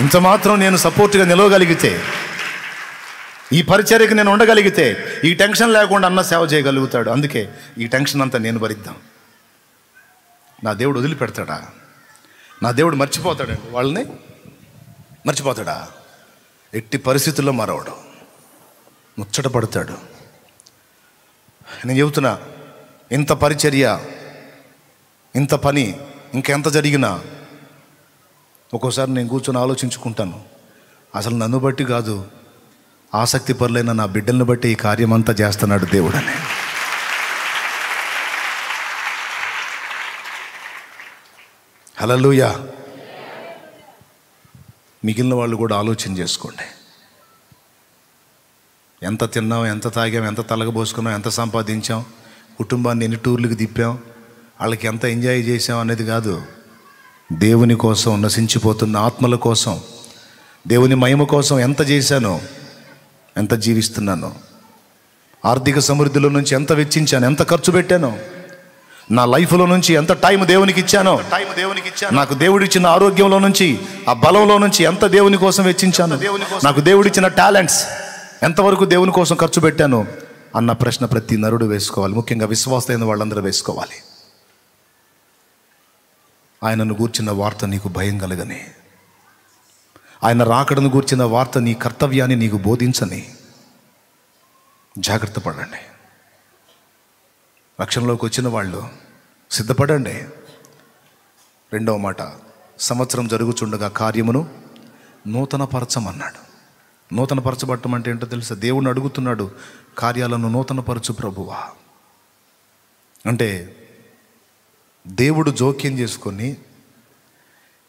Speaker 2: ఇంత మాత్రం నేను సపోర్ట్గా నిలవగలిగితే, ఈ పరిచర్యకు నేను ఉండగలిగితే, ఈ టెన్షన్ లేకుండా అన్న సేవ చేయగలుగుతాడు. అందుకే ఈ టెన్షన్ అంతా నేను భరిద్దాం. నా దేవుడు వదిలిపెడతాడా? నా దేవుడు మర్చిపోతాడండి? వాళ్ళని మర్చిపోతాడా? ఎట్టి పరిస్థితుల్లో మరవడు, ముచ్చట పడతాడు. నేను చెబుతున్నా, ఇంత పరిచర్య, ఇంత పని ఇంకెంత జరిగినా ఒక్కోసారి నేను కూర్చొని ఆలోచించుకుంటాను, అసలు నన్ను బట్టి కాదు, ఆసక్తి పరులైన నా బిడ్డలను బట్టి ఈ కార్యం అంతా చేస్తున్నాడు దేవుడని. హల్లెలూయా. మిగిలిన వాళ్ళు కూడా ఆలోచన చేసుకోండి. ఎంత తిన్నాం, ఎంత తాగాం, ఎంత తలగబోసుకున్నాం, ఎంత సంపాదించాం, కుటుంబాన్ని ఎన్ని టూర్లకు తిప్పాం, వాళ్ళకి ఎంత ఎంజాయ్ చేసాం అనేది కాదు. దేవుని కోసం, నశించిపోతున్న ఆత్మల కోసం, దేవుని మహిమ కోసం ఎంత చేశానో, ఎంత జీవిస్తున్నానో, ఆర్థిక సమృద్ధిలో నుంచి ఎంత వెచ్చించాను, ఎంత ఖర్చు పెట్టానో, నా లైఫ్లో నుంచి ఎంత టైం దేవునికి ఇచ్చానో, నాకు దేవుడిచ్చిన ఆరోగ్యంలో నుంచి, ఆ బలంలో నుంచి ఎంత దేవుని కోసం వెచ్చించాను, నాకు దేవుడిచ్చిన టాలెంట్స్ ఎంతవరకు దేవుని కోసం ఖర్చు పెట్టాను అన్న ప్రశ్న ప్రతి నరుడు వేసుకోవాలి. ముఖ్యంగా విశ్వాసమైన వాళ్ళందరూ వేసుకోవాలి. ఆయనను గూర్చిన వార్త నీకు భయం కలగని, ఆయన రాకడను గూర్చిన వార్త నీ కర్తవ్యాన్ని నీకు బోధించని. జాగ్రత్త పడండి. రక్షణలోకి వచ్చిన వాళ్ళు సిద్ధపడండి. 2వ మాట, సంవత్సరం జరుగుచుండగా కార్యమును నూతనపరచమన్నాడు. నూతనపరచబడటం అంటే ఏంటో తెలుసా? దేవుణ్ణి అడుగుతున్నాడు, కార్యాలను నూతనపరచు ప్రభువా. అంటే దేవుడు జోక్యం చేసుకొని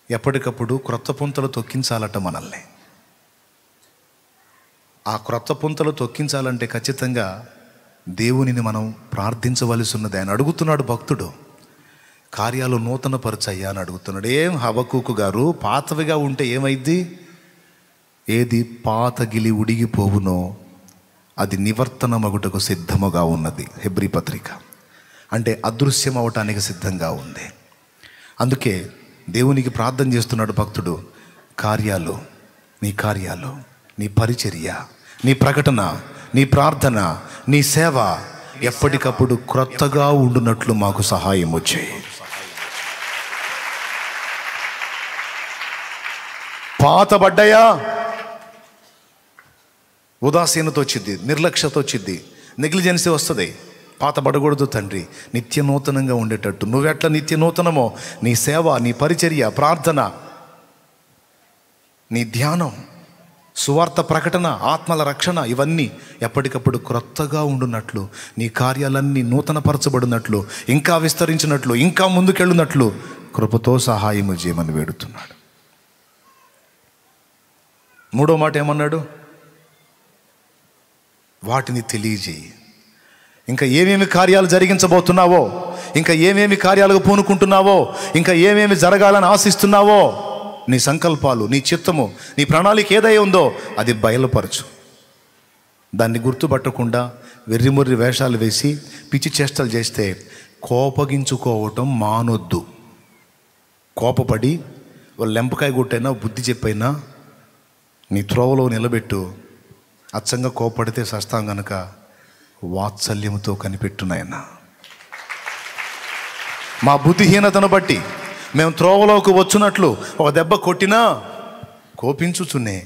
Speaker 2: ఎప్పటికప్పుడు క్రొత్త పుంతలు తొక్కించాలట మనల్ని. ఆ క్రొత్త పుంతలు తొక్కించాలంటే ఖచ్చితంగా దేవునిని మనం ప్రార్థించవలసి ఉన్నది. ఆయన అడుగుతున్నాడు, భక్తుడు, కార్యాలు నూతనపరచయ్యా అని అడుగుతున్నాడు. ఏం హబక్కూకు గారు, పాతవిగా ఉంటే ఏమైద్ది? ఏది పాతగిలి ఉడిగిపోవునో అది నివర్తన మగుటకు సిద్ధముగా ఉన్నది. హెబ్రీ పత్రిక. అంటే అదృశ్యం అవటానికి సిద్ధంగా ఉంది. అందుకే దేవునికి ప్రార్థన చేస్తున్నాడు భక్తుడు, కార్యాలు, నీ పరిచర్య, నీ ప్రకటన, నీ ప్రార్థన, నీ సేవ ఎప్పటికప్పుడు క్రొత్తగా ఉండునట్లు మాకు సహాయం వచ్చాయి. పాతబడ్డాయా? ఉదాసీనత వచ్చింది, నిర్లక్ష్యత వచ్చింది, నెగ్లిజెన్సీ వస్తుంది. పాతబడకూడదు తండ్రి, నిత్య నూతనంగా ఉండేటట్టు. నువ్వెట్లా నిత్య నూతనమో నీ సేవ, నీ పరిచర్య, ప్రార్థన, నీ ధ్యానం, సువార్త ప్రకటన, ఆత్మల రక్షణ, ఇవన్నీ ఎప్పటికప్పుడు క్రొత్తగా ఉండునట్లు, నీ కార్యాలన్నీ నూతనపరచబడినట్లు, ఇంకా విస్తరించినట్లు, ఇంకా ముందుకెళ్ళునట్లు కృపతో సహాయము చేయమని వేడుతున్నాడు. 3వ మాట ఏమన్నాడు? వాటిని తెలియజేయి. ఇంకా ఏమేమి కార్యాలు జరిగించబోతున్నావో, ఇంకా ఏమేమి కార్యాలకు పూనుకుంటున్నావో, ఇంకా ఏమేమి జరగాలని ఆశిస్తున్నావో, నీ సంకల్పాలు, నీ చిత్తము, నీ ప్రణాళిక ఏదై ఉందో అది బయలుపరచు. దాన్ని గుర్తుపట్టకుండా వెర్రిముర్రి వేషాలు వేసి పిచ్చి చేష్టలు చేస్తే కోపగించుకోవటం మానొద్దు. కోపపడి వాళ్ళు లెంపకాయ కొట్టైనా బుద్ధి చెప్పైనా నీ త్రోవలో నిలబెట్టు. అచ్చంగా కోపడితే సస్తాం గనక వాత్సల్యంతో కనిపెట్టునాయన. మా బుద్ధిహీనతను బట్టి మేము త్రోవలోకి వచ్చినట్లు ఒక దెబ్బ కొట్టినా కోపించుచునే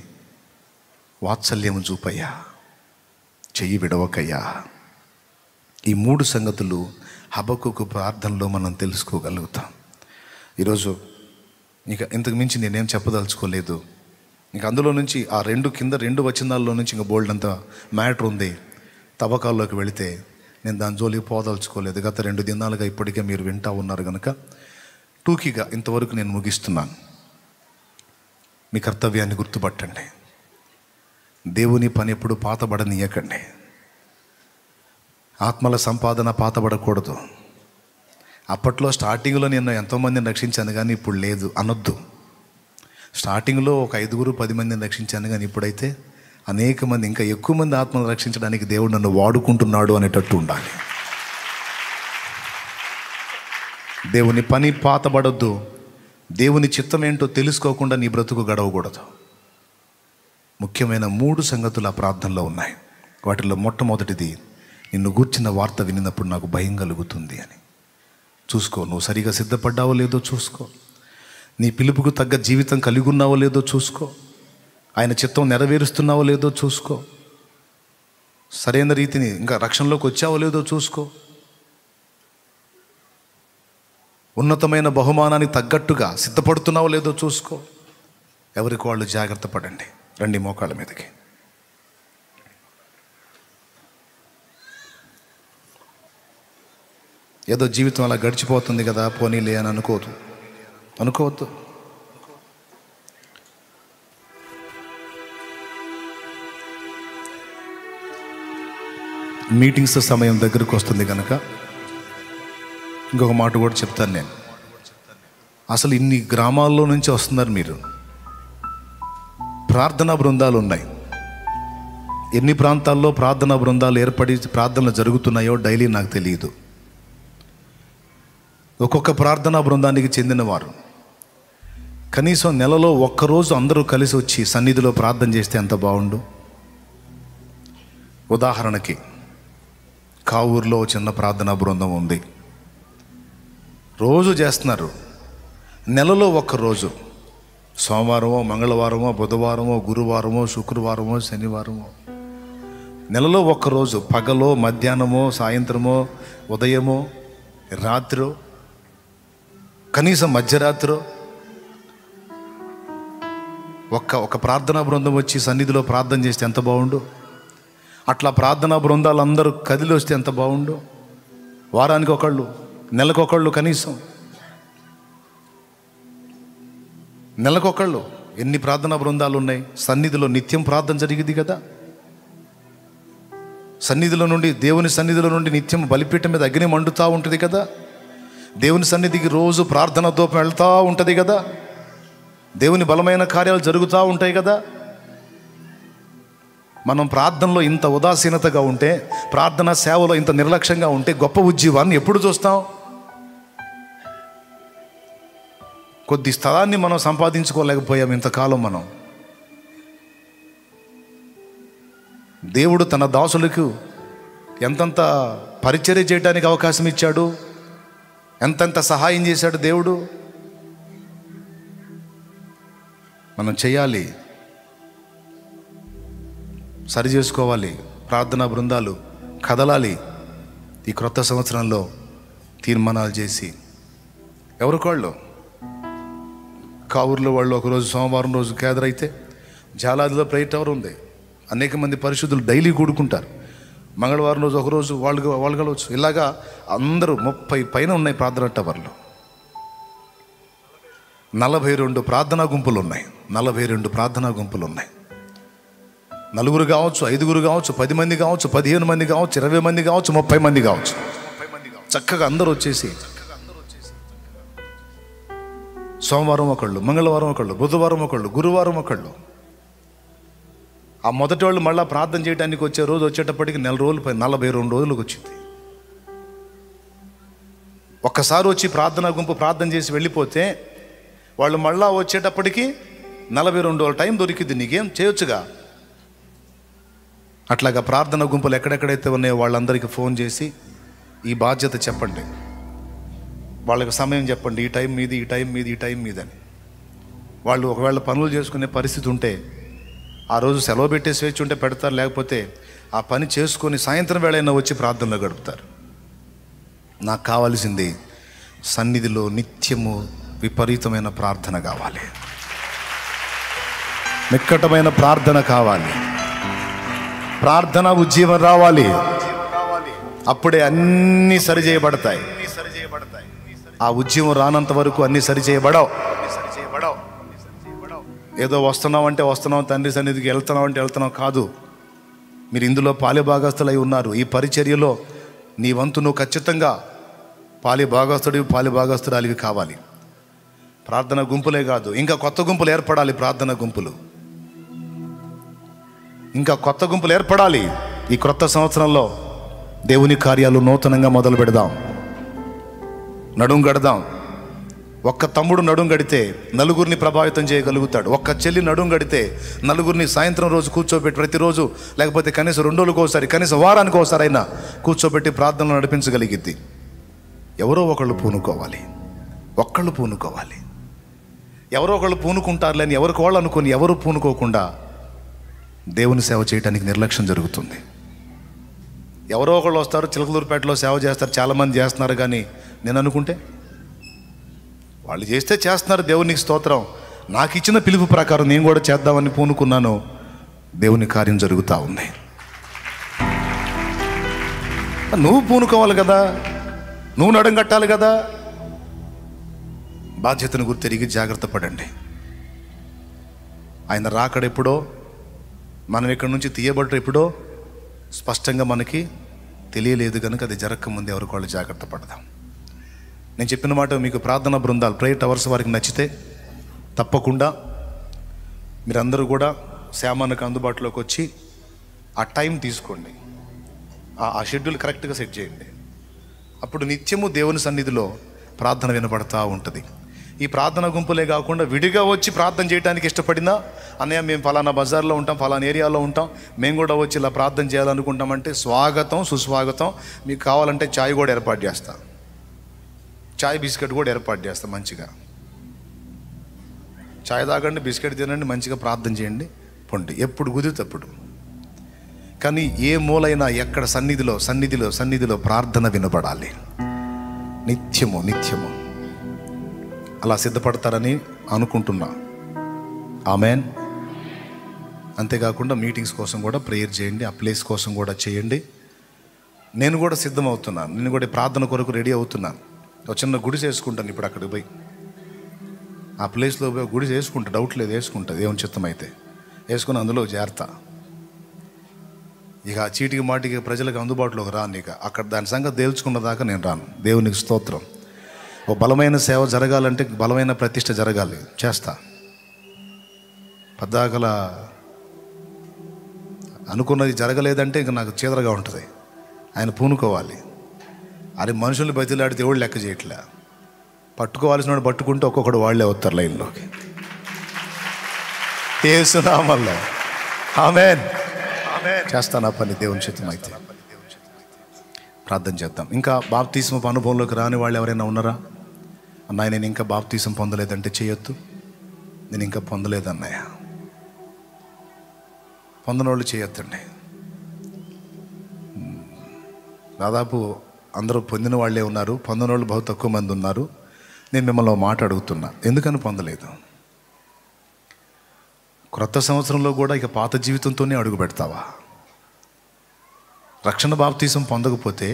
Speaker 2: వాత్సల్యము చూపయ్యా, చెయ్యి విడవకయ్యా. ఈ 3 సంగతులు హబక్కూకు ప్రార్థనలో మనం తెలుసుకోగలుగుతాం. ఈరోజు ఇంకా ఇంతకు మించి నేనేం చెప్పదలుచుకోలేదు. ఇంక అందులో నుంచి ఆ 2 వచనాల్లో నుంచి ఇంకా బోల్డ్ అంత మ్యాటర్ ఉంది. తవ్వకాల్లోకి వెళితే నేను దాని జోలికి పోదలుచుకోలేదు. గత 2 దినాలుగా ఇప్పటికే మీరు వింటూ ఉన్నారు కనుక టూకీగా ఇంతవరకు నేను ముగిస్తున్నాను. మీ కర్తవ్యాన్ని గుర్తుపట్టండి. దేవుని పని ఎప్పుడు పాతబడనీయకండి. ఆత్మల సంపాదన పాతబడకూడదు. అప్పట్లో స్టార్టింగ్లో నేను ఎంతోమందిని రక్షించాను కానీ ఇప్పుడు లేదు అనొద్దు. స్టార్టింగ్లో ఒక 5-10 మందిని రక్షించాను కానీ ఇప్పుడైతే అనేక మంది, ఇంకా ఎక్కువ మంది ఆత్మను రక్షించడానికి దేవుడు నన్ను వాడుకుంటున్నాడు అనేటట్టు ఉండాలి. దేవుని పని పాతబడొద్దు. దేవుని చిత్తం ఏంటో తెలుసుకోకుండా నీ బ్రతుకు గడవకూడదు. ముఖ్యమైన 3 సంగతులు ఆ ప్రార్థనలో ఉన్నాయి. వాటిలో మొట్టమొదటిది, నిన్ను గూర్చిన వార్త వినినప్పుడు నాకు భయం కలుగుతుంది అని. చూసుకో, నువ్వు సరిగా సిద్ధపడ్డావో లేదో చూసుకో. నీ పిలుపుకు తగ్గ జీవితం కలిగి ఉన్నావో లేదో చూసుకో. ఆయన చిత్తం నెరవేరుస్తున్నావో లేదో చూసుకో. సరైన రీతిని ఇంకా రక్షణలోకి వచ్చావో లేదో చూసుకో. ఉన్నతమైన బహుమానానికి తగ్గట్టుగా సిద్ధపడుతున్నావో లేదో చూసుకో. ఎవరికి వాళ్ళు జాగ్రత్త పడండి. రండి మోకాళ్ళ మీదకి. ఏదో జీవితం అలా గడిచిపోతుంది కదా, పోనీలే అని అనుకోవద్దు. మీటింగ్స్ సమయం దగ్గరకు వస్తుంది కనుక ఇంకొక మాట కూడా చెప్తాను నేను. అసలు ఇన్ని గ్రామాల్లో నుంచి వస్తున్నారు మీరు. ప్రార్థనా బృందాలు ఉన్నాయి. ఎన్ని ప్రాంతాల్లో ప్రార్థనా బృందాలు ఏర్పడి ప్రార్థనలు జరుగుతున్నాయో డైలీ నాకు తెలియదు. ఒక్కొక్క ప్రార్థనా బృందానికి చెందినవారు కనీసం నెలలో ఒక్కరోజు అందరూ కలిసి వచ్చి సన్నిధిలో ప్రార్థన చేస్తే ఎంత బాగుండు. ఉదాహరణకి కావూరులో చిన్న ప్రార్థనా బృందం ఉంది. రోజు చేస్తున్నారు. నెలలో ఒక్కరోజు, సోమవారమో మంగళవారమో బుధవారమో గురువారమో శుక్రవారమో శనివారమో, నెలలో ఒక్కరోజు పగలో మధ్యాహ్నమో సాయంత్రమో ఉదయమో రాత్రో కనీసం మధ్యరాత్రో ఒక ప్రార్థనా బృందం వచ్చి సన్నిధిలో ప్రార్థన చేస్తే ఎంత బాగుండు. అట్లా ప్రార్థనా బృందాలు అందరూ కదిలి వస్తే ఎంత బాగుండు. వారానికి ఒకళ్ళు, నెలకొకళ్ళు, కనీసం నెలకొకళ్ళు. ఎన్ని ప్రార్థనా బృందాలు ఉన్నాయి. సన్నిధిలో నిత్యం ప్రార్థన జరిగింది కదా. సన్నిధిలో నుండి, దేవుని సన్నిధిలో నుండి నిత్యం బలిపీఠం మీద అగ్ని మండుతూ ఉంటుంది కదా. దేవుని సన్నిధికి రోజు ప్రార్థన దూపం వెళ్తూ ఉంటుంది కదా. దేవుని బలమైన కార్యాలు జరుగుతూ ఉంటాయి కదా. మనం ప్రార్థనలో ఇంత ఉదాసీనతగా ఉంటే, ప్రార్థన సేవలో ఇంత నిర్లక్ష్యంగా ఉంటే గొప్ప ఉజ్జీవాన్ని ఎప్పుడు చూస్తాం? కొద్ది స్థలాన్ని మనం సంపాదించుకోలేకపోయాం ఇంతకాలం. మనం దేవుడు తన దాసులకు ఎంతంత పరిచర్య చేయడానికి అవకాశం ఇచ్చాడు, ఎంతెంత సహాయం చేశాడు దేవుడు. మనం చేయాలి, సరి చేసుకోవాలి. ప్రార్థనా బృందాలు కదలాలి. ఈ క్రొత్త సంవత్సరంలో తీర్మానాలు చేసి ఎవరికోళ్ళు, కావూరులో వాళ్ళు ఒకరోజు సోమవారం రోజు కేదర్ అయితే జాలాదిలో ప్రేయర్ టవర్ ఉంది. అనేక మంది పరిశుద్ధులు డైలీ కూడుకుంటారు. మంగళవారం రోజు ఒకరోజు వాళ్ళు కలవచ్చు. ఇలాగా అందరూ 30 పైన ఉన్నాయి ప్రార్థనా టవర్లు. 42 ప్రార్థనా గుంపులు ఉన్నాయి. 42 ప్రార్థనా గుంపులు ఉన్నాయి. 4 కావచ్చు, 5 కావచ్చు, 10 మంది కావచ్చు, 15 మంది కావచ్చు, 20 మంది కావచ్చు, 30 మంది కావచ్చు. చక్కగా అందరూ వచ్చేసి సోమవారం ఒకళ్ళు, మంగళవారం ఒకళ్ళు, బుధవారం ఒకళ్ళు, గురువారం ఒకళ్ళు. ఆ మొదటి వాళ్ళు మళ్ళీ ప్రార్థన చేయడానికి వచ్చే రోజు వచ్చేటప్పటికి 4 రోజులు 42 రోజులకు వచ్చింది. ఒక్కసారి వచ్చి ప్రార్థనా గుంపు ప్రార్థన చేసి వెళ్ళిపోతే వాళ్ళు మళ్ళా వచ్చేటప్పటికి 42 రోజుల టైం దొరికింది, నీకేం చేయొచ్చుగా. అట్లాగా ప్రార్థన గుంపులు ఎక్కడెక్కడైతే ఉన్నాయో వాళ్ళందరికీ ఫోన్ చేసి ఈ బాధ్యత చెప్పండి, వాళ్ళకి సమయం చెప్పండి, ఈ టైం మీది, ఈ టైం మీది, ఈ టైం మీదని. వాళ్ళు ఒకవేళ పనులు చేసుకునే పరిస్థితి ఉంటే ఆ రోజు సెలవు పెట్టే స్వేచ్ఛ ఉంటే పెడతారు, లేకపోతే ఆ పని చేసుకొని సాయంత్రం వేళైనా వచ్చి ప్రార్థనలో గడుపుతారు. నాకు కావాల్సింది సన్నిధిలో నిత్యము విపరీతమైన ప్రార్థన కావాలి, నిక్కటమైన ప్రార్థన కావాలి, ప్రార్థన ఉజ్జీవం రావాలి. అప్పుడే అన్నీ సరి చేయబడతాయి. ఆ ఉజ్జీవం రానంత వరకు అన్నీ సరి చేయబడవు. ఏదో వస్తున్నాం అంటే వస్తున్నాం, తండ్రి సన్నిధికి వెళ్తున్నాం అంటే వెళ్తున్నాం కాదు. మీరు ఇందులో పాలిభాగస్తులై ఉన్నారు. ఈ పరిచర్యలో నీ వంతు నువ్వు ఖచ్చితంగా పాలిభాగస్తురాలివి కావాలి. ప్రార్థన గుంపులే కాదు, ఇంకా కొత్త గుంపులు ఏర్పడాలి. ప్రార్థన గుంపులు ఇంకా కొత్త గుంపులు ఏర్పడాలి. ఈ క్రొత్త సంవత్సరంలో దేవుని కార్యాలు నూతనంగా మొదలు పెడదాం, నడుం గడదాం. ఒక్క తమ్ముడు నడుం గడితే నలుగురిని ప్రభావితం చేయగలుగుతాడు. ఒక్క చెల్లి నడుం గడితే నలుగురిని సాయంత్రం రోజు కూర్చోబెట్టి, ప్రతిరోజు లేకపోతే కనీసం 2 రోజులకు ఒకసారి, కనీసం వారానికి ఒకసారి అయినా కూర్చోబెట్టి ప్రార్థనలు నడిపించగలిగిద్ది. ఎవరో ఒకళ్ళు పూనుకోవాలి, ఒక్కళ్ళు పూనుకోవాలి. ఎవరో ఒకళ్ళు పూనుకుంటారులే అని ఎవరికి వాళ్ళు అనుకుని ఎవరు పూనుకోకుండా దేవుని సేవ చేయడానికి నిర్లక్ష్యం జరుగుతుంది. ఎవరో ఒకళ్ళు వస్తారు, చిలకలూరుపేటలో సేవ చేస్తారు, చాలామంది చేస్తున్నారు. కానీ నేను అనుకుంటే వాళ్ళు చేస్తే చేస్తున్నారు, దేవునికి స్తోత్రం. నాకు ఇచ్చిన పిలుపు ప్రకారం నేను కూడా చేద్దామని పూనుకున్నాను, దేవుని కార్యం జరుగుతూ ఉంది. నువ్వు పూనుకోవాలి కదా, నువ్వు నడం కట్టాలి కదా. బాధ్యతను గుర్తు తిరిగి జాగ్రత్త పడండి. ఆయన రాకడెప్పుడో, మనం ఇక్కడి నుంచి తీయబడ్డ ఎప్పుడో స్పష్టంగా మనకి తెలియలేదు కనుక అది జరగకముందు ఎవరికి వాళ్ళు జాగ్రత్త పడదాం. నేను చెప్పిన మాట మీకు ప్రార్థన బృందాలు, ప్రేయర్ టవర్స్ వారికి నచ్చితే తప్పకుండా మీరందరూ కూడా శ్యామానికి అందుబాటులోకి వచ్చి ఆ టైం తీసుకోండి, ఆ షెడ్యూల్ కరెక్ట్గా సెట్ చేయండి. అప్పుడు నిత్యము దేవుని సన్నిధిలో ప్రార్థన వినపడతా ఉంటుంది. ఈ ప్రార్థన గుంపులే కాకుండా విడిగా వచ్చి ప్రార్థన చేయడానికి ఇష్టపడినా, అన్నయ్య మేము ఫలానా బజార్లో ఉంటాం, ఫలానా ఏరియాలో ఉంటాం, మేము కూడా వచ్చి ఇలా ప్రార్థన చేయాలనుకుంటామంటే స్వాగతం, సుస్వాగతం. మీకు కావాలంటే ఛాయ్ కూడా ఏర్పాటు చేస్తా, ఛాయ్ బిస్కెట్ కూడా ఏర్పాటు చేస్తా. మంచిగా ఛాయ్ తాగండి, బిస్కెట్ తినండి, మంచిగా ప్రార్థన చేయండి, పొండి, ఎప్పుడు కుదిరితప్పుడు. కానీ ఏ మూలైనా ఎక్కడ సన్నిధిలో ప్రార్థన వినపడాలి నిత్యము. అలా సిద్ధపడతారని అనుకుంటున్నా. ఆమెన్. అంతేకాకుండా మీటింగ్స్ కోసం కూడా ప్రేయర్ చేయండి, ఆ ప్లేస్ కోసం కూడా చేయండి. నేను కూడా సిద్ధమవుతున్నాను, నేను కూడా ప్రార్థన కొరకు రెడీ అవుతున్నాను. ఒక చిన్న గుడిసె వేసుకుంటాను ఇప్పుడు, అక్కడికి పోయి ఆ ప్లేస్లో పోయి గుడిసె వేసుకుంటా, డౌట్ లేదు, వేసుకుంటా, దేవుని చిత్తం అయితే వేసుకుని అందులో చేరతా. ఇక చీటికి మాటికి ప్రజలకు అందుబాటులోకి రాను. ఇక అక్కడ దాని సంగతి తేల్చుకున్న దాకా నేను రాను. దేవునికి స్తోత్రం. ఓ బలమైన సేవ జరగాలంటే బలమైన ప్రతిష్ట జరగాలి, చేస్తా. పద్దాకల అనుకున్నది జరగలేదంటే ఇంక నాకు చీదరగా ఉంటుంది. ఆయన పూనుకోవాలి. అది మనుషుల్ని బతిలాడితే ఎవడు లెక్క చేయట్లే. పట్టుకోవాల్సిన వాడు పట్టుకుంటే ఒక్కొక్కడు వాళ్ళే వస్తారు లైన్లోకి. యేసునామములో ఆమేన్. చేస్తాను ఆ పని దేవుని చిత్తం అయితే. ప్రార్థన చేద్దాం. ఇంకా బాప్తిస్మపు అనుభవంలోకి రాని వాళ్ళు ఎవరైనా ఉన్నారా? అన్నయ్య నేను ఇంకా బాప్తిసం పొందలేదంటే చేయొద్దు. నేను ఇంకా పొందలేదన్నయ్య, పొందనోళ్ళు చేయొద్దండి. దాదాపు అందరూ పొందిన వాళ్ళే ఉన్నారు, పొందనోళ్ళు బహు తక్కువ మంది ఉన్నారు. నేను మిమ్మల్ని మాట అడుగుతున్నా, ఎందుకని పొందలేదు? క్రొత్త సంవత్సరంలో కూడా ఇక పాత జీవితంతోనే అడుగు పెడతావా? రక్షణ బాప్తీసం పొందకపోతే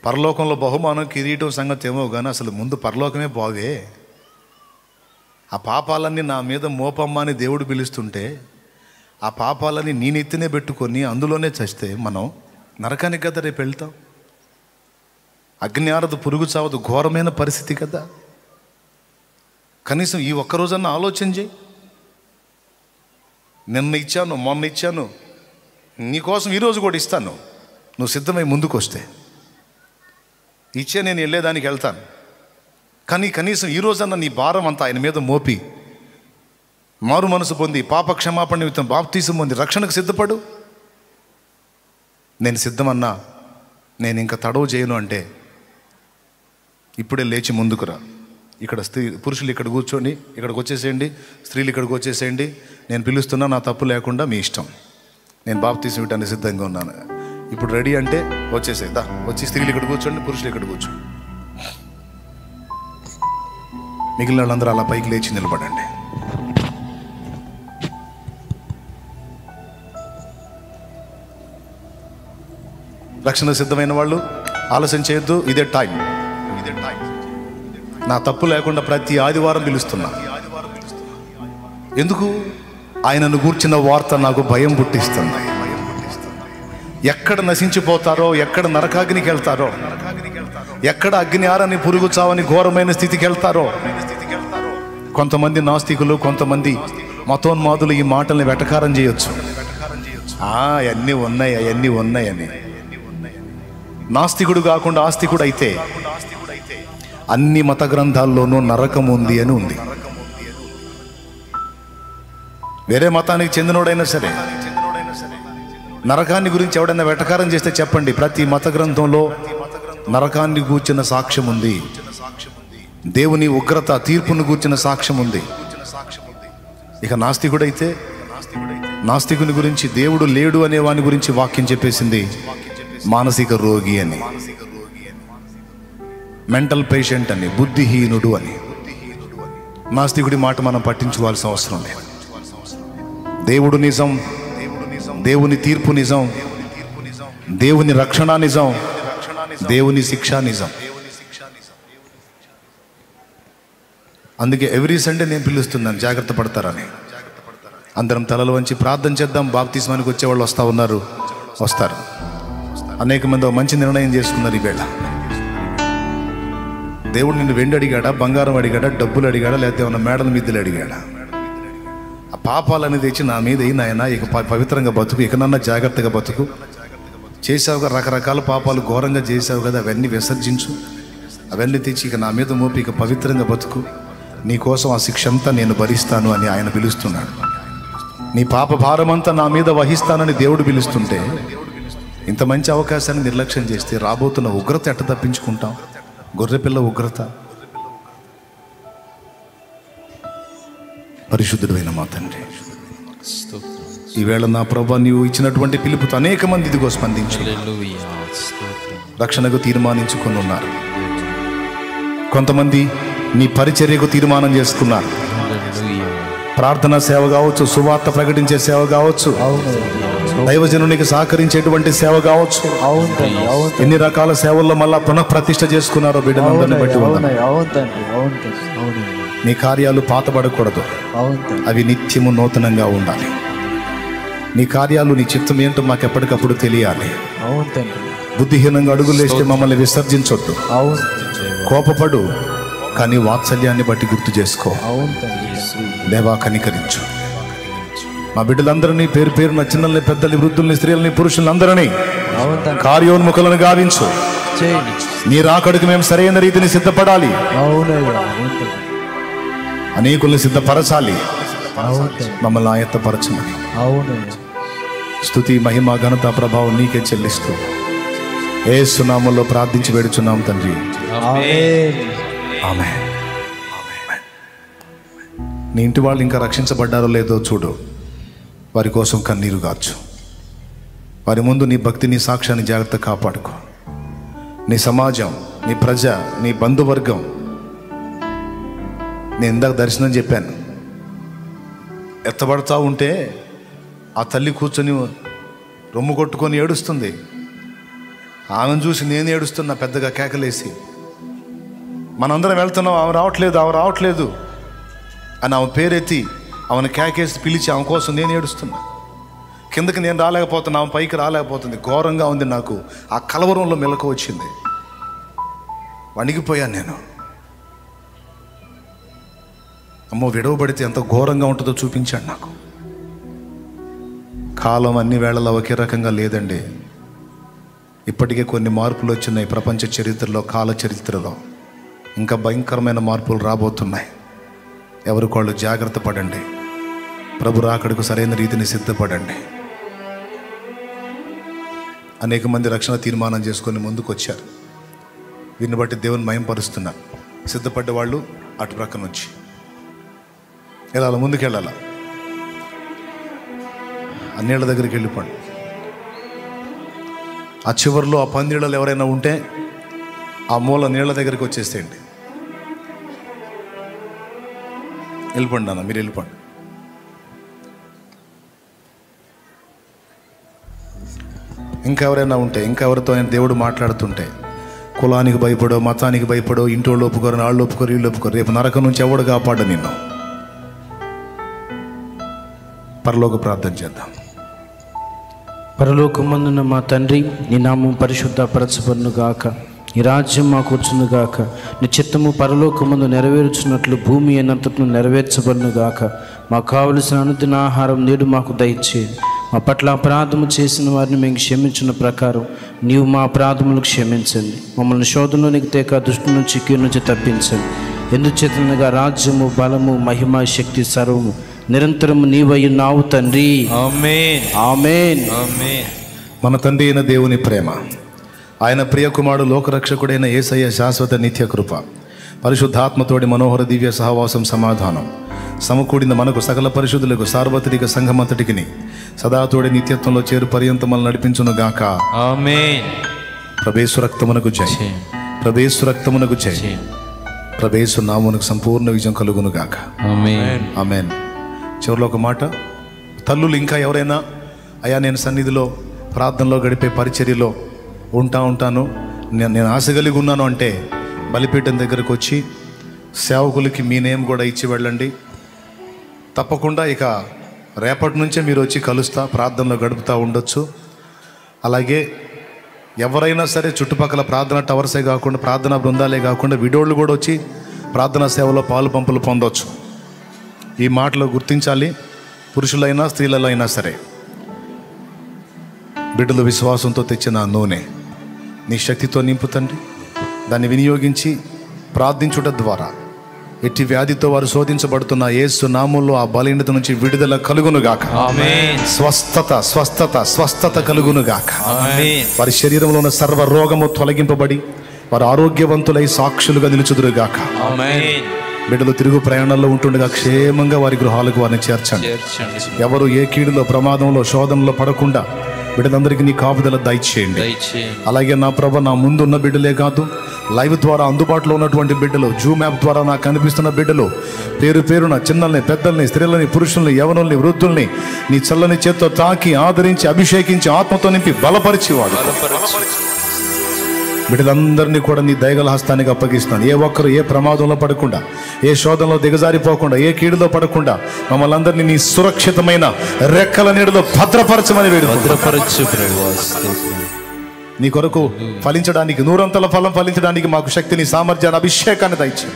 Speaker 2: పరలోకంలో బహుమానం కిరీటం సంగతి ఏమో కానీ అసలు ముందు పరలోకమే బాగే. ఆ పాపాలన్నీ నా మీద మోపమ్మ అని దేవుడు పిలుస్తుంటే ఆ పాపాలని నీ నెత్తినే పెట్టుకొని అందులోనే చస్తే మనం నరకానికి కదా రేపు వెళ్తాం. అగ్ని ఆరదు, పురుగు చావదు, ఘోరమైన పరిస్థితి కదా. కనీసం ఈ ఒక్కరోజన్నా ఆలోచన చేయి. నిన్న ఇచ్చాను, మొన్న ఇచ్చాను, నీకోసం ఈరోజు కూడా ఇస్తాను. నువ్వు సిద్ధమై ముందుకు వస్తే ఇచ్చే నేను వెళ్ళేదానికి వెళ్తాను. కానీ కనీసం ఈ రోజన్నా నీ భారం అంతా ఆయన మీద మోపి మారు మనసు పొంది పాప క్షమాపణ నిమిత్తం బాప్తీసం పొంది రక్షణకు సిద్ధపడు. నేను సిద్ధమన్నా, నేను ఇంకా తడవు చేయను అంటే ఇప్పుడే లేచి ముందుకురా. ఇక్కడ పురుషులు ఇక్కడ కూర్చోండి, ఇక్కడికి వచ్చేసేయండి, స్త్రీలు ఇక్కడికి వచ్చేసేయండి. నేను పిలుస్తున్నా, నా తప్పు లేకుండా మీ ఇష్టం. నేను బాప్తీసం ఇవ్వడానికి సిద్ధంగా ఉన్నాను. ఇప్పుడు రెడీ అంటే వచ్చేసేదా, వచ్చి స్త్రీలు ఇక్కడ కూర్చోండి, పురుషులు ఇక్కడ కూర్చోండి. మిగిలిన వాళ్ళందరూ అలా పైకి లేచి నిలబడండి. రక్షణ సిద్ధమైన వాళ్ళు ఆలస్యం చేయొద్దు. ఇదే టైం. నా తప్పు లేకుండా ప్రతి ఆదివారం పిలుస్తున్నా. ఎందుకు? ఆయనను గూర్చిన వార్త నాకు భయం పుట్టిస్తుంది. ఎక్కడ నశించిపోతారో, ఎక్కడ నరకాగ్నికి వెళ్తారో, ఎక్కడ అగ్ని ఆరని పురుగు చావని ఘోరమైన స్థితికి వెళ్తారో. కొంతమంది నాస్తికులు, కొంతమంది మతోన్మాదులు ఈ మాటల్ని వెటకారం చేయొచ్చు. అవన్నీ ఉన్నాయని. నాస్తికుడు కాకుండా ఆస్తికుడు అయితే అన్ని మత గ్రంథాల్లోనూ నరకం ఉంది అని ఉంది. వేరే మతానికి చెందినోడైనా సరే నరకాన్ని గురించి ఎవడైనా వెటకారం చేస్తే చెప్పండి, ప్రతి మత గ్రంథంలో నరకాన్ని గూర్చిన సాక్ష్యం ఉంది. దేవుని ఉగ్రత తీర్పును గూర్చిన సాక్ష్యం ఉంది. ఇక నాస్తికుడైతే నాస్తికుని గురించి దేవుడు లేడు అనే వాని గురించి వాక్యం చెప్పేసింది మానసిక రోగి అని, మెంటల్ పేషెంట్ అని, బుద్ధిహీనుడు అని. నాస్తికుడి మాట మనం పట్టించుకోవాల్సిన అవసరం లేదు. దేవుడు నిజం, దేవుని తీర్పు నిజం, దేవుని రక్షణ నిజం, దేవుని శిక్ష నిజం. అందుకే ఎవ్రీ సండే నేను పిలుస్తున్నాను, జాగ్రత్త పడతారని. అందరం తలలు వంచి ప్రార్థన చేద్దాం. బాప్తిస్మానికి వచ్చేవాళ్ళు వస్తారు. అనేక మంది మంచి నిర్ణయం చేసుకున్నారు. ఈవేళ దేవుడు నిన్ను వెండి అడిగాడా, బంగారం అడిగాడా, డబ్బులు అడిగాడా, లేకపోతే ఏమన్నా మేడల మీదలు అడిగాడా? ఆ పాపాలని తెచ్చి నా మీద నాయన ఇక పవిత్రంగా బతుకు, ఇకనన్నా జాగ్రత్తగా బతుకు. చేసావుగా రకరకాల పాపాలు ఘోరంగా చేసావు కదా, అవన్నీ విసర్జించు. అవన్నీ తెచ్చి ఇక నా మీద మోపి ఇక పవిత్రంగా బతుకు. నీ కోసం ఆ శిక్ష అంతా నేను భరిస్తాను అని ఆయన పిలుస్తున్నాడు. నీ పాప భారమంతా నా మీద వహిస్తానని దేవుడు పిలుస్తుంటే ఇంత మంచి అవకాశాన్ని నిర్లక్ష్యం చేస్తే రాబోతున్న ఉగ్రత ఎట్ట తప్పించుకుంటాం? గొర్రెపిల్ల ఉగ్రత. పరిశుద్ధుడైన మా తండ్రి, ఈవేళ నా ప్రభా నీవు ఇచ్చినటువంటి పిలుపుతో అనేక మంది ఇదిగో స్పందించు, రక్షణకు తీర్మానించుకొని ఉన్నారు. కొంతమంది నీ పరిచర్యకు తీర్మానం చేసుకున్నారు. ప్రార్థనా సేవ కావచ్చు, సువార్త ప్రకటించే సేవ కావచ్చు, దైవజనునికి సహకరించేటువంటి సేవ కావచ్చు, ఎన్ని రకాల సేవల్లో మళ్ళా పునఃప్రతిష్ఠ చేసుకున్నారో బిడ్డలందరినీ బట్టి నీ కార్యాలు పాతబడకూడదు, అవి నిత్యము నూతనంగా ఉండాలి. నీ కార్యాలు, నీ చిత్తం ఏంటో మాకు ఎప్పటికప్పుడు తెలియాలి. బుద్ధిహీనంగా అడుగులేస్తే మమ్మల్ని విసర్జించొద్దు. కోపపడు, కానీ వాత్సల్యాన్ని బట్టి గుర్తు చేసుకో. దేవా కనికరించు. మా బిడ్డలందరినీ పేరు పేరున, చిన్నల్ని, పెద్దల్ని, వృద్ధుల్ని, స్త్రీలని, పురుషులందరినీ కార్యోన్ముఖులను గావించు. నీ రాకడికి మేము సరైన రీతిని సిద్ధపడాలి, అనేకుల్ని సిద్ధపరచాలి. మమ్మల్ని ఆయత్తపరచమని స్తుతి, మహిమ, ఘనత, ప్రభావం నీకే చెల్లిస్తూ యేసు నామములో ప్రార్థించి వేడుచున్నాం తండ్రి. ఆమేన్. నీ ఇంటి వాళ్ళు ఇంకా రక్షించబడ్డారో లేదో చూడు. వారి కోసం కన్నీరు గార్చు. వారి ముందు నీ భక్తి, నీ సాక్ష్యాన్ని జాగ్రత్త కాపాడుకో. నీ సమాజం, నీ ప్రజ, నీ బంధువర్గం. నేను ఇందాక దర్శనం చెప్పాను, ఎత్తబడతా ఉంటే ఆ తల్లి కూర్చొని రొమ్ము కొట్టుకొని ఏడుస్తుంది. ఆమెను చూసి నేను ఏడుస్తున్నా పెద్దగా కేకలేసి. మనందరం వెళ్తున్నాం, ఆమె రావట్లేదు అని ఆమె పేరెత్తి ఆమెను కేకేసి పిలిచి ఆమె కోసం నేను ఏడుస్తున్నా. కిందకి నేను రాలేకపోతున్నా, ఆమె పైకి రాలేకపోతుంది. ఘోరంగా ఉంది. నాకు ఆ కలవరంలో మెలకు వచ్చింది, వణిగిపోయాను నేను. అమ్మో, విడవబడితే ఎంత ఘోరంగా ఉంటుందో చూపించాడు నాకు. కాలం అన్ని వేళలా ఒకే రకంగా లేదండి. ఇప్పటికే కొన్ని మార్పులు వచ్చినాయి ప్రపంచ చరిత్రలో, కాల చరిత్రలో. ఇంకా భయంకరమైన మార్పులు రాబోతున్నాయి. ఎవరికి వాళ్ళు జాగ్రత్త పడండి. ప్రభు రాకడకు సరైన రీతిని సిద్ధపడండి. అనేక మంది రక్షణ తీర్మానం చేసుకొని ముందుకు వచ్చారు. వీరిని బట్టి దేవుని మహింపరుస్తున్నారు. సిద్ధపడ్డ వాళ్ళు అటు ప్రక్క నుంచి వెళ్ళాలి, ముందుకు వెళ్ళాలి. ఆ నీళ్ళ దగ్గరికి వెళ్ళిపోండి. ఆ చివరిలో ఆ పందిళ్ళలో ఎవరైనా ఉంటే ఆ మూల నీళ్ళ దగ్గరికి వచ్చేసేయండి. వెళ్ళిపోండి అన్న, మీరు వెళ్ళిపోండి. ఇంకా ఎవరైనా ఉంటే, ఇంకా ఎవరితో ఆయన దేవుడు మాట్లాడుతుంటే, కులానికి భయపడో, మతానికి భయపడో, ఇంటోళ్ళు ఒప్పుకోరు, వాళ్ళు ఒప్పుకోరు, వీళ్ళు ఒప్పుకోరు, రేపు నరకం నుంచి ఎవడు కాపాడు నిన్ను. పరలోక ప్రార్థన చేద్దాం.
Speaker 4: పరలోకమందున్న మా తండ్రి, నీ నామం పరిశుద్ధపరచబడును గాక, నీ రాజ్యం మాకు వచ్చును గాక, నీ చిత్తము పరలోకమందు నెరవేర్చున్నట్లు భూమి అయినంతను నెరవేర్చబడును గాక. మాకు కావలసిన అనుదిన ఆహారం నేడు మాకు దయచేయండి. మా పట్ల అపరాధము చేసిన వారిని మేము క్షమించిన ప్రకారం నీవు మా అపరాధములు క్షమించండి. మమ్మల్ని శోధనలోనికి తేక దుష్టు నుంచి కీడు నుంచి తప్పించండి. ఎందుచేతనగా రాజ్యము, బలము, మహిమ, శక్తి సర్వము నిరంతరము నీవయ్యున్నావు తండ్రి.
Speaker 1: ఆమేన్.
Speaker 4: ఆమేన్.
Speaker 1: ఆమేన్.
Speaker 2: మన తండ్రి అయిన దేవుని ప్రేమ, ఆయన ప్రియకుమారుడు లోకరక్షకుడైన యేసయ్య శాశ్వత నిత్య కృప, పరిశుద్ధాత్మతోడి మనోహర దివ్య సహవాసం, సమాధానం సమకూడిన మనకు సకల పరిశుద్ధులకు సార్వత్రిక సంఘమంతటికి సదాతోడి నిత్యత్వంలో చేరు పర్యంతమలు నడిపించును గాక.
Speaker 1: ఆమేన్.
Speaker 2: ప్రభేసు రక్తమునకు జై, ప్రభేసు రక్తమునకు జై, ప్రభేసు నామునకు సంపూర్ణ విజయం కలుగును గాక.
Speaker 1: ఆమేన్.
Speaker 2: ఆమేన్. చివరిలో ఒక మాట, తల్లులు ఇంకా ఎవరైనా అయ్యా నేను సన్నిధిలో ప్రార్థనలో గడిపే పరిచర్యలో ఉంటాను, నేను ఆశ కలిగి ఉన్నాను అంటే బలిపీఠం దగ్గరకు వచ్చి సేవకులకి మీ నేమ్ కూడా ఇచ్చి వెళ్ళండి. తప్పకుండా ఇక రేపటి నుంచే మీరు వచ్చి కలుస్తా, ప్రార్థనలో గడుపుతూ ఉండొచ్చు. అలాగే ఎవరైనా సరే చుట్టుపక్కల ప్రార్థన టవర్సే కాకుండా, ప్రార్థనా బృందాలే కాకుండా విడోళ్ళు కూడా వచ్చి ప్రార్థనా సేవలో పాలు పంపులు పొందవచ్చు. ఈ మాటలో గుర్తించాలి. పురుషులైనా స్త్రీలలో అయినా సరే, బిడ్డలు విశ్వాసంతో తెచ్చిన నూనె నీ శక్తితో నింపుతండి. దాన్ని వినియోగించి ప్రార్థించుట ద్వారా ఎట్టి వ్యాధితో వారు శోధించబడుతున్న యేసు నామములో ఆ బలహీనత నుంచి విడుదల కలుగునుగాక.
Speaker 1: ఆమేన్.
Speaker 2: స్వస్థత స్వస్థత స్వస్థత కలుగునుగాక.
Speaker 1: ఆమేన్.
Speaker 2: వారి శరీరంలో ఉన్న సర్వ రోగము తొలగింపబడి వారు ఆరోగ్యవంతులై సాక్షులుగా నిలుచుదురుగాక.
Speaker 1: ఆమేన్.
Speaker 2: బిడ్డలు తిరుగు ప్రయాణంలో ఉంటుండగా క్షేమంగా వారి గృహాలకు వారిని చేర్చండి. ఎవరు ఏ కీడులో, ప్రమాదంలో, శోధనలో పడకుండా బిడ్డలందరికీ నీ కాపుదల దయచేయండి. అలాగే నా ప్రభ, నా ముందున్న బిడ్డలే కాదు, లైవ్ ద్వారా అందుబాటులో ఉన్నటువంటి బిడ్డలు, జూమ్ యాప్ ద్వారా నాకు కనిపిస్తున్న బిడ్డలు, పేరు పేరున చిన్నల్ని, పెద్దల్ని, స్త్రీలని, పురుషుల్ని, యవనుల్ని, వృద్ధుల్ని నీ చల్లని చేత్తో తాకి ఆదరించి అభిషేకించి ఆత్మతో నింపి బలపరిచేవాడు. బిడ్డలందరినీ కూడా నీ దయగల హస్తానికి అప్పగిస్తున్నాను. ఏ ఒక్కరు ఏ ప్రమాదంలో పడకుండా, ఏ శోధనలో దిగజారిపోకుండా, ఏ కీడులో పడకుండా మమ్మల్ని అందరినీ నీ సురక్షితమైన రెక్కల నీడలో భద్రపరచమని
Speaker 1: భద్రపరచు.
Speaker 2: నీ కొరకు ఫలించడానికి, నూరంతల ఫలం ఫలించడానికి మాకు శక్తిని, సామర్థ్యాన్ని, అభిషేకాన్ని దయచేయి.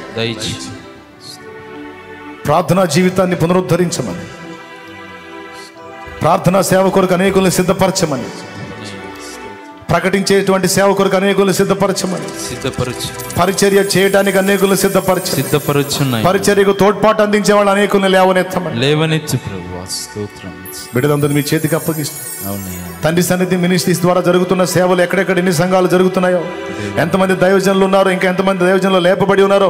Speaker 2: ప్రార్థనా జీవితాన్ని పునరుద్ధరించమని, ప్రార్థనా సేవ కొరకు అనేకుల్ని సిద్ధపరచమని, ప్రకటించేటువంటి సేవ కొరకు అనేకులు సిద్ధపరచమని, పరిచర్య చేయడానికి అనేకులు సిద్ధపరచు, పరిచర్యకు తోడ్పాటు అందించే వాళ్ళు అనేకులు లేవనెత్తు. బిడ్డలందరూ మీ చేతికి అప్పగిస్తూ తండ్రి సన్నిధి మినిస్ట్రీస్ ద్వారా జరుగుతున్న సేవలు ఎక్కడెక్కడ ఎన్ని సంఘాలు జరుగుతున్నాయో, ఎంతమంది దైవజనులు ఉన్నారో, ఇంకా ఎంతమంది దైవజనులు లేపబడి ఉన్నారో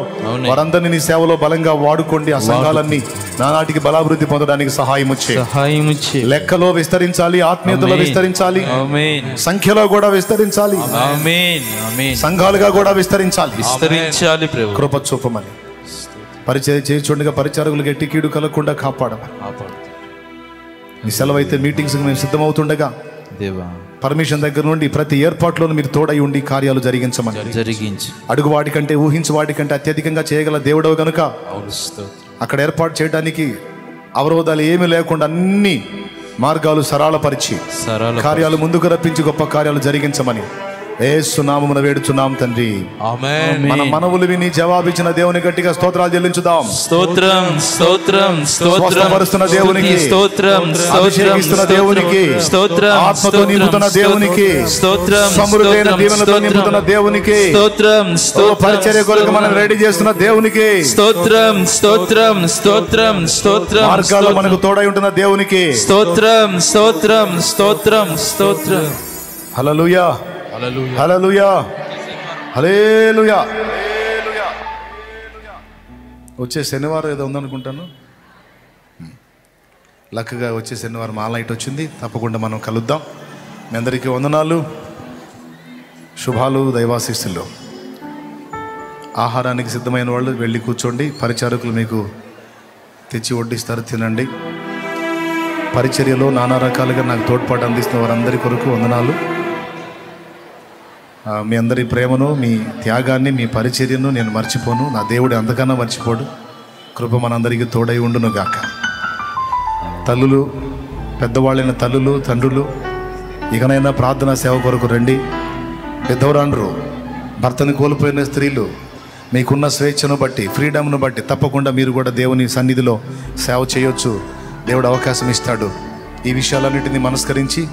Speaker 2: వారందరినీ నీ సేవలో బలంగా వాడుకోండి. ఆ సంఘాలన్నీ నానాటికి బలాభివృద్ధి పొందడానికి సహాయం చేయి. లెక్కలో విస్తరించాలి, ఆత్మీయతలో విస్తరించాలి, సంఖ్యలో కూడా విస్తరించాలి, సంఘాలుగా కూడా విస్తరించాలి. కృప చూపమని, పరిచయం చేయించుండగా పరిచారకులు ఎట్టి కీడు కలగకుండా కాపాడమని. నీ సెలవైతే మీటింగ్స్ మేము సిద్ధమవుతుండగా పర్మిషన్ దగ్గర నుండి ప్రతి ఏర్పాట్లోనూ మీరు తోడై ఉండి కార్యాలు జరిగించమని. అడుగు వాటికంటే, ఊహించు వాటికంటే అత్యధికంగా చేయగల దేవుడవు గనుక అక్కడ ఏర్పాటు చేయడానికి అవరోధాలు ఏమీ లేకుండా అన్ని మార్గాలు సరళపరిచి కార్యాలు ముందుకు రప్పించి గొప్ప కార్యాలు జరిగించమని యేసు నామమున వేడుచున్నాం తండ్రి.
Speaker 1: ఆమేన్.
Speaker 2: మన మనవులు విని జవాబిచ్చిన దేవుని గట్టిగా స్తోత్రాలు చెల్లించుదాం.
Speaker 1: స్తోత్రం స్తోత్రం స్తోత్రం.
Speaker 2: స్వస్థపరుస్తున్న దేవునికి
Speaker 1: స్తోత్రం స్తోత్రం.
Speaker 2: అభిషేకిస్తున్న దేవునికి
Speaker 1: స్తోత్రం.
Speaker 2: ఆత్మతో నింపుతున్న దేవునికి
Speaker 1: స్తోత్రం.
Speaker 2: సమృద్ధైన దీవెనతో నింపుతున్న దేవునికి
Speaker 1: స్తోత్రం స్తోత్రం.
Speaker 2: పరిచర్య కొరకు మనం రెడీ చేస్తున్న దేవునికి
Speaker 1: స్తోత్రం స్తోత్రం స్తోత్రం స్తోత్రం.
Speaker 2: మార్గాల్లో మనకు తోడై ఉంటున్న దేవునికి
Speaker 1: స్తోత్రం స్తోత్రం స్తోత్రం స్తోత్రం.
Speaker 2: హల్లెలూయా హల్లెలూయా హల్లెలూయా. వచ్చే శనివారం ఏదో ఉందనుకుంటాను. లక్కగా వచ్చే శనివారం మా లైట్ వచ్చింది. తప్పకుండా మనం కలుద్దాం. మీ అందరికీ వందనాలు, శుభాలు, దైవాశీస్సులు. ఆహారానికి సిద్ధమైన వాళ్ళు వెళ్ళి కూర్చోండి. పరిచారకులు మీకు తెచ్చి వడ్డిస్తారు, తినండి. పరిచర్యలో నానా రకాలుగా నాకు తోడ్పాటు అందిస్తున్న వారందరి కొరకు వందనాలు. మీ అందరి ప్రేమను, మీ త్యాగాన్ని, మీ పరిచర్యను నేను మర్చిపోను. నా దేవుడు అంతకన్నా మర్చిపోడు. కృప మనందరికీ తోడై ఉండును గాక. తల్లులు, పెద్దవాళ్ళైన తల్లులు, తండ్రులు, ఇకనైనా ప్రార్థనా సేవ కొరకు రండి. పెద్దవరాండ్రు, భర్తను కోల్పోయిన స్త్రీలు, మీకున్న స్వేచ్ఛను బట్టి, ఫ్రీడమ్ను బట్టి తప్పకుండా మీరు కూడా దేవుని సన్నిధిలో సేవ చేయొచ్చు. దేవుడు అవకాశం ఇస్తాడు. ఈ విషయాలన్నింటినీ మనస్కరించి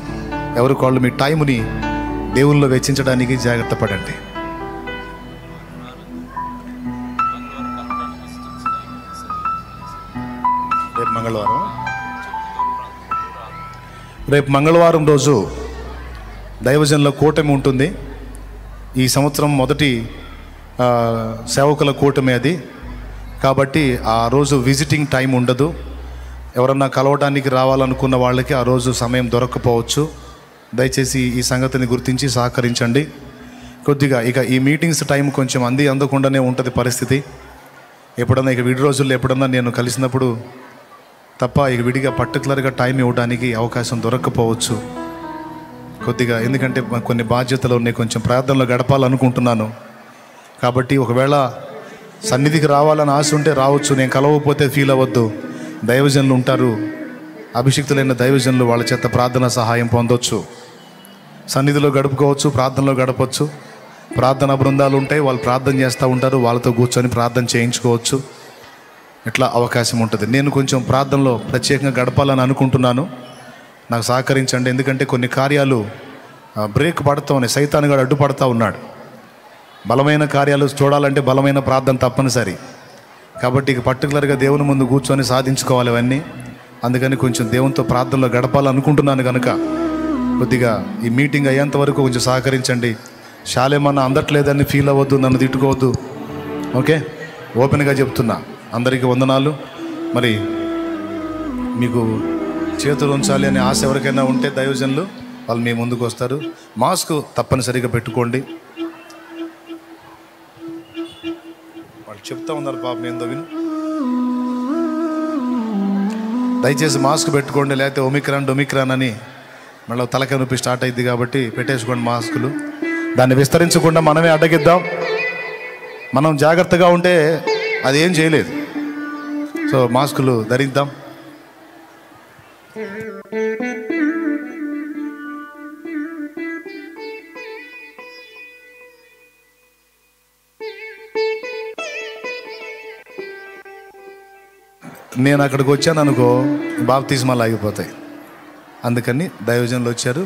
Speaker 2: ఎవరికి వాళ్ళు మీ టైంని దేవుల్లో వెచ్చించడానికి జాగ్రత్త పడండి. రేపు మంగళవారం రోజు దైవజనుల కూటమి ఉంటుంది. ఈ సంవత్సరం మొదటి సేవకుల కూటమి అది. కాబట్టి ఆ రోజు విజిటింగ్ టైం ఉండదు. ఎవరన్నా కలవడానికి రావాలనుకున్న వాళ్ళకి ఆ రోజు సమయం దొరకకపోవచ్చు. దయచేసి ఈ సంగతిని గుర్తించి సహకరించండి. కొద్దిగా ఇక ఈ మీటింగ్స్ టైం కొంచెం అందకుండానే ఉంటుంది పరిస్థితి. ఎప్పుడన్నా ఇక విడి రోజుల్లో ఎప్పుడన్నా నేను కలిసినప్పుడు తప్ప ఇక విడిగా పర్టికులర్గా టైం ఇవ్వడానికి అవకాశం దొరకకపోవచ్చు కొద్దిగా. ఎందుకంటే కొన్ని బాధ్యతలు ఉన్నాయి, కొంచెం ప్రార్థనలో గడపాలనుకుంటున్నాను. కాబట్టి ఒకవేళ సన్నిధికి రావాలని ఆశ ఉంటే రావచ్చు. నేను కలవకపోతే ఫీల్ అవ్వద్దు. దైవజనులు ఉంటారు, అభిషిక్తులైన దైవజనులు, వాళ్ళ చేత ప్రార్థన సహాయం పొందొచ్చు. సన్నిధిలో గడుపుకోవచ్చు, ప్రార్థనలో గడపచ్చు. ప్రార్థన బృందాలు ఉంటాయి, వాళ్ళు ప్రార్థన చేస్తూ ఉంటారు. వాళ్ళతో కూర్చొని ప్రార్థన చేయించుకోవచ్చు. ఇట్లా అవకాశం ఉంటుంది. నేను కొంచెం ప్రార్థనలో ప్రత్యేకంగా గడపాలని అనుకుంటున్నాను. నాకు సహకరించండి. ఎందుకంటే కొన్ని కార్యాలు బ్రేక్ పడుతూ ఉన్నాయి. సైతాను గారు అడ్డుపడుతూ ఉన్నాడు. బలమైన కార్యాలు చూడాలంటే బలమైన ప్రార్థన తప్పనిసరి. కాబట్టి ఇక పర్టికులర్గా దేవుని ముందు కూర్చొని సాధించుకోవాలి అవన్నీ. అందుకని కొంచెం దేవునితో ప్రార్థనలో గడపాలనుకుంటున్నాను కనుక కొద్దిగా ఈ మీటింగ్ అయ్యేంత వరకు కొంచెం సహకరించండి. శాలేమన్నా అందట్లేదని ఫీల్ అవ్వద్దు, నన్ను తిట్టుకోవద్దు. ఓకే, ఓపెన్గా చెప్తున్నా. అందరికీ వందనాలు. మరి మీకు చేతులు ఉంచాలి అనే ఆశ ఎవరికైనా ఉంటే దైవజనులు వాళ్ళు మీ ముందుకు వస్తారు. మాస్క్ తప్పనిసరిగా పెట్టుకోండి. వాళ్ళు చెప్తా ఉన్నారు పాపం, ఏందో విను. దయచేసి మాస్క్ పెట్టుకోండి, లేకపోతే ఒమిక్రాన్ అని మళ్ళీ తలకాయ నొప్పి స్టార్ట్ అయింది. కాబట్టి పెట్టేసుకోండి మాస్కులు. దాన్ని విస్తరించకుండా మనమే అడ్డగిద్దాం. మనం జాగ్రత్తగా ఉంటే అది ఏం చేయలేదు. సో మాస్కులు ధరిద్దాం. నేను అక్కడికి వచ్చాను అనుకో, బాప్తిస్మాలు ఆగిపోతాయి. అందుకని దైవజనులు వచ్చారు.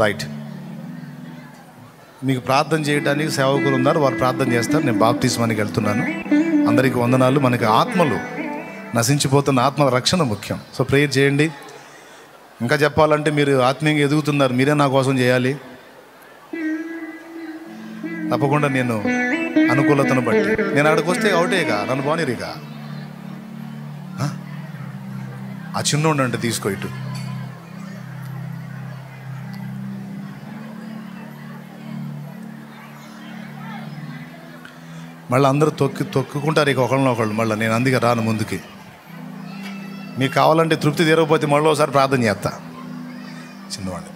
Speaker 2: రైట్, మీకు ప్రార్థన చేయడానికి సేవకులు ఉన్నారు, వారు ప్రార్థన చేస్తారు. నేను బాప్తిస్మానికి వెళ్తున్నాను. అందరికీ వందనాలు. మనకి ఆత్మలు, నశించిపోతున్న ఆత్మల రక్షణ ముఖ్యం. సో ప్రేయర్ చేయండి. ఇంకా చెప్పాలంటే మీరు ఆత్మీయంగా ఎదుగుతున్నారు, మీరే నా కోసం చేయాలి. తప్పకుండా నేను అనుకూలతను బట్టి నేను అక్కడికి వస్తే అవుటేగా నన్ను బానిరిగా. ఆ చిన్నోడు అంటే తీసుకో ఇటు. మళ్ళీ అందరూ తొక్కుకుంటారు ఇక ఒకళ్ళనొకళ్ళు. మళ్ళీ నేను అందుకే రాను ముందుకి. మీకు కావాలంటే తృప్తి తీరకపోతే మళ్ళీ ఒకసారి ప్రార్థన చేస్తా. చిన్నవాడిని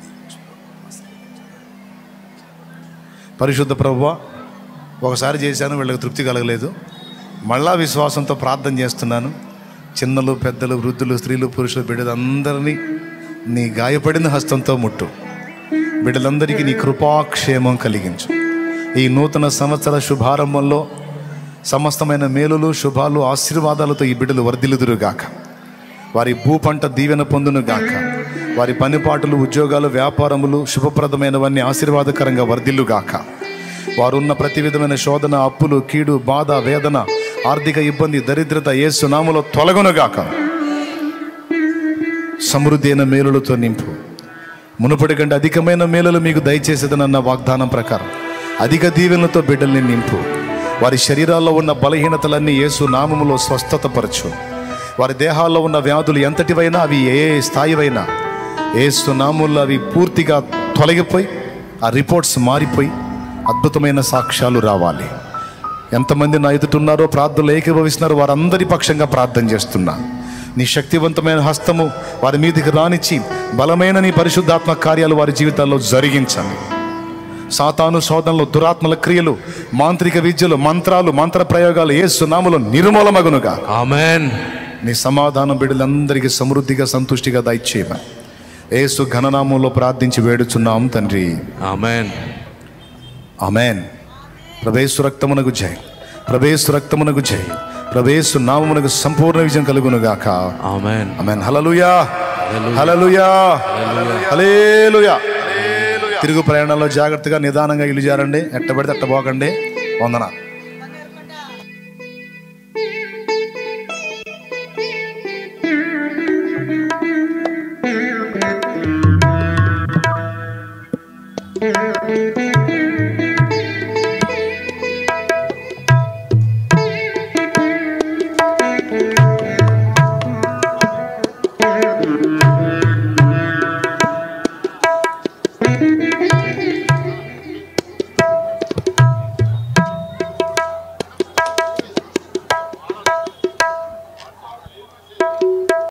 Speaker 2: పరిశుద్ధ ప్రభువా, ఒకసారి చేశాను, వీళ్ళకి తృప్తి కలగలేదు. మళ్ళా విశ్వాసంతో ప్రార్థన చేస్తున్నాను. చిన్నలు, పెద్దలు, వృద్ధులు, స్త్రీలు, పురుషులు, బిడ్డలు అందరినీ నీ గాయపడిన హస్తంతో ముట్టు. బిడ్డలందరికీ నీ కృపాక్షేమం కలిగించు. ఈ నూతన సంవత్సర శుభారంభంలో సమస్తమైన మేలులు, శుభాలు, ఆశీర్వాదాలతో ఈ బిడ్డలు వర్ధిల్లుదురుగాక. వారి భూపంట దీవెన పొందునుగాక. వారి పనిపాటులు, ఉద్యోగాలు, వ్యాపారములు శుభప్రదమైనవన్నీ ఆశీర్వాదకరంగా వర్ధిల్లుగాక. వారున్న ప్రతి విధమైన శోధన, అప్పులు, కీడు, బాధ, వేదన, ఆర్థిక ఇబ్బంది, దరిద్రత యేసు నామములో తొలగునుగాక. సమృద్ధి అయిన మేలులతో నింపు. మునుపటి కంటే అధికమైన మేలులు మీకు దయచేసేదనన్న వాగ్దానం ప్రకారం అధిక దీవెనలతో బిడ్డల్ని నింపు. వారి శరీరాల్లో ఉన్న బలహీనతలన్నీ యేసు నామములో స్వస్థతపరచు. వారి దేహాల్లో ఉన్న వ్యాధులు ఎంతటివైనా, అవి ఏ స్థాయివైనా యేసు నామములో అవి పూర్తిగా తొలగిపోయి ఆ రిపోర్ట్స్ మారిపోయి అద్భుతమైన సాక్ష్యాలు రావాలి. ఎంతమంది నా ఎదుట ఉన్నారో, ప్రార్థనలు ఏకీభవిస్తున్నారో వారందరి పక్షంగా ప్రార్థన చేస్తున్నా. నీ శక్తివంతమైన హస్తము వారి మీదికి రానిచ్చి బలమైన నీ పరిశుద్ధాత్మ కార్యాలు వారి జీవితాల్లో జరిగించండి. సాతాను శోధనలు, దురాత్మల క్రియలు, మాంత్రిక విద్యలు, మంత్రాలు, మంత్ర ప్రయోగాలు యేసు నామములో నిర్మూలమగునుగా.
Speaker 1: ఆమేన్.
Speaker 2: నీ సమాధానం బిడ్డలందరికీ సమృద్ధిగా, సంతుష్టిగా దయచేయమని యేసు ఘననామంలో ప్రార్థించి వేడుచున్నాం తండ్రి.
Speaker 1: ఆమేన్.
Speaker 2: ఆమేన్. ప్రభేసు రక్తమునకు జై, ప్రభేసు రక్తమునకు జై, ప్రభేసు నామమునకు సంపూర్ణ విజయం కలుగునుగాక.
Speaker 1: ఆమేన్.
Speaker 2: ఆమేన్. హల్లెలూయా, హల్లెలూయా, హల్లెలూయా. తిరుగు ప్రయాణంలో జాగ్రత్తగా నిదానంగా ఇల్లు జారండి. ఎట్టబడితే అట్ట పోకండి. వందనాలు.